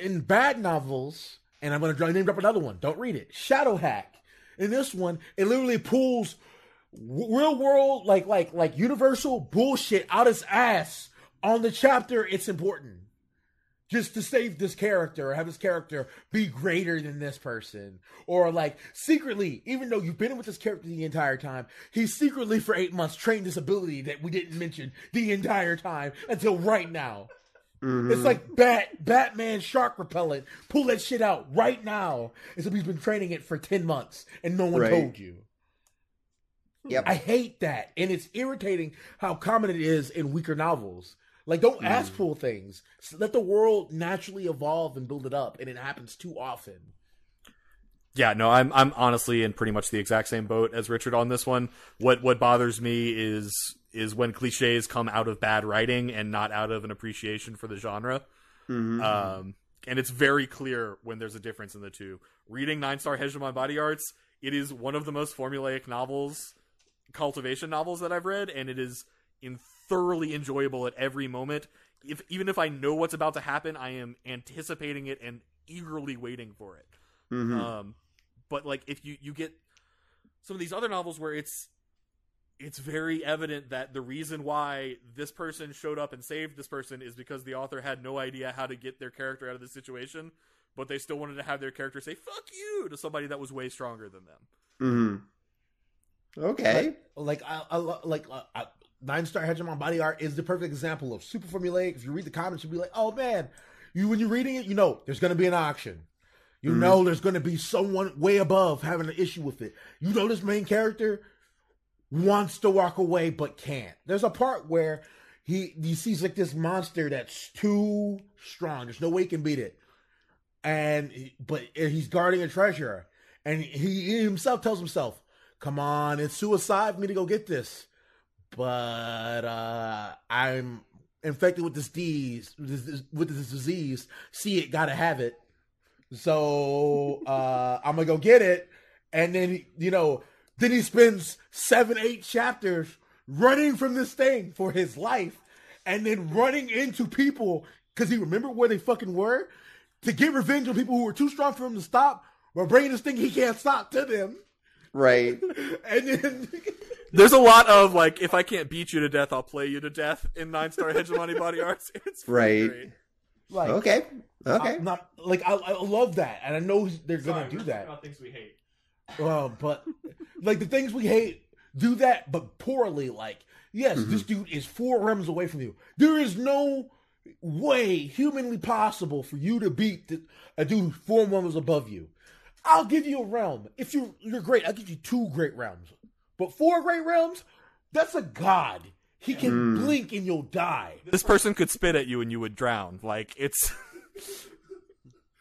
In bad novels, and I'm going to name drop another one. Don't read it. Shadow Hack. In this one, it literally pulls real world, like universal bullshit out its ass on the chapter. It's important just to save this character or have this character be greater than this person, or secretly, even though you've been with this character the entire time, he's secretly for 8 months trained this ability that we didn't mention the entire time until right now. It's like Batman shark repellent. Pull that shit out right now. As if he's been training it for 10 months and no one told you. Yep. I hate that. And it's irritating how common it is in weaker novels. Like, don't ask for things. Let the world naturally evolve and build it up, and it happens too often. Yeah, no, I'm honestly in pretty much the exact same boat as Richard on this one. What bothers me is when cliches come out of bad writing and not out of an appreciation for the genre. And it's very clear when there's a difference in the two. Reading 9-Star Hegemon Body Arts, it is one of the most formulaic novels, cultivation novels that I've read, and it is thoroughly enjoyable at every moment. Even if I know what's about to happen, I am anticipating it and eagerly waiting for it. But like, if you get some of these other novels where it's very evident that the reason why this person showed up and saved this person is because the author had no idea how to get their character out of the situation, but they still wanted to have their character say "fuck you" to somebody that was way stronger than them. Okay. Like 9-Star Hegemon Body Art is the perfect example of super formulaic. If you read the comments, you'll be like, oh man, when you're reading it, you know there's going to be an auction. You know there's going to be someone way above having an issue with it. You know this main character wants to walk away but can't. There's a part where he sees like this monster that's too strong. There's no way he can beat it. But he's guarding a treasure. And he himself tells himself, come on, it's suicide for me to go get this. But I'm infected with this disease. See it, gotta have it. So I'm gonna go get it. And then, then he spends 7-8 chapters running from this thing for his life, and then running into people because he remembered where they fucking were to get revenge on people who were too strong for him to stop, or bringing this thing he can't stop to them. Right. And then there's a lot of like, if I can't beat you to death, I'll play you to death in 9-Star Hegemony Body Arts. It's great. Like, okay. I love that, and I know they're gonna do that. About things we hate. But like the things we hate, do that, but poorly. Like, yes, this dude is 4 realms away from you. There is no way humanly possible for you to beat a dude 4 realms above you. I'll give you a realm. If you're great, I'll give you 2 great realms. But 4 great realms, that's a god. He can blink and you'll die. This person could spit at you and you would drown. Like, it's...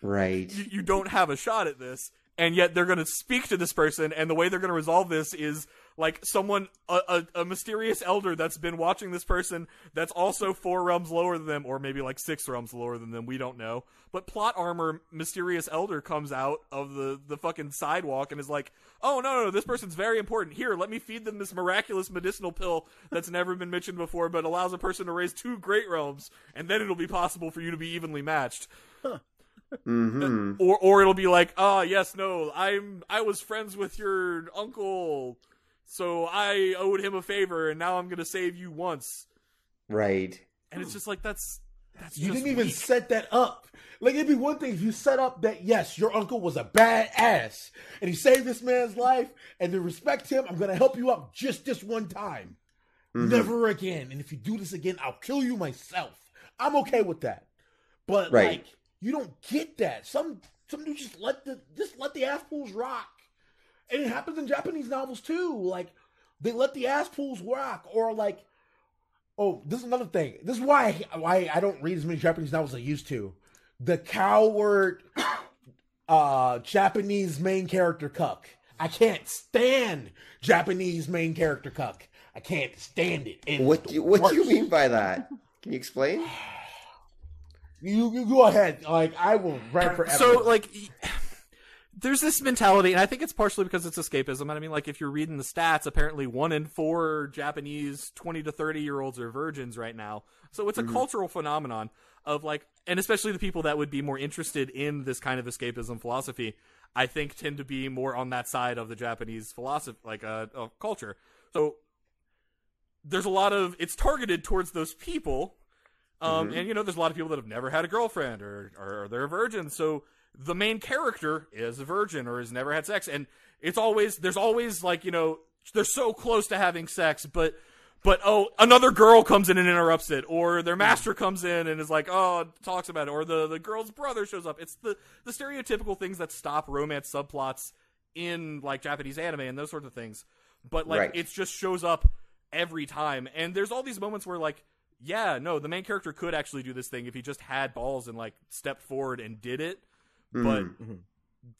Right. You don't have a shot at this, and yet they're going to speak to this person, and the way they're going to resolve this is, like, someone, a mysterious elder that's been watching this person that's also 4 realms lower than them, or maybe, like, 6 realms lower than them, we don't know. But plot armor, mysterious elder comes out of the fucking sidewalk and is like, oh, no, this person's very important. Here, let me feed them this miraculous medicinal pill that's never been mentioned before, but allows a person to raise 2 great realms, and then it'll be possible for you to be evenly matched. Or it'll be like, yes, no, I was friends with your uncle, so I owed him a favor, and now I'm gonna save you once. Right. And it's just like, that's you just didn't even weak. set that up. Like, it'd be one thing if you set up that, yes, your uncle was a badass, and he saved this man's life, and to respect him, I'm gonna help you out just this one time. Never again. And if you do this again, I'll kill you myself. I'm okay with that. But like, you don't get that. Some dudes just let the ass pools rock. And it happens in Japanese novels too. Like, they let the ass pools rock. Or like, oh, this is another thing. This is why I don't read as many Japanese novels as I used to. The coward Japanese main character cuck. I can't stand Japanese main character cuck. I can't stand it. What do you mean by that? Can you explain? You go ahead. Like, I will rant forever. So, like, there's this mentality, and I think it's partially because it's escapism. And I mean, like, if you're reading the stats, apparently 1 in 4 Japanese 20 to 30-year-olds are virgins right now. So it's a cultural phenomenon of, like, and especially the people that would be more interested in this kind of escapism philosophy, I think tend to be more on that side of the Japanese philosophy, like, culture. So there's a lot of, it's targeted towards those people. And, there's a lot of people that have never had a girlfriend or they're a virgin. So the main character is a virgin or has never had sex. And there's always like, they're so close to having sex, but another girl comes in and interrupts it, or their master comes in and is like, talks about it, or the girl's brother shows up. It's the stereotypical things that stop romance subplots in like Japanese anime and those sorts of things. but like Right. it just shows up every time. And there's all these moments where like, yeah, no, the main character could actually do this thing if he just had balls and like stepped forward and did it. But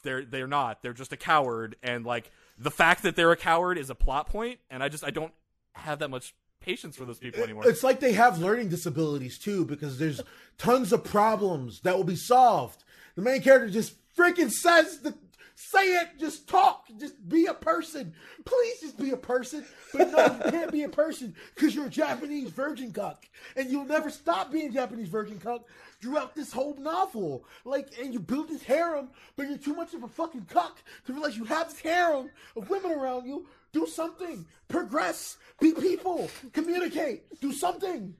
they're not. They're just a coward, and like the fact that they're a coward is a plot point, and I don't have that much patience for those people anymore. It's like they have learning disabilities too, because there's tons of problems that will be solved. The main character just freaking say it, just talk, just be a person. Please just be a person. But no, you can't be a person because you're a Japanese virgin cuck. And you'll never stop being Japanese virgin cuck throughout this whole novel. Like, and you build this harem, but you're too much of a fucking cuck to realize you have this harem of women around you. Do something. Progress. Be people. Communicate. Do something.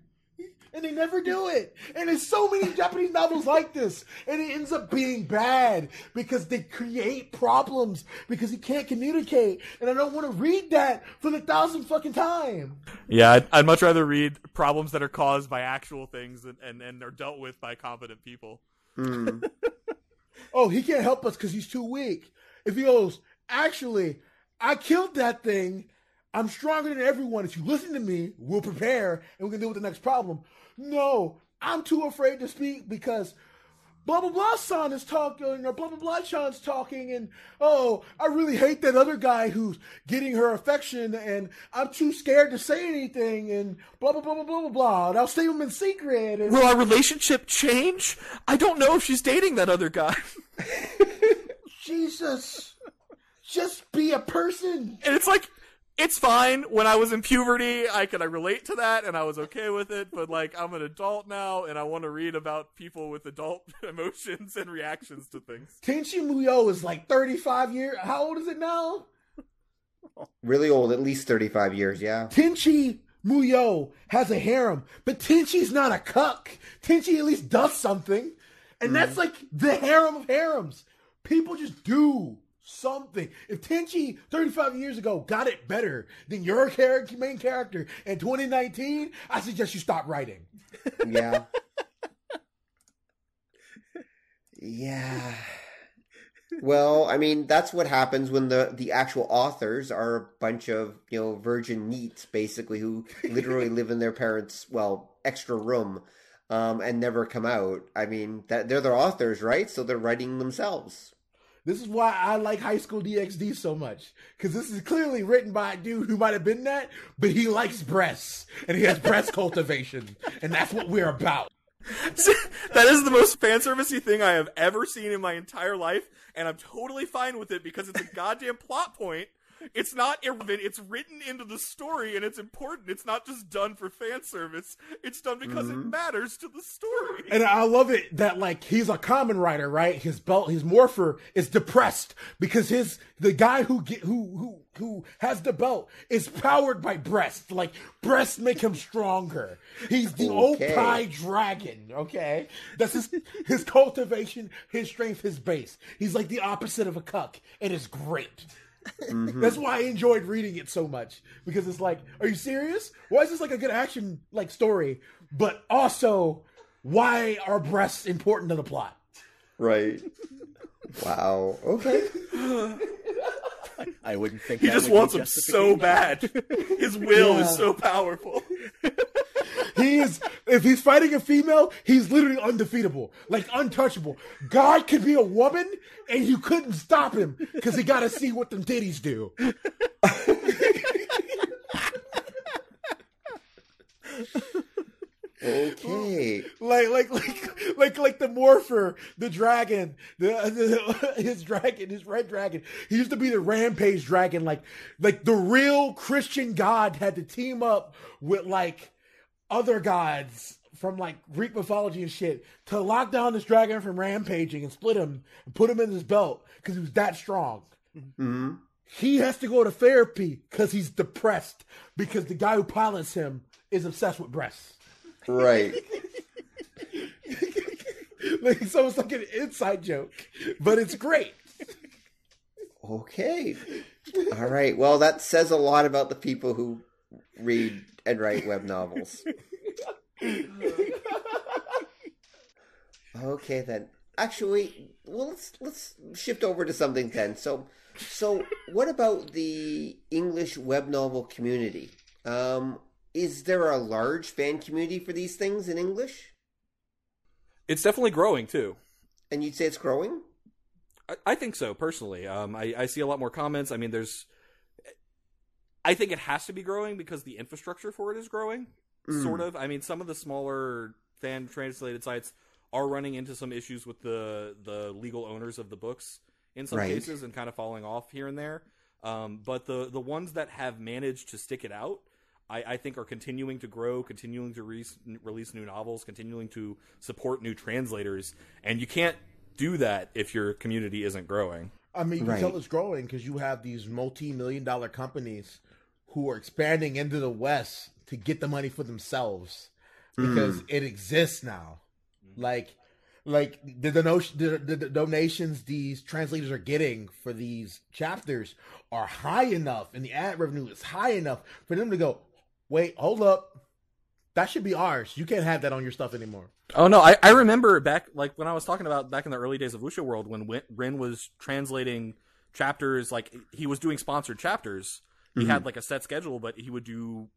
And they never do it. And there's so many Japanese novels like this. And it ends up being bad because they create problems because you can't communicate. And I don't want to read that for the 1,000th fucking time. Yeah, I'd much rather read problems that are caused by actual things and are dealt with by competent people. Oh, he can't help us because he's too weak. If he goes, actually, I killed that thing. I'm stronger than everyone. If you listen to me, we'll prepare and we can deal with the next problem. No, I'm too afraid to speak because blah, blah, blah son is talking or blah, blah, blah Sean's talking. And, oh, I really hate that other guy who's getting her affection and I'm too scared to say anything and blah, blah, blah, blah, blah, blah, blah. And I'll stay with him in secret. And Will our relationship change? I don't know if she's dating that other guy. Jesus, just be a person. And it's like, it's fine. When I was in puberty, I relate to that, and I was okay with it. But like, I'm an adult now, and I want to read about people with adult emotions and reactions to things. Tenchi Muyo is like 35 years. How old is it now? Really old, at least 35 years, yeah. Tenchi Muyo has a harem, but Tenchi's not a cuck. Tenchi at least does something. And that's like the harem of harems. People just do something. If Tenchi 35 years ago got it better than your main character in 2019, I suggest you stop writing. Yeah. Yeah. Well, I mean, that's what happens when the actual authors are a bunch of, virgin neats, basically, who literally live in their parents', extra room, and never come out. I mean, they're the authors, right? So they're writing themselves. This is why I like High School DxD so much. Because this is clearly written by a dude who might have been that, but he likes breasts. And he has breast cultivation. And that's what we're about. That is the most fan servicey thing I have ever seen in my entire life, and I'm totally fine with it because it's a goddamn plot point. It's not irrelevant. It's written into the story, and it's important. It's not just done for fan service. It's done because it matters to the story. And I love it that like he's a common writer, right? His morpher is depressed because the guy who has the belt is powered by breasts. Like breasts make him stronger. He's the Okai dragon. Okay, that's his cultivation, his strength, his base. He's like the opposite of a cuck, and it's great. That's why I enjoyed reading it so much, because it's like, are you serious? Why is this like a good action like story? But also, why are breasts important to the plot? Right. Wow. Okay. I wouldn't think He that just would be wants them so bad. His will is so powerful. If he's fighting a female, he's literally undefeatable, like untouchable. God could be a woman, and you couldn't stop him because he got to see what them titties do. Okay. Like the Morpher, the dragon, his red dragon. He used to be the Rampage dragon. Like the real Christian God had to team up with like other gods from like Greek mythology and shit to lock down this dragon from rampaging and split him and put him in his belt because he was that strong. Mm-hmm. He has to go to therapy because he's depressed because the guy who pilots him is obsessed with breasts. Right. Like, so it's like an inside joke, but it's great. Okay. All right. Well, that says a lot about the people who read and write web novels. Okay, then. Actually, let's shift over to something then. So what about the English web novel community? Is there a large fan community for these things in English? It's definitely growing too. And you'd say it's growing? I think so, personally. I see a lot more comments. I mean, I think it has to be growing because the infrastructure for it is growing, sort of. I mean, some of the smaller fan-translated sites are running into some issues with the legal owners of the books in some cases and kind of falling off here and there. But the ones that have managed to stick it out, I think are continuing to grow, continuing to release new novels, continuing to support new translators. And you can't do that if your community isn't growing. I mean, you can tell it's growing because you have these multi-million-dollar companies who are expanding into the West to get the money for themselves because it exists now. Like the donations these translators are getting for these chapters are high enough, and the ad revenue is high enough for them to go, wait, hold up, that should be ours. You can't have that on your stuff anymore. Oh no, I remember back, like when I was talking about back in the early days of Wuxia World, when Rin was translating chapters, like he was doing sponsored chapters. He had like a set schedule, but he would do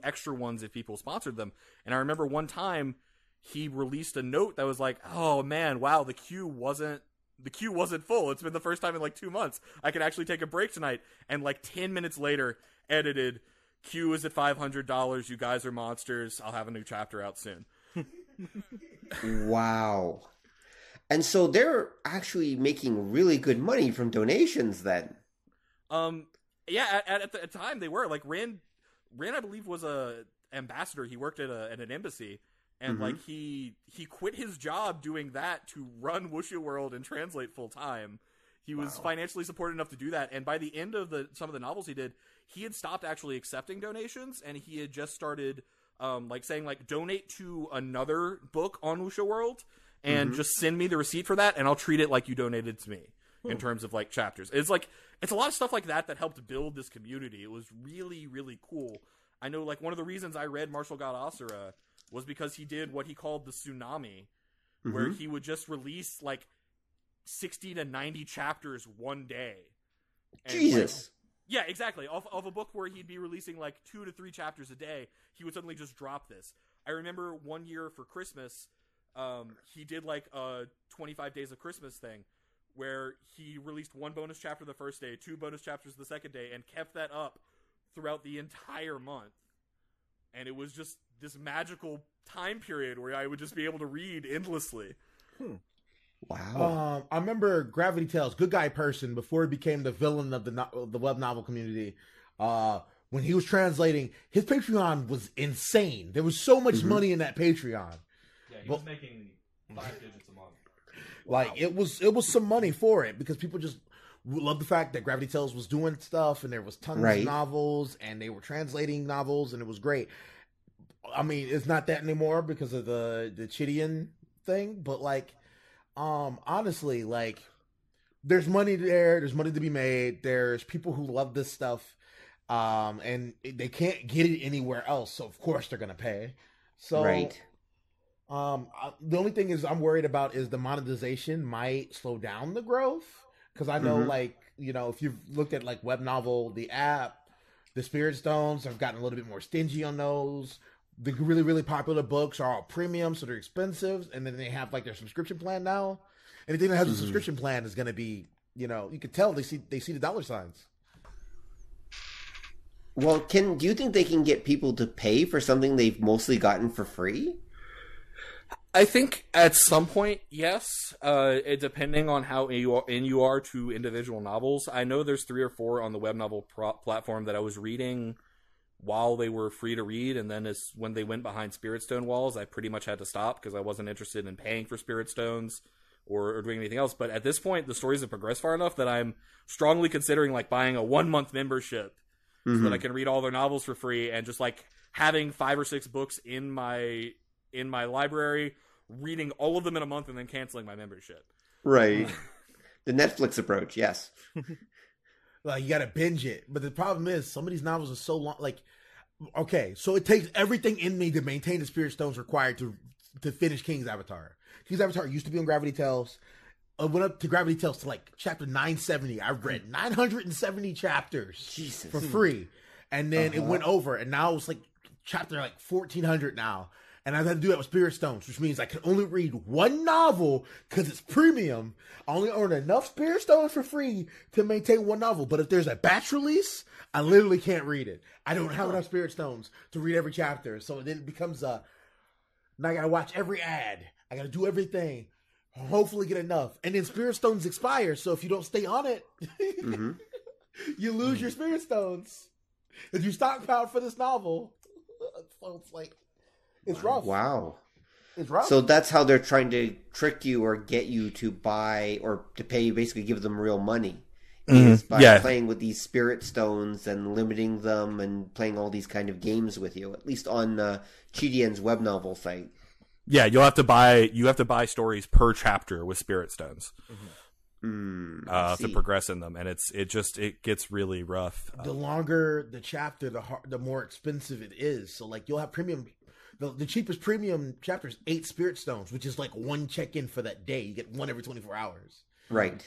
extra ones if people sponsored them. And I remember one time he released a note that was like, "Oh man, wow, the queue wasn't full. It's been the first time in like 2 months. I can actually take a break tonight." And like 10 minutes later, edited, "Queue is at $500. You guys are monsters. I'll have a new chapter out soon." Wow. And so they're actually making really good money from donations then. Yeah, at the time they were. Like Rin, I believe, was a ambassador. He worked at an embassy, and like he quit his job doing that to run Wuxia World and translate full time. He was financially supported enough to do that, and by the end of some of the novels he did, he had stopped actually accepting donations, and he had just started like saying like, donate to another book on Wuxia World and just send me the receipt for that, and I'll treat it like you donated to me in terms of like chapters. It's a lot of stuff like that helped build this community. It was really, really cool. I know like one of the reasons I read Martial God Asura was because he did what he called the tsunami, where he would just release like 60 to 90 chapters one day. And Jesus. Yeah, exactly. Of a book where he'd be releasing like 2 to 3 chapters a day, he would suddenly just drop this. I remember one year for Christmas, he did like a 25 Days of Christmas thing where he released 1 bonus chapter the first day, 2 bonus chapters the second day, and kept that up throughout the entire month. And it was just this magical time period where I would just be able to read endlessly. Wow. I remember Gravity Tales, good guy person, before he became the villain of the web novel community. When he was translating, his Patreon was insane. There was so much money in that Patreon. Yeah, he was making 5 digits a month. Like it was some money for it because people just loved the fact that Gravity Tales was doing stuff and there was tons of novels and they were translating novels and it was great. I mean, it's not that anymore because of the Chidian thing, but like, honestly, like there's money there. There's money to be made. There's people who love this stuff, and they can't get it anywhere else. So of course they're gonna pay. So the only thing is I'm worried about is the monetization might slow down the growth because I know like, you know, if you've looked at like Web Novel, the app, the Spirit Stones have gotten a little bit more stingy on those. The really, really popular books are all premium, so they're expensive, and then they have like their subscription plan now. Anything that has a subscription plan is going to be, you know, you can tell they see the dollar signs. Well, do you think they can get people to pay for something they've mostly gotten for free? I think at some point, yes. Depending on how in you are to individual novels. I know there's 3 or 4 on the Web Novel platform that I was reading while they were free to read, and then when they went behind Spirit Stone walls, I pretty much had to stop because I wasn't interested in paying for Spirit Stones or doing anything else. But at this point, the stories have progressed far enough that I'm strongly considering like buying a 1-month membership so that I can read all their novels for free and just like having 5 or 6 books in my library, reading all of them in a month and then canceling my membership. Right. The Netflix approach, yes. Like, you gotta binge it. But the problem is, some of these novels are so long. Like, okay, so it takes everything in me to maintain the Spirit Stones required to finish King's Avatar. King's Avatar used to be on Gravity Tales. went up to Gravity Tales to like chapter 970. I read 970 chapters for free, and then it went over, and now it's like chapter like 1400 now. And I've had to do that with Spirit Stones, which means I can only read one novel because it's premium. I only earn enough Spirit Stones for free to maintain one novel. But if there's a batch release, I literally can't read it. I don't have enough Spirit Stones to read every chapter. So then it becomes now I gotta watch every ad. I gotta do everything. Hopefully get enough. And then Spirit Stones expire. So if you don't stay on it, you lose your Spirit Stones. If you stockpile for this novel. So it's like, it's rough. Wow. It's rough. So that's how they're trying to trick you or get you to buy or to pay, basically give them real money. Is by playing with these Spirit Stones and limiting them and playing all these kind of games with you, at least on Chidian's web novel site. Yeah, you have to buy stories per chapter with Spirit Stones to progress in them, and it gets really rough. The longer the chapter, the more expensive it is. So like you'll have premium. The cheapest premium chapter is 8 Spirit Stones, which is like one check-in for that day. You get one every 24 hours. Right.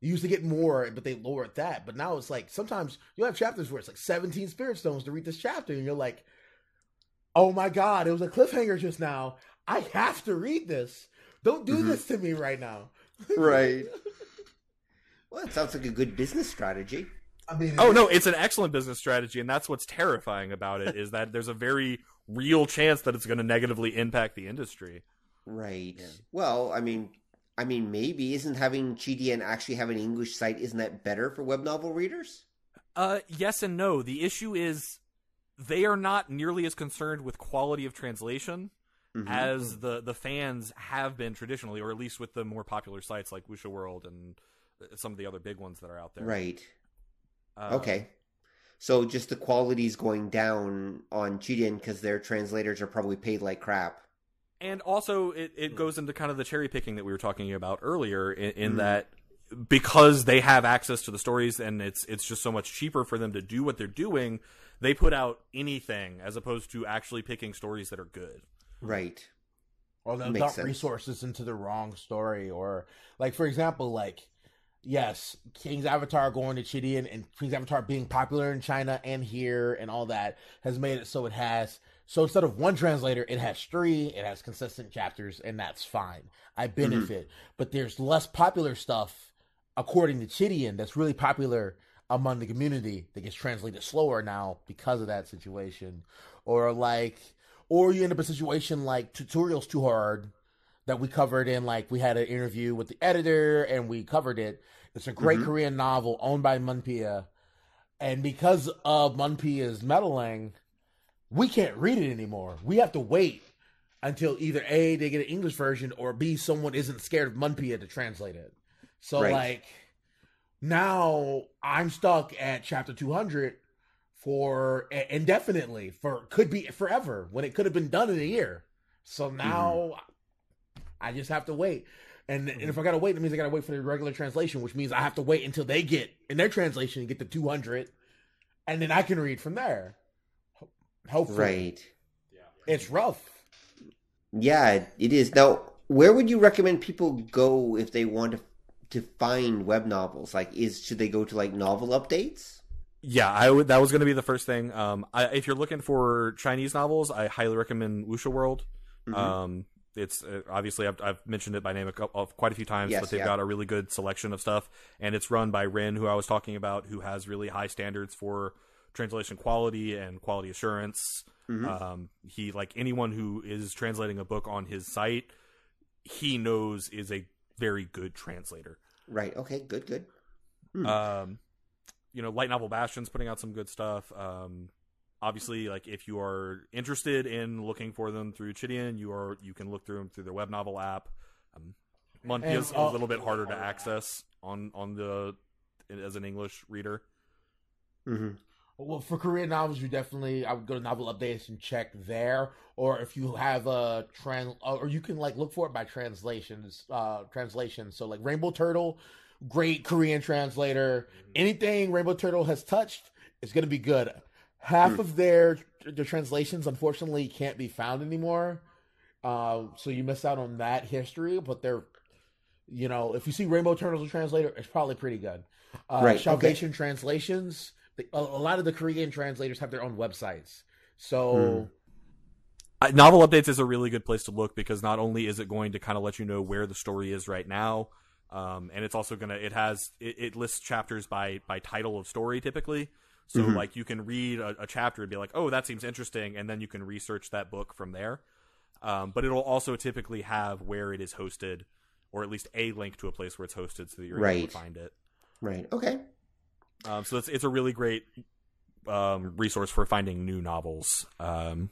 You used to get more, but they lowered that. But now it's like sometimes you'll have chapters where it's like 17 Spirit Stones to read this chapter, and you're like, oh my God, it was a cliffhanger just now. I have to read this. Don't do this to me right now. Right. Well, it sounds like a good business strategy. I mean, no, it's an excellent business strategy, and that's what's terrifying about it is that there's a very real chance that it's going to negatively impact the industry. Right. Yeah. Well, I mean, maybe isn't having Chidian actually have an English site, isn't that better for web novel readers? Yes and no. The issue is they are not nearly as concerned with quality of translation as the fans have been traditionally, or at least with the more popular sites like Wuxia World and some of the other big ones that are out there. Right. Okay. So just the quality's going down on Chidian because their translators are probably paid like crap. And also, it goes into kind of the cherry picking that we were talking about earlier, in that because they have access to the stories and it's just so much cheaper for them to do what they're doing, they put out anything as opposed to actually picking stories that are good. Right. Or they'll dump resources into the wrong story, or like for example, like yes, King's Avatar going to Chidian and King's Avatar being popular in China and here and all that has made it so it has. So instead of one translator, it has 3, it has consistent chapters, and that's fine. I benefit. But there's less popular stuff, according to Chidian, that's really popular among the community that gets translated slower now because of that situation. Or you end up in a situation like Tutorials Too Hard that we covered in, like, we had an interview with the editor and we covered it. It's a great Korean novel owned by Munpia. And because of Munpia's meddling, we can't read it anymore. We have to wait until either A, they get an English version, or B, someone isn't scared of Munpia to translate it. So, like, now I'm stuck at chapter 200 for indefinitely, could be forever, when it could have been done in a year. So now I just have to wait. And if I got to wait, it means I got to wait for the regular translation, which means I have to wait until they get, in their translation, get to 200, and then I can read from there. Hopefully. Right. It's rough. Yeah, it is. Now, where would you recommend people go if they want to find web novels? Like, should they go to like novel updates? Yeah, that was going to be the first thing. If you're looking for Chinese novels, I highly recommend Wuxia World. It's obviously I've mentioned it by name quite a few times, but they've got a really good selection of stuff, and it's run by Rin, who I was talking about, who has really high standards for translation quality and quality assurance. He, like anyone who is translating a book on his site, he knows is a very good translator. Right. Okay. Good. Light Novel Bastion's putting out some good stuff. Obviously, like if you are interested in looking for them through Chidian, you can look through them through their web novel app. Munpia is a little bit harder to access on as an English reader. Well, for Korean novels, I would go to Novel Updates and check there. Or if you have or you can like look for it by translation. So like Rainbow Turtle, great Korean translator. Anything Rainbow Turtle has touched is going to be good. Half of their translations, unfortunately, can't be found anymore. So you miss out on that history, but You know, if you see Rainbow Turtles translator, it's probably pretty good. Right, Salvation Translations, a lot of the Korean translators have their own websites. So Novel Updates is a really good place to look because not only is it going to kind of let you know where the story is right now, and it's also going to, it lists chapters by title of story typically. So like you can read a chapter and be like, oh, that seems interesting. And then you can research that book from there. But it'll also typically have where it is hosted, or at least a link to a place where it's hosted so that you're able to find it. Right. Okay. So it's a really great resource for finding new novels. Okay,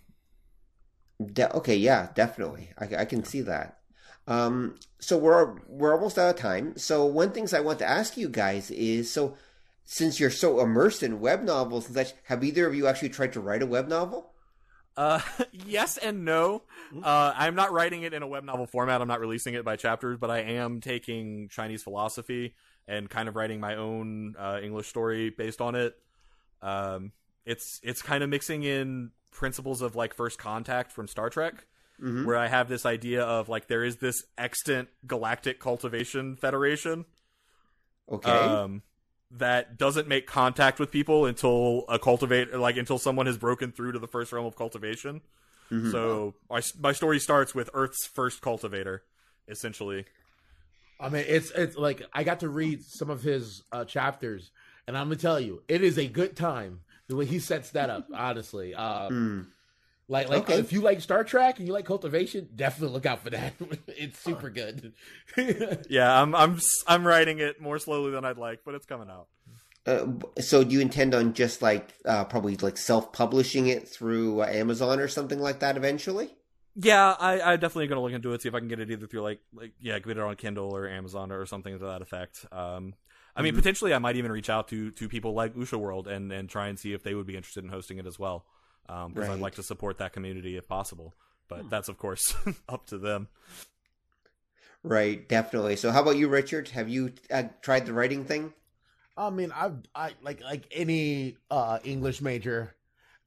yeah, definitely. I can see that. So we're almost out of time. So one things I want to ask you guys is, so since you're so immersed in web novels and such, have either of you actually tried to write a web novel? Yes and no. I'm not writing it in a web novel format. I'm not releasing it by chapters, but I am taking Chinese philosophy and kind of writing my own English story based on it. It's kind of mixing in principles of like First Contact from Star Trek, where I have this idea of like there is this extant galactic cultivation federation. Okay. That doesn't make contact with people until until someone has broken through to the first realm of cultivation. So my story starts with Earth's first cultivator, essentially. I mean, it's like I got to read some of his chapters, and I'm gonna tell you, it is a good time the way he sets that up. Honestly, like Okay. if you like Star Trek and you like cultivation, definitely look out for that. It's super good. Yeah, I'm writing it more slowly than I'd like, but it's coming out. So do you intend on just like probably like self-publishing it through Amazon or something like that eventually? Yeah, I definitely gonna look into it, see if I can get it either through get it on Kindle or Amazon or something to that effect. I mean, potentially I might even reach out to people like Usha World and try and see if they would be interested in hosting it as well. Because I'd like to support that community if possible. But that's, of course, up to them. Right, definitely. So how about you, Richard? Have you tried the writing thing? I mean, I like any English major,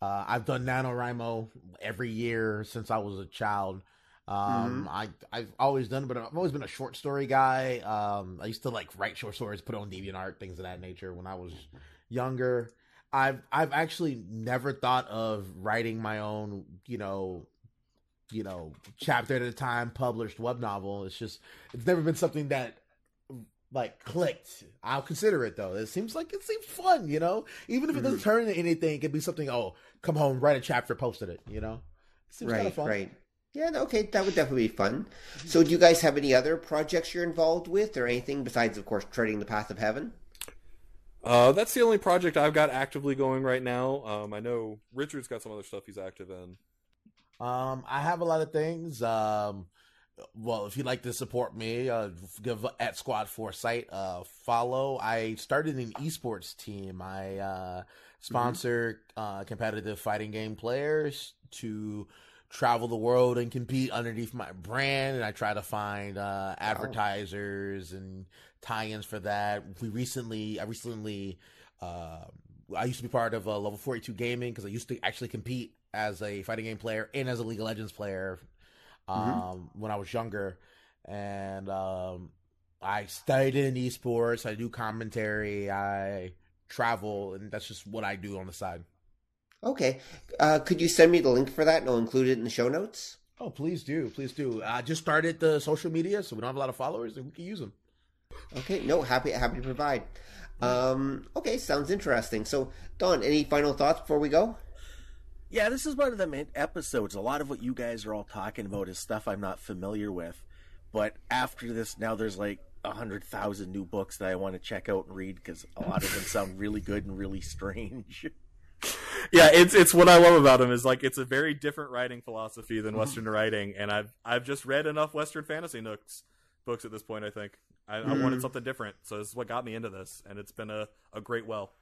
I've done NaNoWriMo every year since I was a child. I've always done it, but I've always been a short story guy. I used to like write short stories, put on DeviantArt, things of that nature when I was younger. I've actually never thought of writing my own, chapter at a time published web novel. It's never been something that like clicked. I'll consider it though. It seems fun, even if it doesn't turn into anything, it could be something. Oh, come home, write a chapter, posted it. It seems kind of fun. Right. Yeah, okay, that would definitely be fun. So do you guys have any other projects you're involved with or anything besides, of course, Treading the Path of Heaven? That's the only project I've got actively going right now. I know Richard's got some other stuff he's active in. I have a lot of things. Well, if you'd like to support me, give at Squad Foresight a follow. I started an esports team. I sponsor competitive fighting game players to travel the world and compete underneath my brand, and I try to find advertisers and tie-ins for that. I recently I used to be part of Level 42 Gaming because I used to actually compete as a fighting game player and as a League of Legends player when I was younger. And I studied in esports. I do commentary. I travel, and that's just what I do on the side. Okay. Could you send me the link for that and I'll include it in the show notes? Oh, please do. Please do. I just started the social media, so we don't have a lot of followers, and we can use them. Okay. No, happy to provide. Okay, sounds interesting. So, Don, any final thoughts before we go? Yeah, this is one of the episodes. A lot of what you guys are all talking about is stuff I'm not familiar with. But after this, now there's like 100,000 new books that I want to check out and read because a lot of them sound really good and really strange. Yeah, it's what I love about him is like it's a very different writing philosophy than Western writing, and I've just read enough Western fantasy books at this point. I think I wanted something different, so this is what got me into this, and it's been a great well.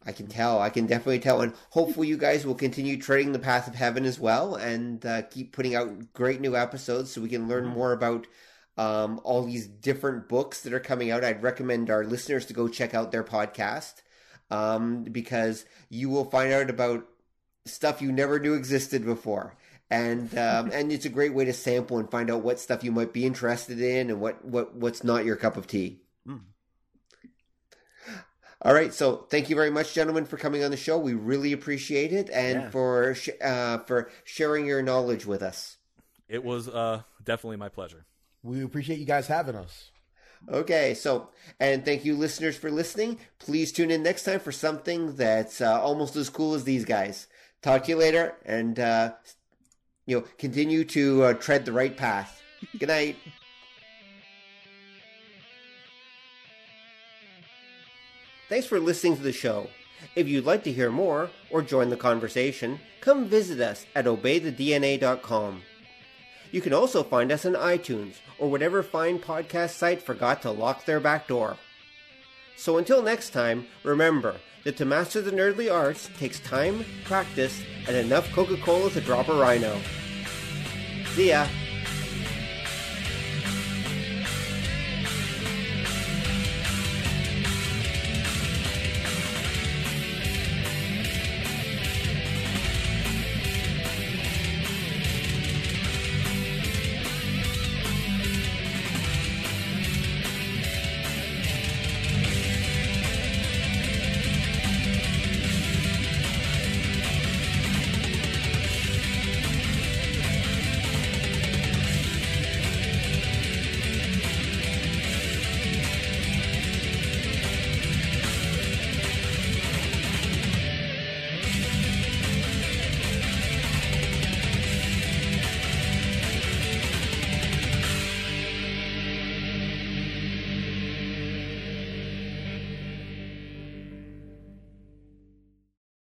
I can tell. I can definitely tell, and hopefully you guys will continue treading the path of heaven as well, and keep putting out great new episodes so we can learn more about all these different books that are coming out. I'd recommend our listeners to go check out their podcast. Because you will find out about stuff you never knew existed before. And it's a great way to sample and find out what stuff you might be interested in and what's not your cup of tea. All right, so thank you very much, gentlemen, for coming on the show. We really appreciate it, and for sharing your knowledge with us. It was definitely my pleasure. We appreciate you guys having us. Okay, so, and thank you, listeners, for listening. Please tune in next time for something that's almost as cool as these guys. Talk to you later, and continue to tread the right path. Good night. Thanks for listening to the show. If you'd like to hear more or join the conversation, come visit us at obeythedna.com. You can also find us on iTunes or whatever fine podcast site forgot to lock their back door. So until next time, remember that to master the nerdly arts takes time, practice, and enough Coca-Cola to drop a rhino. See ya!